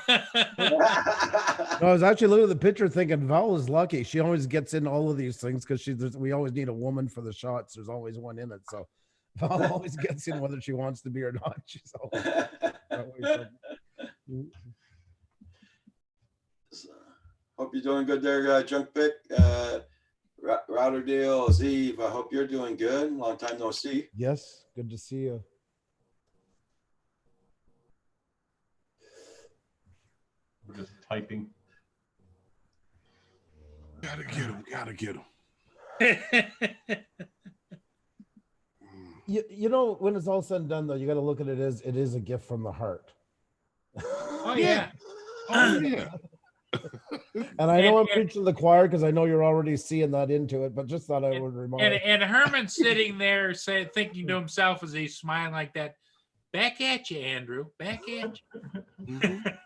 I was actually looking at the picture thinking Val is lucky. She always gets in all of these things because we always need a woman for the shots. There's always one in it. So Val always gets in whether she wants to be or not. She's always Hope you're doing good there, Junk Pick. Rotterdale, Zeev, I hope you're doing good. Long time no see. Yes, good to see you. We're just typing. Gotta get him. When it's all said and done, though, you got to look at it as it is a gift from the heart. Oh, yeah. Oh, yeah. And I know I'm And- preaching to the choir because I know you're already seeing that into it, but just thought I would remind. And Herman's sitting there thinking to himself as he's smiling like that, back at you, Andrew, back at you. Mhm.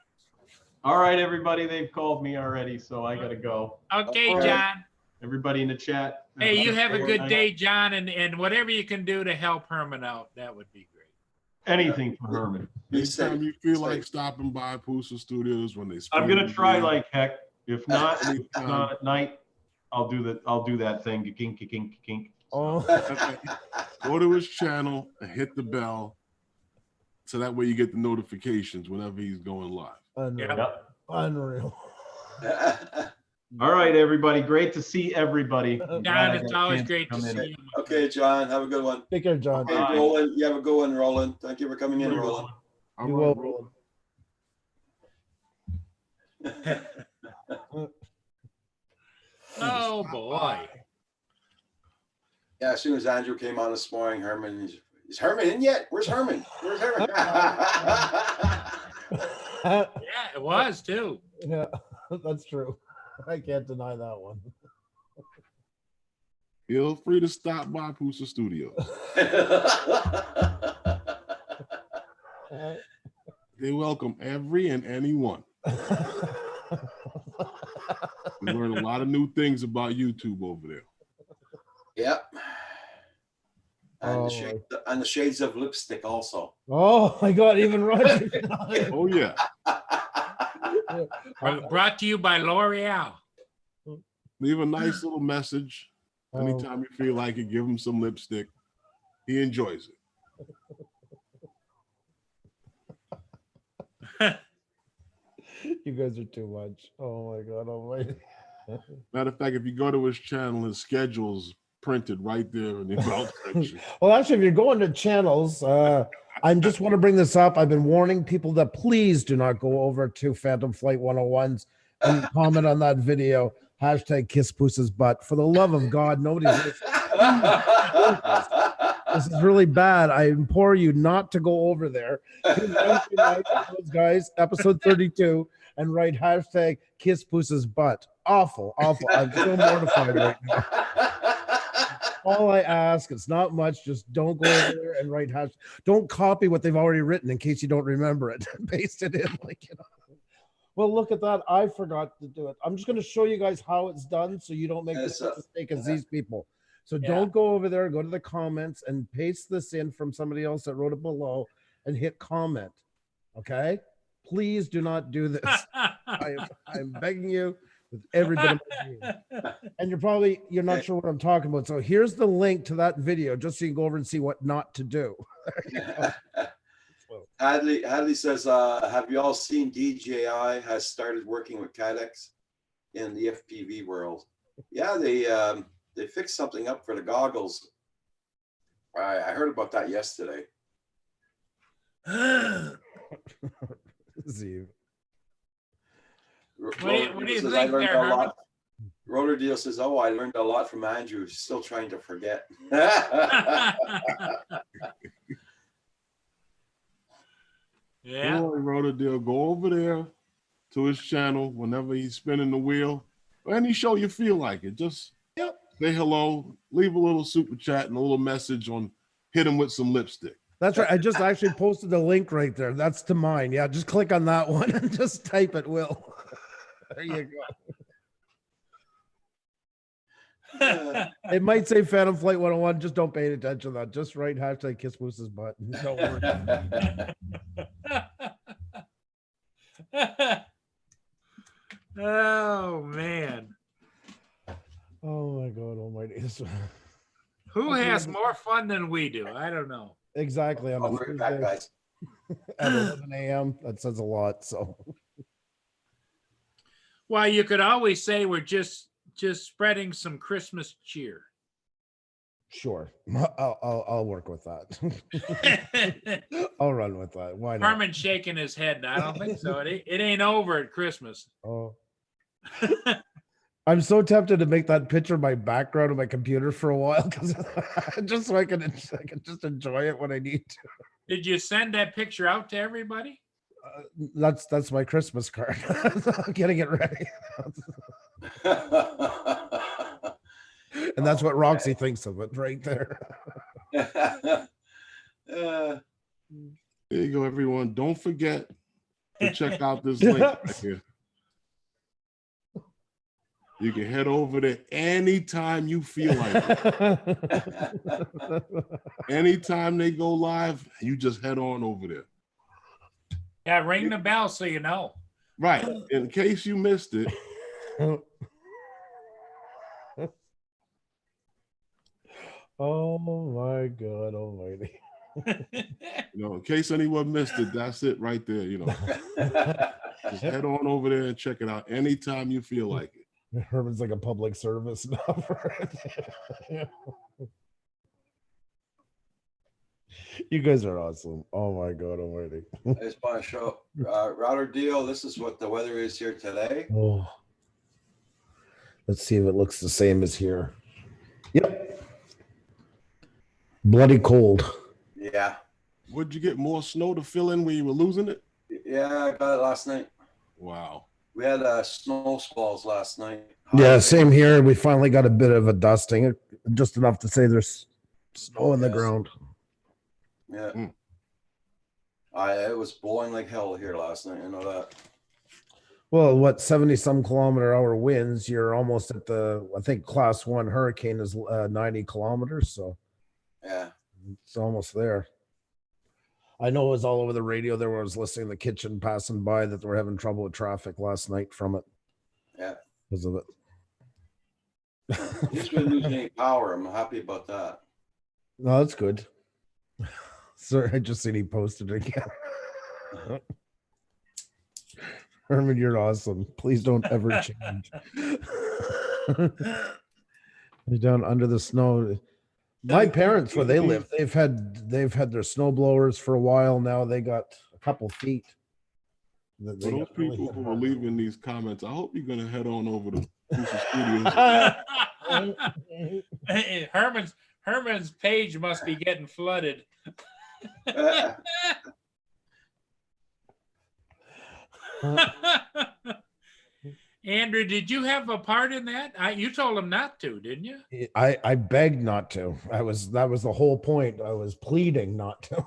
All right, everybody, they've called me already, so I gotta go. Okay, All right. John. Everybody in the chat. Hey, you have a good night. day, John, and whatever you can do to help Herman out, that would be great. Anything for Herman. Be safe. Anytime you feel Be like safe. stopping by Pusa Studios when they I'm spin gonna the try wheel, like heck. If not, Anytime. at night, I'll do that thing. Kink, kink, kink. Oh, go to his channel and hit the bell, so that way you get the notifications whenever he's going live. unreal. Yep. Unreal. All right, everybody. Great to see everybody. I'm glad John, I it's got a always chance great to come in. see you. my Okay, John, have a good one. Take care, John. Okay, Bye. Roland, you have a good one, Roland. Thank you for coming in, Bye, Roland. All You right, will, friend. Oh boy. Yeah, as soon as Andrew came on this morning, Herman, is Herman in yet? Where's Herman? Where's Herman? Yeah, it was too. Yeah, that's true. I can't deny that one. feel free to stop by Pusa Studio. They welcome every and anyone. We learn a lot of new things about YouTube over there. Yep. And, Oh, and the shades of lipstick also. oh my God, even Roger. Oh yeah. Brought to you by L'Oreal. Leave a nice little message. Anytime you feel like it, give him some lipstick. He enjoys it. You guys are too much. Oh my God, oh my. Matter of fact, if you go to his channel, his schedule's printed right there in the about section. Well, actually, if you're going to channels, I just want to bring this up. I've been warning people that please do not go over to Phantom Flight 101s and comment on that video. Hashtag kiss Pusa's butt. For the love of God, nobody's this is really bad. I implore you not to go over there. Those guys, episode 32, and write hashtag kiss Pusa's butt. Awful, awful. I'm so mortified right now. All I ask, it's not much. Just don't go over there and write hashtag. Don't copy what they've already written in case you don't remember it. Paste it in, like, you know. Well, look at that. I forgot to do it. I'm just going to show you guys how it's done so you don't make the same mistake as these people. So don't go over there, go to the comments and paste this in from somebody else that wrote it below and hit comment. Okay? Please do not do this. I'm begging you with every bit of my being. And you're not sure what I'm talking about. So here's the link to that video just so you can go over and see what not to do. Hadley says, have you all seen DJI has started working with Cadex in the FPV world? Yeah, they fixed something up for the goggles. I heard about that yesterday. Steve. What do you think there, Herman? Roller Deal says, oh, I learned a lot from Andrew. He's still trying to forget. Yeah. Boy, Roller Deal, go over there to his channel whenever he's spinning the wheel. Or any show you feel like it. Just say hello, leave a little super chat and a little message on, hit him with some lipstick. That's right. I just actually posted the link right there. That's to mine. Yeah, just click on that one and just type it, Will. There you go. It might say Phantom Flight 101. Just don't pay attention to that. Just write hashtag kiss Moose's butt. Don't worry. Oh man. Oh my God almighty. Who has more fun than we do? I don't know. Exactly. On I'll a bring it back, Thursday guys. at 11 a.m. That says a lot. So Well, you could always say we're just spreading some Christmas cheer. sure. I'll work with that. I'll run with that. Why not? Herman's shaking his head. I don't think so. It ain't over at Christmas. Oh. I'm so tempted to make that picture my background of my computer for a while because just so I can just enjoy it when I need to. Did you send that picture out to everybody? That's my Christmas card. I'm getting it ready. And that's what Roxy thinks of it right there. There you go, everyone. Don't forget to check out this link right here. You can head over there anytime you feel like it. Anytime they go live, you just head on over there. Yeah, ring the bell so you know. Right. In case you missed it. Oh my God almighty. In case anyone missed it, that's it right there. Just head on over there and check it out anytime you feel like it. Herman's like a public service now. You guys are awesome. Oh my god, almighty. I just want to show router deal. This is what the weather is here today. Oh. Let's see if it looks the same as here. Yep. Bloody cold. Yeah. Would you get more snow to fill in when you were losing it? Yeah, I got it last night. Wow. We had snow squalls last night. Yeah, same here. We finally got a bit of a dusting, just enough to say there's snow in the Yes. ground. Yeah. Mm. It was blowing like hell here last night. I know that. Well, what 70 some kilometer hour winds? You're almost at the, I think class 1 hurricane is 90 kilometers, so Yeah. it's almost there. I know it was all over the radio there when I was listening in the kitchen passing by that they were having trouble with traffic last night from it. Yeah. Because of it. At least we didn't lose any power. I'm happy about that. No, that's good. Sorry, I just seen he posted it again. Herman, you're awesome. Please don't ever change. You're down under the snow. My parents, where they live, they've had their snow blowers for a while now. They got a couple feet. For They those got really people hit who are hard. leaving these comments, I hope you're gonna head on over to Cruiser Studios. Herman's page must be getting flooded. Andrew, did you have a part in that? You told him not to, didn't you? I begged not to. That was the whole point. I was pleading not to.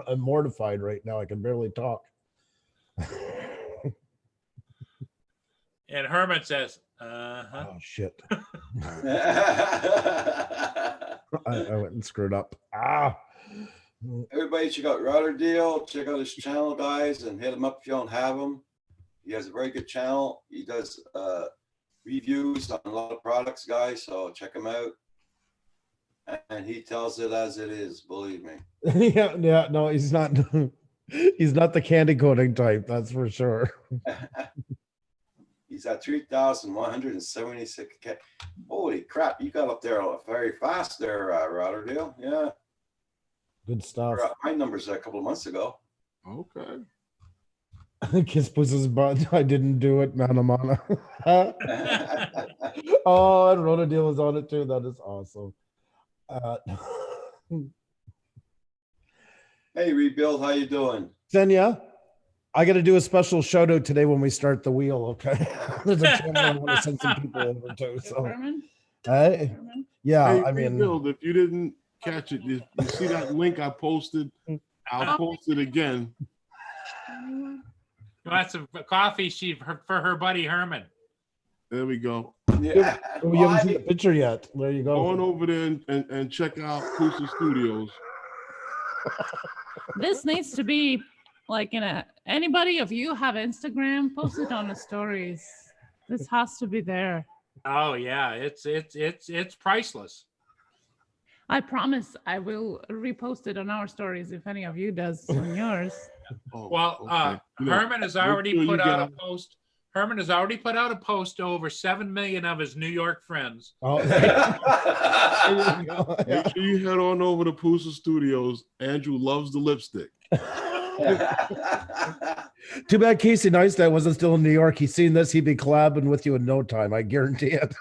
I'm mortified right now. I can barely talk. And Herman says, uh-huh. Oh shit. I went and screwed up. Everybody check out Router Deal. Check out his channel, guys, and hit him up if you don't have him. He has a very good channel. He does reviews on a lot of products, guys, so check him out. And he tells it as it is, believe me. Yeah, no, he's not he's not the candy coating type, that's for sure. He's at 3,176. Holy crap, you got up there very fast there, Router Deal. Yeah. Good stuff. My numbers a couple of months ago. Okay. Kiss Puss's butt. I didn't do it, Manamana. Oh, and Rhoda Deal was on it too. That is awesome. Hey, Rebuild, how you doing? Senya, I got to do a special shout out today when we start the wheel. Okay, there's a channel I want to send some people over to. So, Herman? hey, Herman? yeah, Hey, I mean, Rebuild, if you didn't catch it, you see that link I posted? I'll post it again. Anyone? You want some coffee for her buddy Herman. There we go. Yeah. oh, you haven't seen the picture yet. There you Go on go. over there and check out Cruiser Studios. This needs to be like anybody of you have Instagram, post it on the stories. This has to be there. Oh yeah, it's priceless. I promise I will repost it on our stories if any of you does on yours. Oh, Well, okay. You know, Herman has make already sure you put out a get- post. Herman has already put out a post to over 7 million of his New York friends. Oh, there you go. Make sure you head on over to Cruiser Studios. Andrew loves the lipstick. Too bad Casey Neistat wasn't still in New York. He's seen this, he'd be collabing with you in no time. I guarantee it.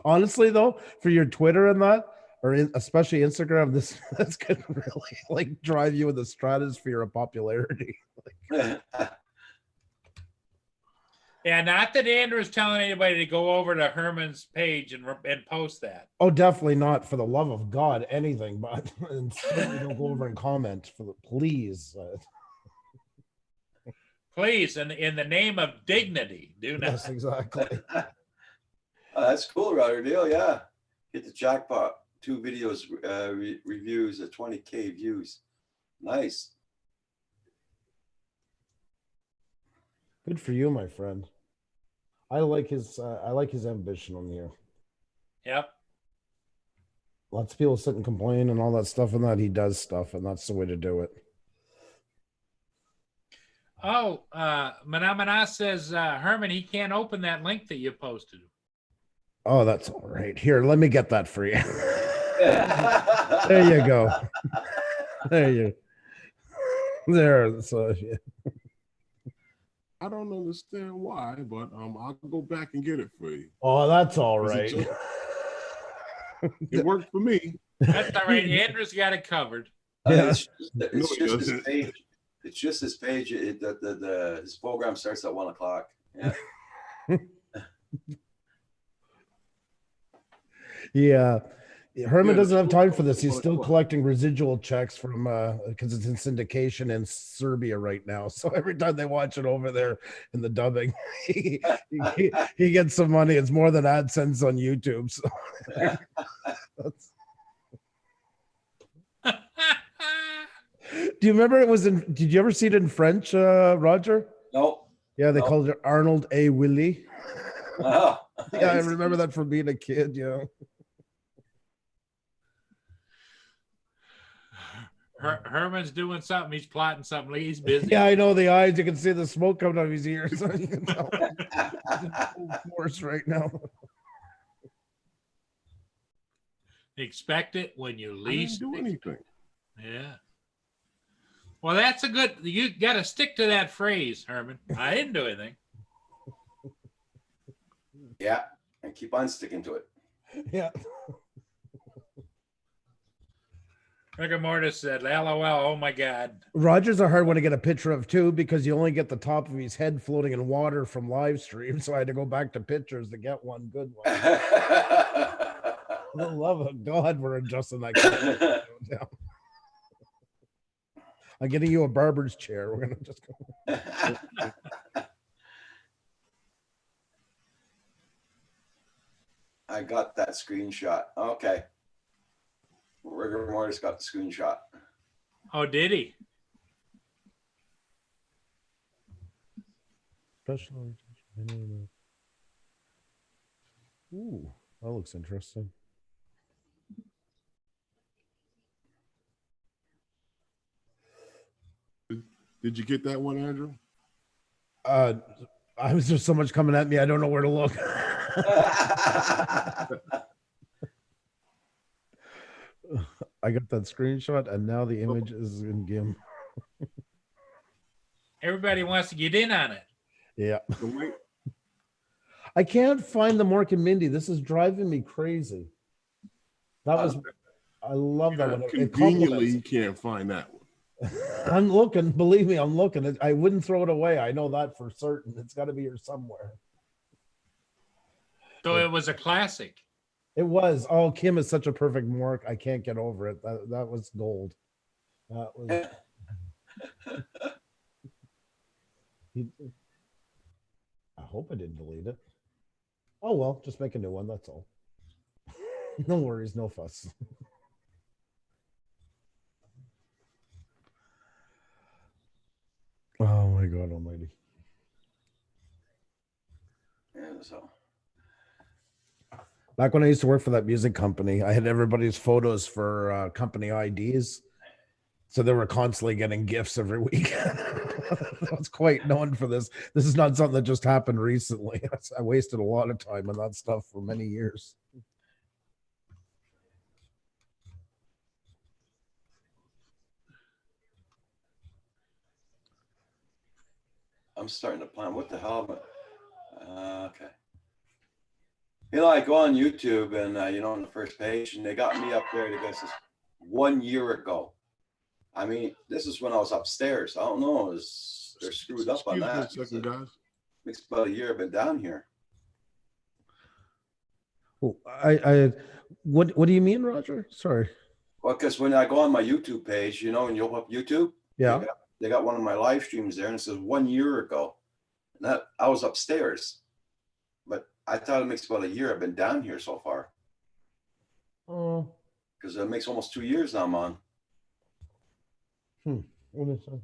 Honestly, though, for your Twitter and that, or especially Instagram, that's gonna really like drive you in the stratosphere of popularity. Yeah, not that Andrew's telling anybody to go over to Herman's page and post that. Oh, definitely not, for the love of God, anything, but and certainly don't go over and comment for the please. Please, in the name of dignity, do not. Yes, exactly. That's cool, Router Deal. Yeah. Hit the jackpot. 2 videos reviews at 20K views. Nice. Good for you, my friend. I like his ambition on here. Yep. Lots of people sit and complain and all that stuff, and that he does stuff, and that's the way to do it. Oh, Manamana says, Herman, he can't open that link that you posted. Oh, that's all right. Here, let me get that for you. There you go. There you. There. So yeah. I don't understand why, but I'll go back and get it for you. Oh, that's all Is it right. just- It worked for me. That's all right. Andrew's got it covered. Yeah. It's No, just it his doesn't. page. It's just his page. His program starts at 1 o'clock. Yeah. Yeah. Herman Yeah, the doesn't have show time for starts this. at He's 1 still o'clock. collecting residual checks from because it's in syndication in Serbia right now. So every time they watch it over there in the dubbing, he gets some money. It's more than AdSense on YouTube. So that's, do you remember it was in? Did you ever see it in French, Roger? No. Yeah, they No. called it Arnold A. Willie. Oh, Yeah, I remember that from being a kid. You know. Herman's doing something. He's plotting something. He's busy. Yeah, I know the eyes. You can see the smoke coming out of his ears. You can tell he's in full force right now. Expect it when you I didn't least do anything. Yeah. Well, that's a good. You got to stick to that phrase, Herman. I didn't do anything. Yeah, and keep on sticking to it. Yeah. Rigor Mortis said, "LOL." Oh my God. Roger's a hard one to get a picture of too because you only get the top of his head floating in water from live stream. So I had to go back to pictures to get one good one. For the love of God, we're adjusting that. Down. I'm getting you a barber's chair. We're gonna just go. I got that screenshot. Okay. Rigor Mortis got the screenshot. Oh, did he? Special. Ooh, that looks interesting. Did you get that one, Andrew? I was just so much coming at me. I don't know where to look. I got that screenshot, and now the image is in GIMP. Everybody wants to get in on it. Yeah. The link? I can't find the Mork and Mindy. This is driving me crazy. That was, I love that one. It Conveniently, compliments you can't find that one. it. I'm looking. Believe me, I'm looking. I wouldn't throw it away. I know that for certain. It's got to be here somewhere. So it was a classic. It was. Oh, Kim is such a perfect Mork. I can't get over it. That was gold. That was. I hope I didn't delete it. Oh well, just make a new one. That's all. No worries, no fuss. Oh my God Almighty! Yeah, so. Back when I used to work for that music company, I had everybody's photos for company IDs. So they were constantly getting gifts every week. I was quite known for this. This is not something that just happened recently. I wasted a lot of time on that stuff for many years. I'm starting to plan. What the hell? Okay. You know, I go on YouTube and, on the first page, and they got me up there, I guess it's 1 year ago. I mean, this is when I was upstairs. I don't know. They're screwed up on that. Excuse me a second, guys. It's about a year I've been down here. Oh, what do you mean, Roger? Sorry. Well, because when I go on my YouTube page, and you open up YouTube, Yeah. they got one of my live streams there, and it says 1 year ago. And that I was upstairs, but I thought it makes about a year I've been down here so far. Oh. Because it makes almost 2 years now I'm on. What is that?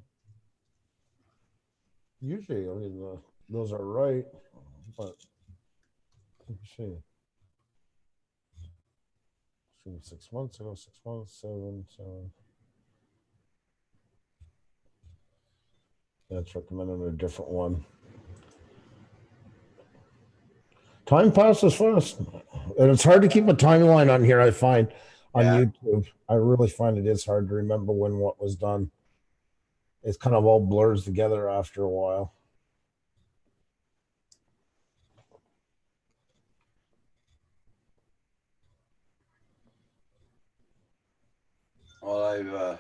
Usually, I mean, those are right, but let me see. 6 months ago, 6 months, 7. That's recommended a different one. Time passes fast, and it's hard to keep a timeline on here. I find on Yeah. YouTube, I really find it is hard to remember when what was done. It's kind of all blurs together after a while. Well,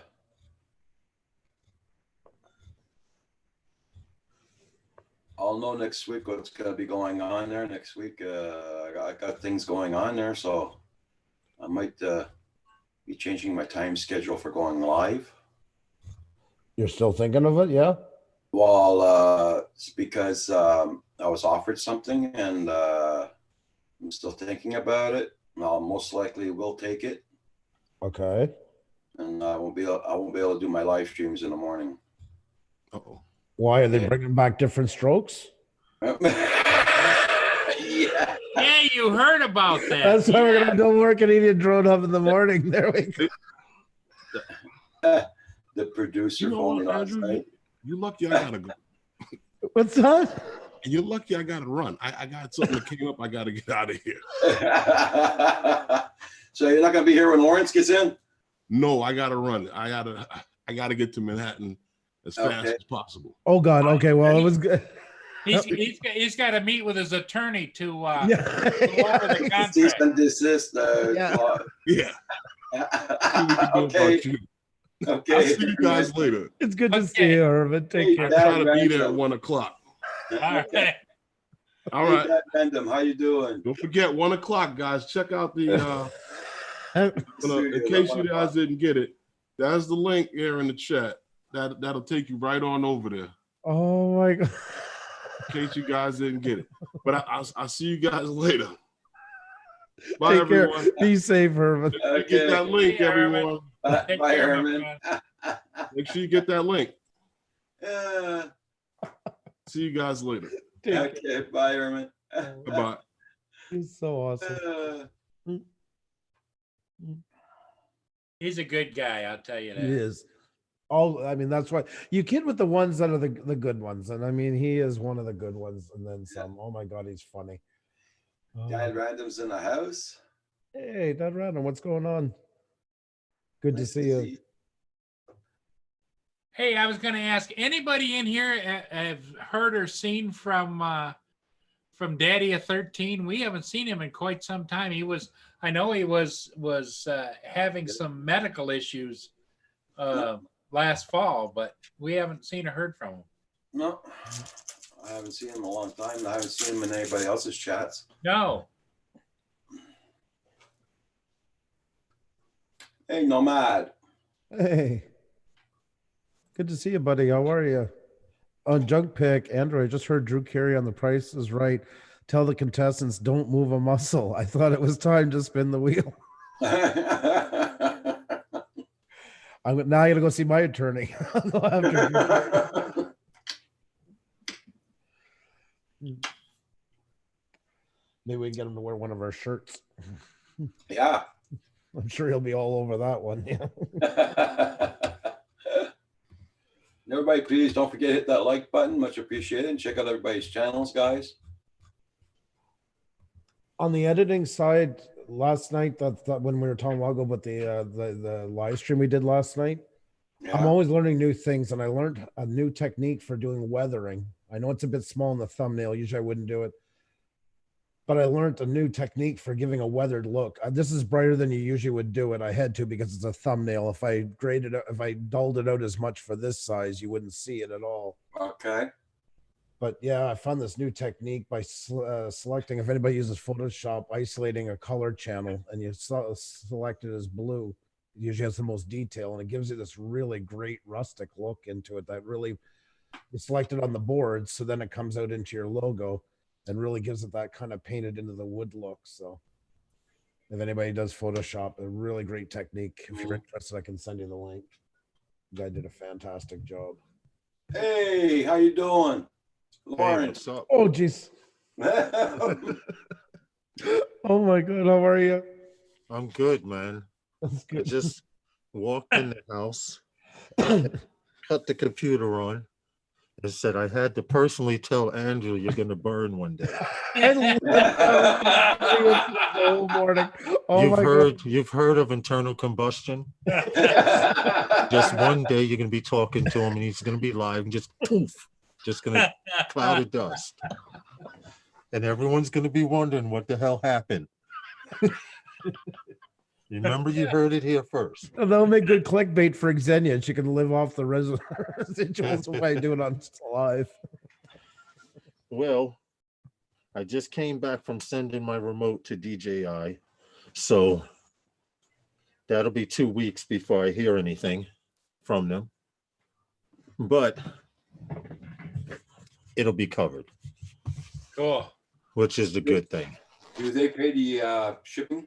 I'll know next week what's going to be going on there next week. I got things going on there, so I might be changing my time schedule for going live. You're still thinking of it, yeah? Well, it's because I was offered something, and I'm still thinking about it. I'll most likely will take it, Okay. and I won't be able to do my live streams in the morning. Uh-oh. Why are they Yeah. bringing back different strokes? Yeah. Yeah, you heard about that. That's why we're gonna do more Canadian Drone Hub in the morning. There we go. The producer You know phoned me what, last Andrew? night. You lucky I gotta go. What's that? And you're lucky I gotta run. I got something that came up. I gotta get out of here. So you're not gonna be here when Lawrence gets in? No, I gotta run. I gotta get to Manhattan as fast Okay. as possible. Oh God. Okay. Well, it was good. He's got to meet with his attorney to go over Yeah. the Cease contract. and desist. Yeah. Yeah. See what we can do Okay. about you. Okay. I'll see you guys later. It's good to Okay. see you, Irvin. Take Hey, care. I'm Dad, trying to be Random. there at 1 o'clock. All right. All Hey, right. Dad, Random, how you doing? Don't forget 1 o'clock, guys. Check out the in Studio case at you 1 guys o'clock. didn't get it. That's the link here in the chat. That'll take you right on over there. Oh my God. In case you guys didn't get it. But I'll see you guys later. Bye, Take care. everyone. Be safe, Irvin. Make sure you get that link, See you, Herman. everyone. Bye, Take care, my Herman. Make sure you get that link. Yeah. See you guys later. Take care. Okay, bye, Herman. Bye-bye. He's so awesome. He's a good guy, I'll tell you He that. is. I mean, that's why you kid with the ones that are the good ones. And I mean, he is one of the good ones. And then some. Oh my God, he's funny. Oh. Dad Random's in the house. Hey, Dad Random, what's going on? Good Nice to see you. Hey, I was going to ask anybody in here have heard or seen from Daddy of 13? We haven't seen him in quite some time. I know he was having some medical issues last fall, but we haven't seen or heard from him. No, I haven't seen him in a long time. I haven't seen him in anybody else's chats. No. Hey, Nomad. Hey. Good to see you, buddy. How are you? On Junk Pick, Andrew, I just heard Drew Carey on The Price is Right. Tell the contestants don't move a muscle. I thought it was time to spin the wheel. Now I gotta go see my attorney. Maybe we can get him to wear one of our shirts. Yeah. I'm sure he'll be all over that one. Yeah. Everybody, please don't forget to hit that like button. Much appreciated. And check out everybody's channels, guys. On the editing side, last night, that when we were talking a while ago about the live stream we did last night, Yeah. I'm always learning new things, and I learned a new technique for doing weathering. I know it's a bit small in the thumbnail. Usually I wouldn't do it. But I learned a new technique for giving a weathered look. This is brighter than you usually would do it. I had to because it's a thumbnail. If I dulled it out as much for this size, you wouldn't see it at all. Okay. But yeah, I found this new technique by selecting, if anybody uses Photoshop, isolating a color channel, and you select it as blue. It usually has the most detail, and it gives you this really great rustic look into it that really, you select it on the board, so then it comes out into your logo and really gives it that kind of painted into the wood look. So if anybody does Photoshop, a really great technique. If you're interested, I can send you the link. The guy did a fantastic job. Hey, how you doing? Hey, Lawrence. what's up? Oh, geez. Oh my God, how are you? I'm good, man. That's I good. just walked in the house, cut the computer on, I said I had to personally tell Andrew you're gonna burn one day. I lived the whole morning. Oh my God. You've heard of internal combustion. Just one day you're gonna be talking to him and he's gonna be live and just poof, just gonna cloud of dust. And everyone's gonna be wondering what the hell happened. Remember, you heard it here first. That'll make good clickbait for Xenia, and she can live off the residuals by doing it on live. Well, I just came back from sending my remote to DJI, so that'll be 2 weeks before I hear anything from them. But it'll be covered, Cool. which is the good thing. Do they pay the shipping?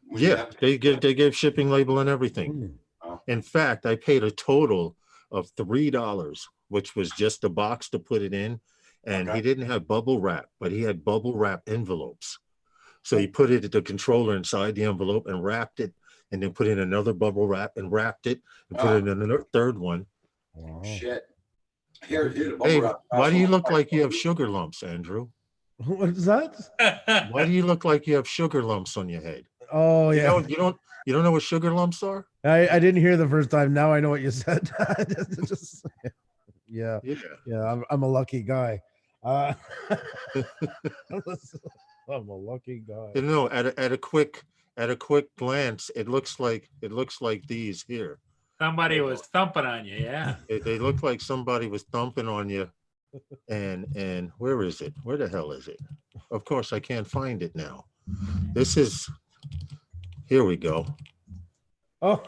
When you Yeah, have to- they give shipping label and everything. In fact, I paid a total of $3, which was just a box to put it in. And Okay. he didn't have bubble wrap, but he had bubble wrap envelopes. So he put it at the controller inside the envelope and wrapped it, and then put in another bubble wrap and wrapped it, and put it in another third one. Shit. Here, the bubble Hey, wrap. why do you look like you have sugar lumps, Andrew? What is that? Why do you look like you have sugar lumps on your head? Oh yeah. You don't know what sugar lumps are? I didn't hear the first time. Now I know what you said. Yeah. Yeah. I'm a lucky guy. I'm a lucky guy. You know, at a quick glance, it looks like these here. Somebody was thumping on you, yeah. They look like somebody was thumping on you. And where is it? Where the hell is it? Of course, I can't find it now. Here we go. Oh,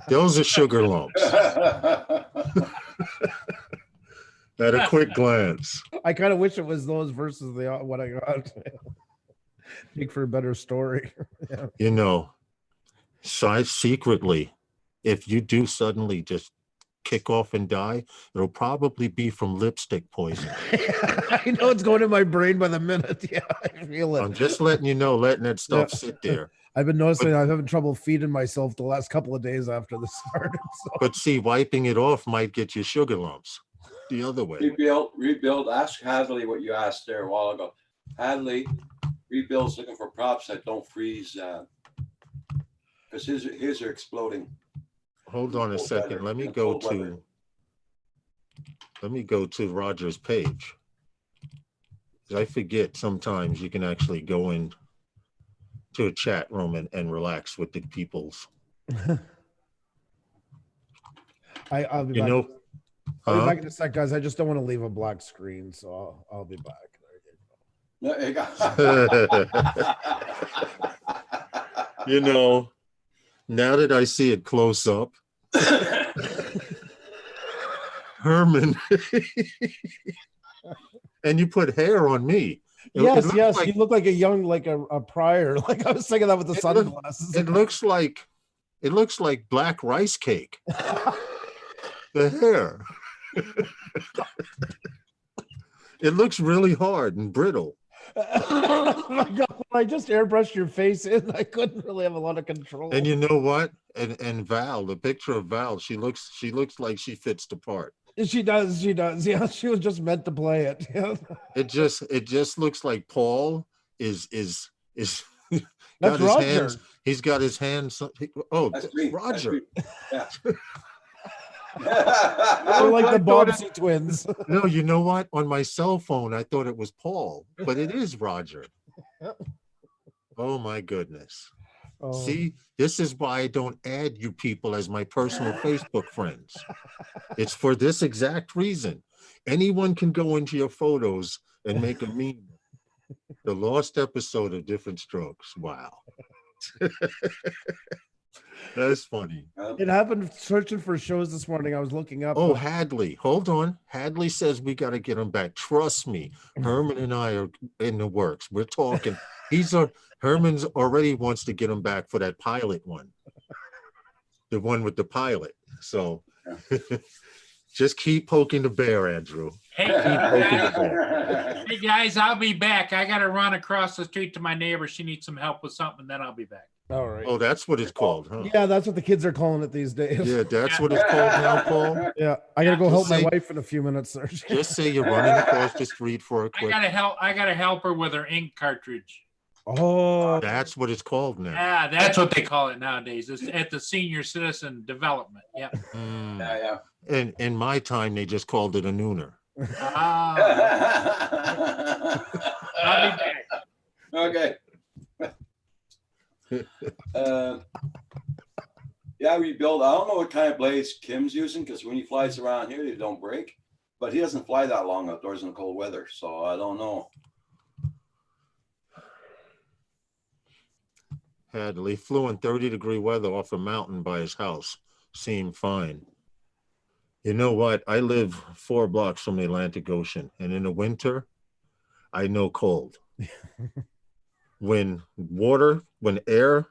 Those are sugar lumps at a quick glance. I kind of wish it was those versus the what I got. Make for a better story. Yeah. You know, secretly, if you do suddenly just kick off and die, it'll probably be from lipstick poison. I know it's going in my brain by the minute. Yeah, I feel it. I'm just letting you know, letting that stuff sit there. I've been noticing I'm having trouble feeding myself the last couple of days after this started. So. But see, wiping it off might get you sugar lumps the other way. Rebuild. Ask Hadley what you asked there a while ago. Hadley, Rebuild's looking for props that don't freeze, because his are exploding. Hold on a Cold second. weather. Let me In go cold weather. to Roger's page. 'Cause I forget sometimes you can actually go in to a chat room and relax with the peoples. I'll be You back. know, I'll be huh? back in a sec, guys. I just don't want to leave a black screen, so I'll be back. There you go. You know, now that I see it close up, Herman, and you put hair on me. It looks Yes, like- you look like a young, like a prior. Like I was thinking that with the It sunglasses. It looks like black rice cake. The hair. It looks really hard and brittle. Oh my God, when I just airbrushed your face in, I couldn't really have a lot of control. And you know what? And Val, the picture of Val, she looks like she fits the part. She does. Yeah, she was just meant to play it. Yeah. It just looks like Paul is That's got his Roger. hands. He's got his hands. Oh, That's me. Roger. That's They're like the Bobbsey twins. No, you know what? On my cell phone, I thought it was Paul, but it is Roger. Oh my goodness. Oh. See, this is why I don't add you people as my personal Facebook friends. It's for this exact reason. Anyone can go into your photos and make a meme. The lost episode of Different Strokes. Wow. That's funny. It happened searching for shows this morning. I was looking up. Oh, Hadley, hold on. Hadley says we got to get him back. Trust me, Herman and I are in the works. We're talking. Herman's already wants to get him back for that pilot one, the one with the pilot. So just keep poking the bear, Andrew. Hey, hey guys, I'll be back. I got to run across the street to my neighbor. She needs some help with something, then I'll be back. All right. Oh, that's what it's called, huh? Yeah, that's what the kids are calling it these days. Yeah, that's what it's called now, Paul. Yeah, I gotta go help Just my say- wife in a few minutes. There. Just say you're running across the street for a I quick. gotta help her with her ink cartridge. Oh, That's what it's called now. Yeah, that's what they call it nowadays. It's at the senior citizen development. Yeah. Mm. Yeah, And in my time, they just called it a nooner. Ah, yeah. I'll be back. Okay. Yeah, we build. I don't know what kind of blades Kim's using because when he flies around here, they don't break. But he doesn't fly that long outdoors in cold weather, so I don't know. Hadley flew in 30-degree weather off a mountain by his house. Seemed fine. You know what? I live 4 blocks from the Atlantic Ocean, and in the winter, I know cold. When air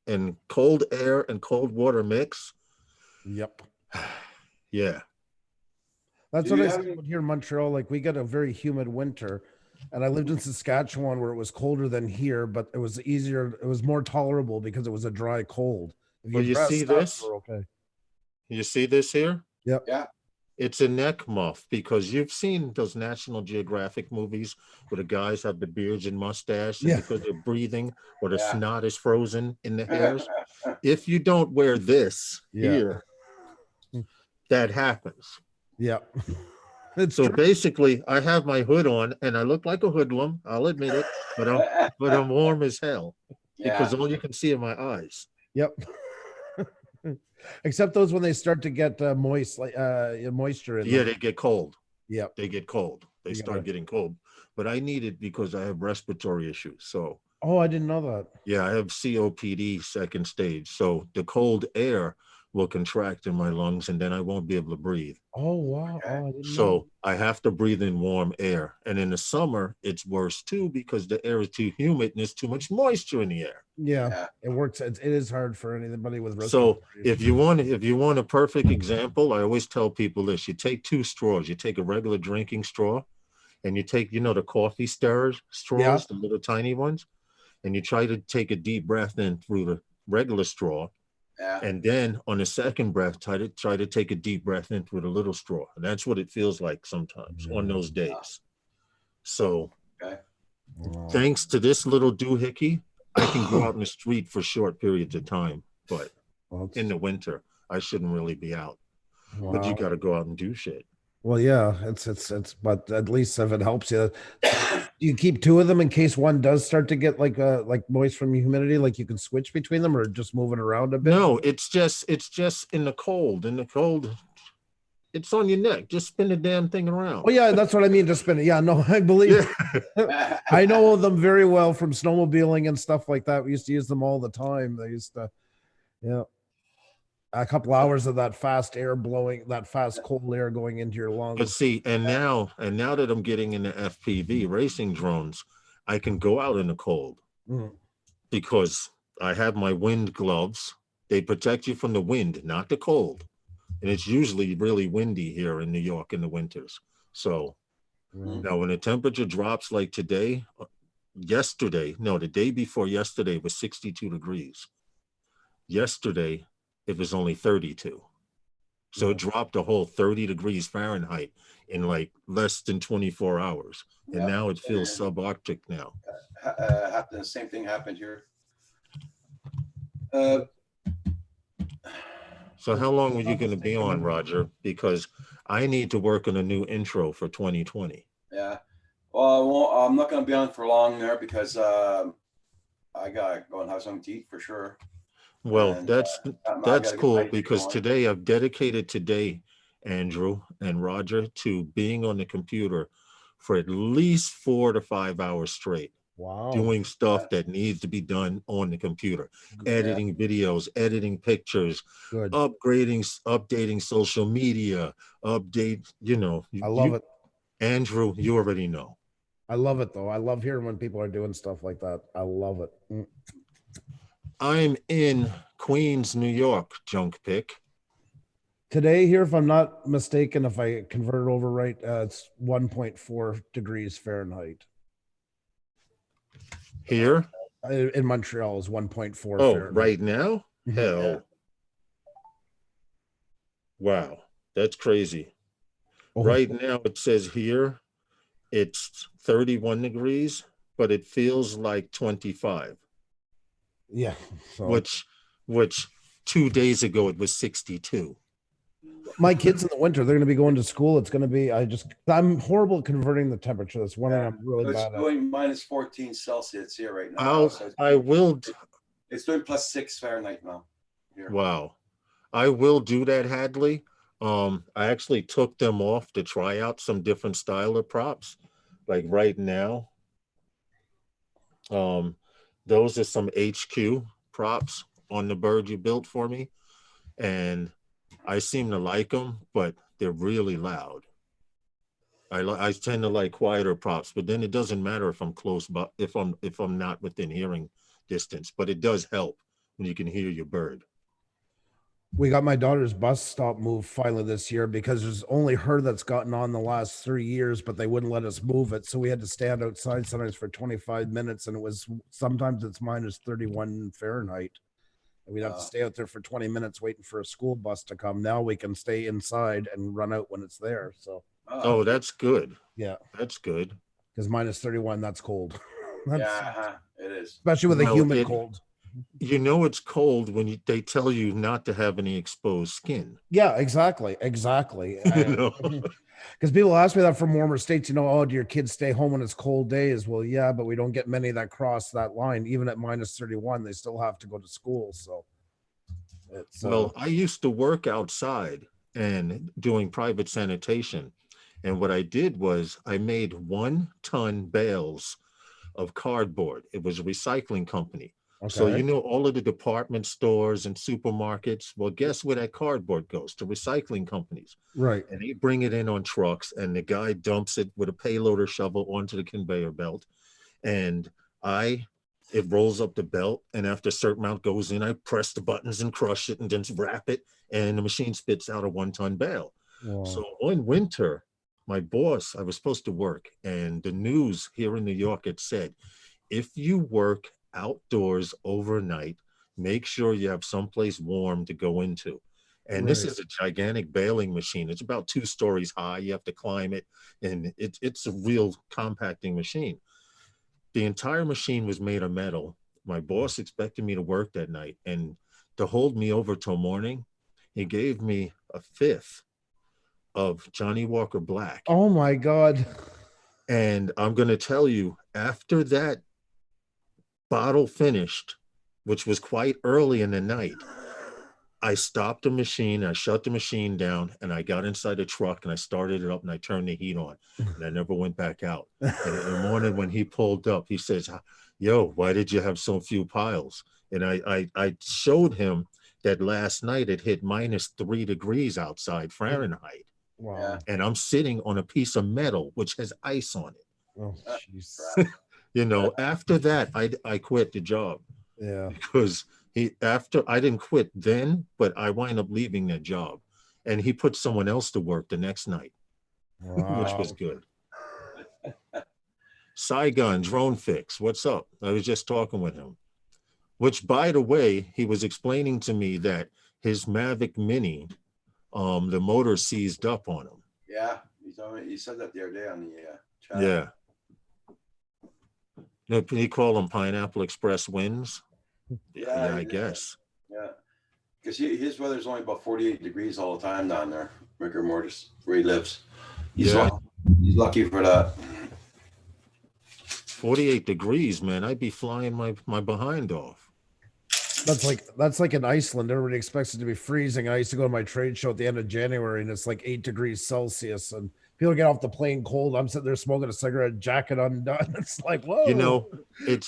and cold water mix, yep. yeah. That's Do what you I have said any- here in Montreal. Like we got a very humid winter, and I lived in Saskatchewan where it was colder than here, but it was easier. It was more tolerable because it was a dry cold. If Well, you dressed see up, this? you're okay. You see this here? Yep. Yeah. It's a neck muff because you've seen those National Geographic movies where the guys have the beards and mustache and Yeah. because they're breathing or the Yeah. snot is frozen in the hairs. If you don't wear this Yeah. here, that happens. Yep. It's So true. basically, I have my hood on and I look like a hoodlum. I'll admit it, but I'm warm as hell because all you can see are my eyes. Yep. Except those when they start to get moist, like moisture in Yeah, them. they get cold. Yep. They get cold. They You start gotta- getting cold. But I need it because I have respiratory issues. So Oh, I didn't know that. yeah, I have COPD second stage. So the cold air will contract in my lungs and then I won't be able to breathe. Oh wow. Oh, I didn't know. So I have to breathe in warm air. And in the summer, it's worse too because the air is too humid and there's too much moisture in the air. Yeah, Yeah. it works. It is hard for anybody with So respiratory if you want a perfect example, I always tell people this: you take 2 straws, you take a regular drinking straw, and you take, the coffee stirrers straws, the little tiny ones, and you try to take a deep breath in through the regular straw, Yeah. and then on the second breath, try to take a deep breath in through the little straw. And that's what it feels like sometimes on those days. So Wow. thanks to this little doohickey, I can go out in the street for short periods of time, but Well, it's- in the winter, I shouldn't really be out. But you wow. got to go out and do shit. Well, yeah, it's but at least if it helps you, you keep 2 of them in case one does start to get like moist from humidity, like you can switch between them or just move it around a bit. No, it's just in the cold. In the cold, it's on your neck. Just spin the damn thing around. Oh yeah, that's what I mean. Just spin it. Yeah, no, I believe I know them very well from snowmobiling and stuff like that. We used to use them all the time. They used to, a couple hours of that fast air blowing, that fast cold air going into your But lungs. see, and now that I'm getting into FPV racing drones, I can go out in the cold Mm. because I have my wind gloves. They protect you from the wind, not the cold. And it's usually really windy here in New York in the winters. So now when the temperature drops like today, the day before yesterday was 62 degrees. Yesterday, it was only 32. So it dropped a whole 30 degrees Fahrenheit in like less than 24 hours. And Yeah. now it feels subarctic now. The same thing happened here. So how long were you going to be on, Roger? Because I need to work on a new intro for 2020. Yeah. Well, I'm not going to be on for long there because I got to go and have something to eat for sure. Well, And, that's I gotta get cool ready to because go on. today I've dedicated today, Andrew and Roger, to being on the computer for at least 4 to 5 hours straight, Wow. doing stuff that needs to be done on the computer, editing videos, editing pictures, Good. updating social media, I love it. Andrew, you already know. I love it though. I love hearing when people are doing stuff like that. I love it. Mm. I'm in Queens, New York, junk pick. Today here, if I'm not mistaken, if I convert it over right, it's 1.4 degrees Fahrenheit. Here, In Montreal is 1.4 Oh, Fahrenheit. right now? Mhm. Hell. Yeah. Wow. That's crazy. Oh, Right now, it says here it's 31 degrees, but it feels like 25, yeah. So which 2 days ago it was 62. my kids in the winter, they're going to be going to school. It's going to be, I'm horrible at converting the temperature. That's one thing I'm really So it's bad at. doing minus 14 Celsius here right now. So I will. it's doing plus 6 Fahrenheit now. Here. Wow. I will do that, Hadley. I actually took them off to try out some different style of props. Like right now, those are some HQ props on the bird you built for me. And I seem to like them, but they're really loud. I tend to like quieter props, but then it doesn't matter if I'm close, but if I'm not within hearing distance, but it does help when you can hear your bird. We got my daughter's bus stop moved finally this year because there's only her that's gotten on the last 3 years, but they wouldn't let us move it. So we had to stand outside sometimes for 25 minutes, and it was sometimes it's minus 31 Fahrenheit. And we'd have to stay out there for 20 minutes waiting for a school bus to come. Now we can stay inside and run out when it's there. So oh, that's good. yeah, That's good. because minus 31, that's cold. That's, Yeah, it is. especially with a Well, humid cold. You know it's cold when they tell you not to have any exposed skin. Yeah, exactly. You know? Because people ask me that from warmer states, oh, do your kids stay home when it's cold days? Well, yeah, but we don't get many that cross that line. Even at minus 31, they still have to go to school. So it's Well, I used to work outside and doing private sanitation. And what I did was I made 1-ton bales of cardboard. It was a recycling company. So okay. you know all of the department stores and supermarkets. Well, guess where that cardboard goes? To recycling companies. Right. And they bring it in on trucks, and the guy dumps it with a payloader shovel onto the conveyor belt. And it rolls up the belt, and after a certain amount goes in, I press the buttons and crush it and then wrap it, and the machine spits out a 1-ton bale. Wow. So one winter, my boss, I was supposed to work, and the news here in New York, it said, if you work outdoors overnight, make sure you have someplace warm to go into. And this Right. is a gigantic baling machine. It's about 2 stories high. You have to climb it, and it's a real compacting machine. The entire machine was made of metal. My boss expected me to work that night, and to hold me over till morning, he gave me a 5th of Johnny Walker Black. Oh my God. And I'm going to tell you, after that bottle finished, which was quite early in the night, I stopped the machine, I shut the machine down, and I got inside the truck and I started it up and I turned the heat on, and I never went back out. And in the morning when he pulled up, he says, yo, why did you have so few piles? And I showed him that last night it hit minus 3 degrees outside Fahrenheit. Wow. And I'm sitting on a piece of metal which has ice on it. Oh, jeez. After that, I quit the job Yeah. because I didn't quit then, but I wind up leaving that job, and he put someone else to work the next night, which was Wow. good. Saigon Drone Fix, what's up? I was just talking with him, which, by the way, he was explaining to me that his Mavic Mini, the motor seized up on him. Yeah, he said that the other day on the chat. Yeah. He called them Pineapple Express winds. Yeah, I guess. Yeah, because his weather's only about 48 degrees all the time down there, rigor mortis, where he lives. He's lucky for that. 48 degrees, man. I'd be flying my behind off. That's like in Iceland. Everybody expects it to be freezing. I used to go to my trade show at the end of January, and it's like 8 degrees Celsius, and people get off the plane cold. I'm sitting there smoking a cigarette, jacket undone. It's like, whoa.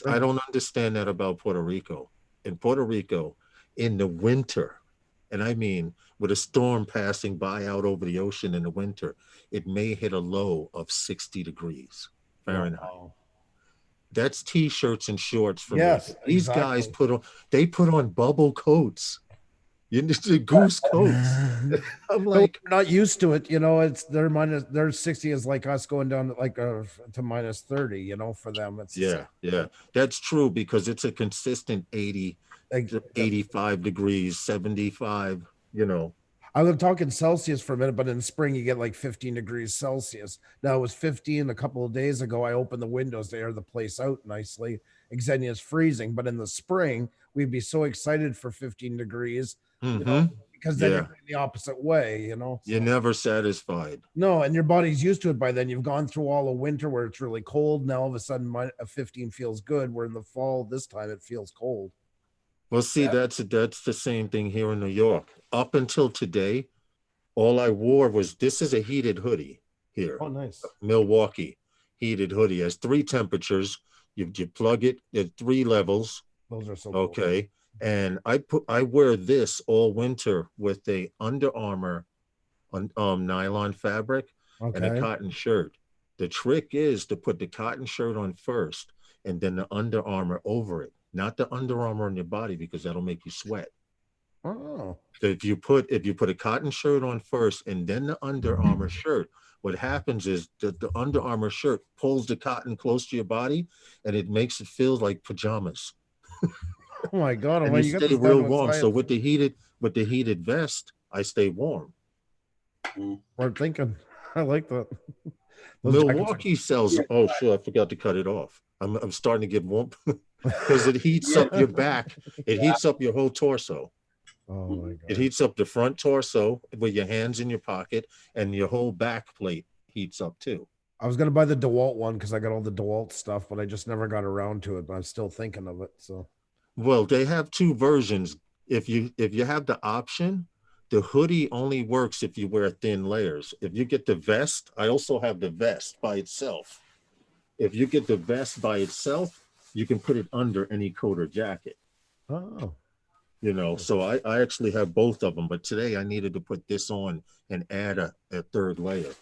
I don't understand that about Puerto Rico. In Puerto Rico, in the winter, and I mean with a storm passing by out over the ocean in the winter, it may hit a low of 60 degrees Fahrenheit. Wow. That's t-shirts and shorts for Yes, me. These guys exactly. put on bubble coats. You need the goose coats. I'm like, They're not used to it, it's their 60 is like us going down to minus 30, for them. It's yeah, that's true because it's a consistent 80 like, to 85 degrees, 75, I was talking Celsius for a minute, but in spring you get like 15 degrees Celsius. Now it was 15 a couple of days ago. I opened the windows to air the place out nicely. Xenia's freezing, but in the spring we'd be so excited for 15 degrees, because then you're going the opposite way, You're never satisfied. No, and your body's used to it by then. You've gone through all of winter where it's really cold. Now all of a sudden, a 15 feels good. Where in the fall, this time it feels cold. Well, see, that's the same thing here in New York. Up until today, all I wore was, this is a heated hoodie here. Oh, nice. Milwaukee heated hoodie has 3 temperatures. You plug it at 3 levels. Those are so cool. Okay. And I wear this all winter with a Under Armour nylon fabric and a cotton shirt. The trick is to put the cotton shirt on first and then the Under Armour over it. Not the Under Armour on your body, because that'll make you sweat. Oh. So if you put a cotton shirt on first and then the Under Armour shirt, what happens is that the Under Armour shirt pulls the cotton close to your body and it makes it feel like pajamas. Oh my God! And you stay real warm. So with the heated vest, I stay warm. We're thinking. I like that. Milwaukee sells. Oh, sure. I forgot to cut it off. I'm starting to get warm because it heats up your back. It heats up your whole torso. Oh my God. It heats up the front torso with your hands in your pocket, and your whole back plate heats up too. I was gonna buy the DeWalt one because I got all the DeWalt stuff, but I just never got around to it. But I'm still thinking of it. So, well, they have 2 versions. If you have the option, the hoodie only works if you wear thin layers. If you get the vest, I also have the vest by itself. If you get the vest by itself, you can put it under any coat or jacket. Oh. So I actually have both of them, but today I needed to put this on and add a 3rd layer.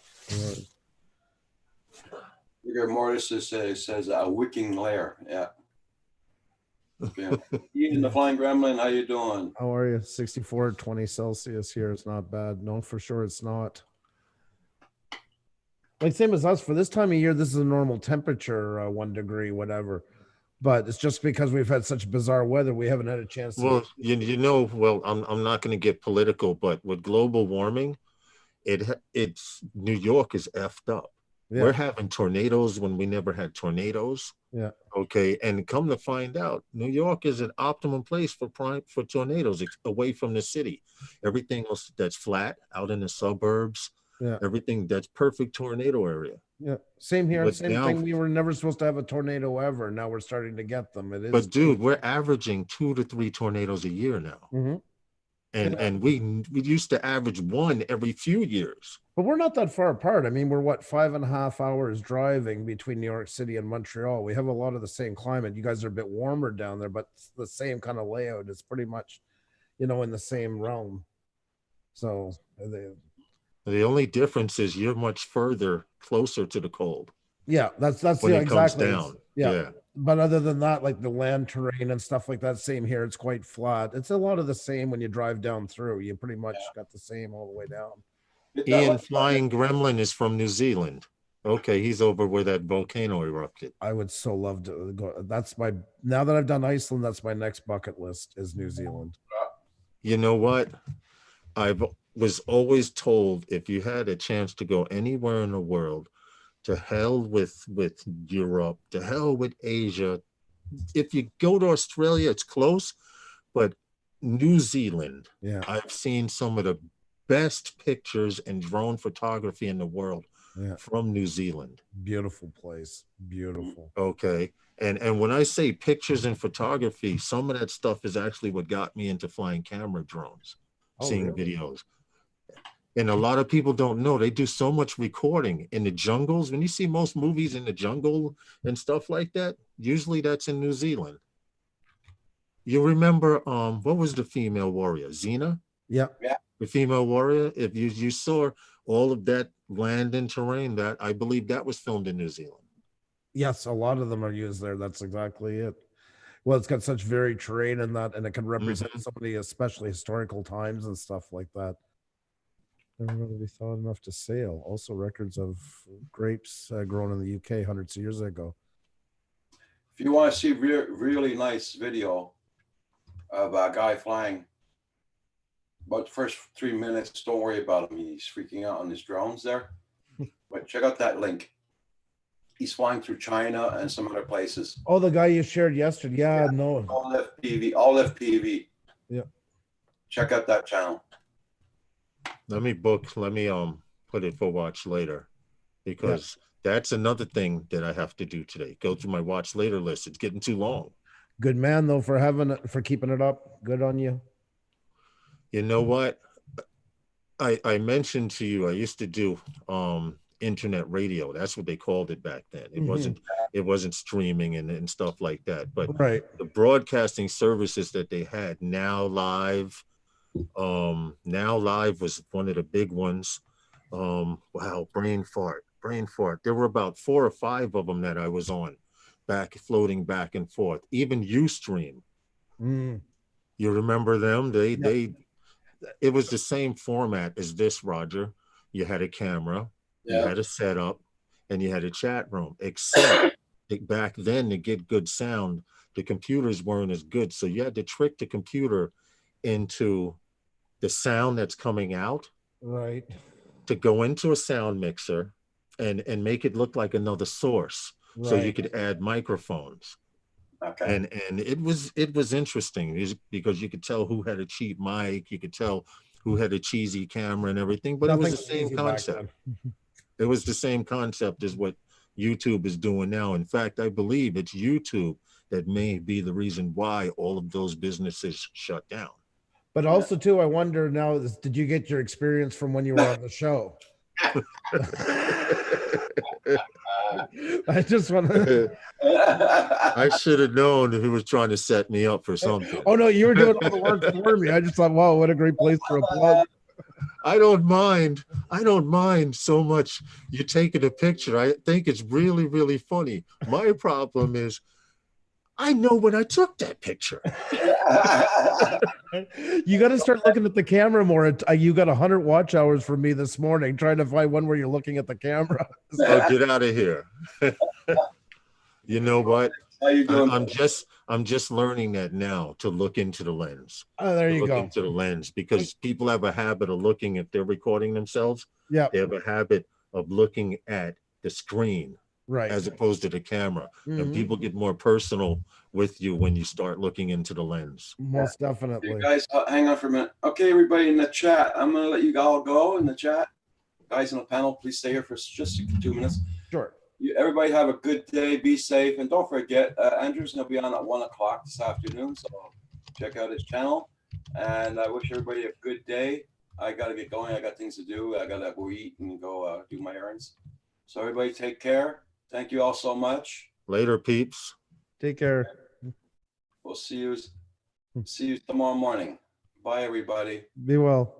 Rigor mortis says a wicking layer. Yeah. Okay. Ian the Flying Gremlin, how you doing? How are you? 64, 20 Celsius here. It's not bad. No, for sure it's not. Like same as us for this time of year, this is a normal temperature, 1 degree, whatever. But it's just because we've had such bizarre weather, we haven't had a chance to. Well, I'm not going to get political, but with global warming, it's New York is effed up. Yeah. We're having tornadoes when we never had tornadoes. Yeah. Okay. And come to find out, New York is an optimum place for tornadoes. It's away from the city. Everything else that's flat out in the suburbs. Yeah. Everything that's perfect tornado area. Yeah. Same here. But same thing. We were never supposed to have a tornado ever. Now we're starting to get them. It is. But dude, we're averaging 2 to 3 tornadoes a year now. Mm-hmm. And we used to average 1 every few years. But we're not that far apart. I mean, we're 5.5 hours driving between New York City and Montreal. We have a lot of the same climate. You guys are a bit warmer down there, but it's the same kind of layout. It's pretty much, in the same realm. So the only difference is you're much closer to the cold. Yeah, that's when it exactly. comes down. Yeah. But other than that, like the land terrain and stuff like that, same here. It's quite flat. It's a lot of the same when you drive down through. You pretty much got the same all the way down. Ian Flying Gremlin is from New Zealand. Okay, he's over where that volcano erupted. I would so love to go. Now that I've done Iceland, that's my next bucket list is New Zealand. You know what? I was always told if you had a chance to go anywhere in the world, to hell with Europe, to hell with Asia. If you go to Australia, it's close, but New Zealand, I've seen some of the best pictures and drone photography in the world from New Zealand. Beautiful place. Beautiful. Okay. And when I say pictures and photography, some of that stuff is actually what got me into flying camera drones, seeing videos. And a lot of people don't know they do so much recording in the jungles. When you see most movies in the jungle and stuff like that, usually that's in New Zealand. You remember what was the female warrior? Xena? Yeah. The female warrior. If you saw all of that land and terrain, that I believe that was filmed in New Zealand. Yes, a lot of them are used there. That's exactly it. Well, it's got such varied terrain and that, and it can represent so many, especially historical times and stuff like that. Never going to be thought enough to sail. Also, records of grapes grown in the UK hundreds of years ago. If you want to see really nice video of a guy flying, about the first 3 minutes, don't worry about him. He's freaking out on his drones there. But check out that link. He's flying through China and some other places. Oh, the guy you shared yesterday. Yeah, no. All FPV, all FPV. Yeah. Check out that channel. Let me put it for watch later, because that's another thing that I have to do today. Go through my watch later list. It's getting too long. Good man though for keeping it up. Good on you. You know what? I mentioned to you, I used to do internet radio. That's what they called it back then. It wasn't streaming and stuff like that. But the broadcasting services that they had, Now Live was one of the big ones. Wow, brain fart. There were about 4 or 5 of them that I was on, floating back and forth. Even Ustream. You remember them? It was the same format as this, Roger. You had a camera, you had a setup, and you had a chat room. Except back then, to get good sound, the computers weren't as good. So you had to trick the computer into the sound that's coming out. Right. To go into a sound mixer and make it look like another source. Right. So you could add microphones. Okay. And it was interesting because you could tell who had a cheap mic, you could tell who had a cheesy camera and everything, but it was the same concept. It was the same concept as what YouTube is doing now. In fact, I believe it's YouTube that may be the reason why all of those businesses shut down. But also too, I wonder now, did you get your experience from when you were on the show? I just want to. I should have known that he was trying to set me up for something. Oh no, you were doing all the work for me. I just thought, wow, what a great place for a plug. I don't mind so much you taking a picture. I think it's really, really funny. My problem is I know when I took that picture. You got to start looking at the camera more. You got 100 watch hours from me this morning trying to find one where you're looking at the camera. Oh, get out of here. You know what? How you doing? I'm just learning that now, to look into the lens. Oh, there you look go. Into the lens, because people have a habit of looking, if they're recording themselves, yeah, they have a habit of looking at the screen. Right. As opposed to the camera. And people get more personal with you when you start looking into the lens. Most definitely. You guys, hang on for a minute. Okay, everybody in the chat, I'm going to let you all go in the chat. Guys in the panel, please stay here for just 2 minutes. Sure. Everybody have a good day. Be safe. And don't forget, Andrew's going to be on at 1 o'clock this afternoon. So check out his channel. And I wish everybody a good day. I got to get going. I got things to do. I got to go eat and go do my errands. So everybody take care. Thank you all so much. Later, peeps. Take care. We'll see you tomorrow morning. Bye, everybody. Be well.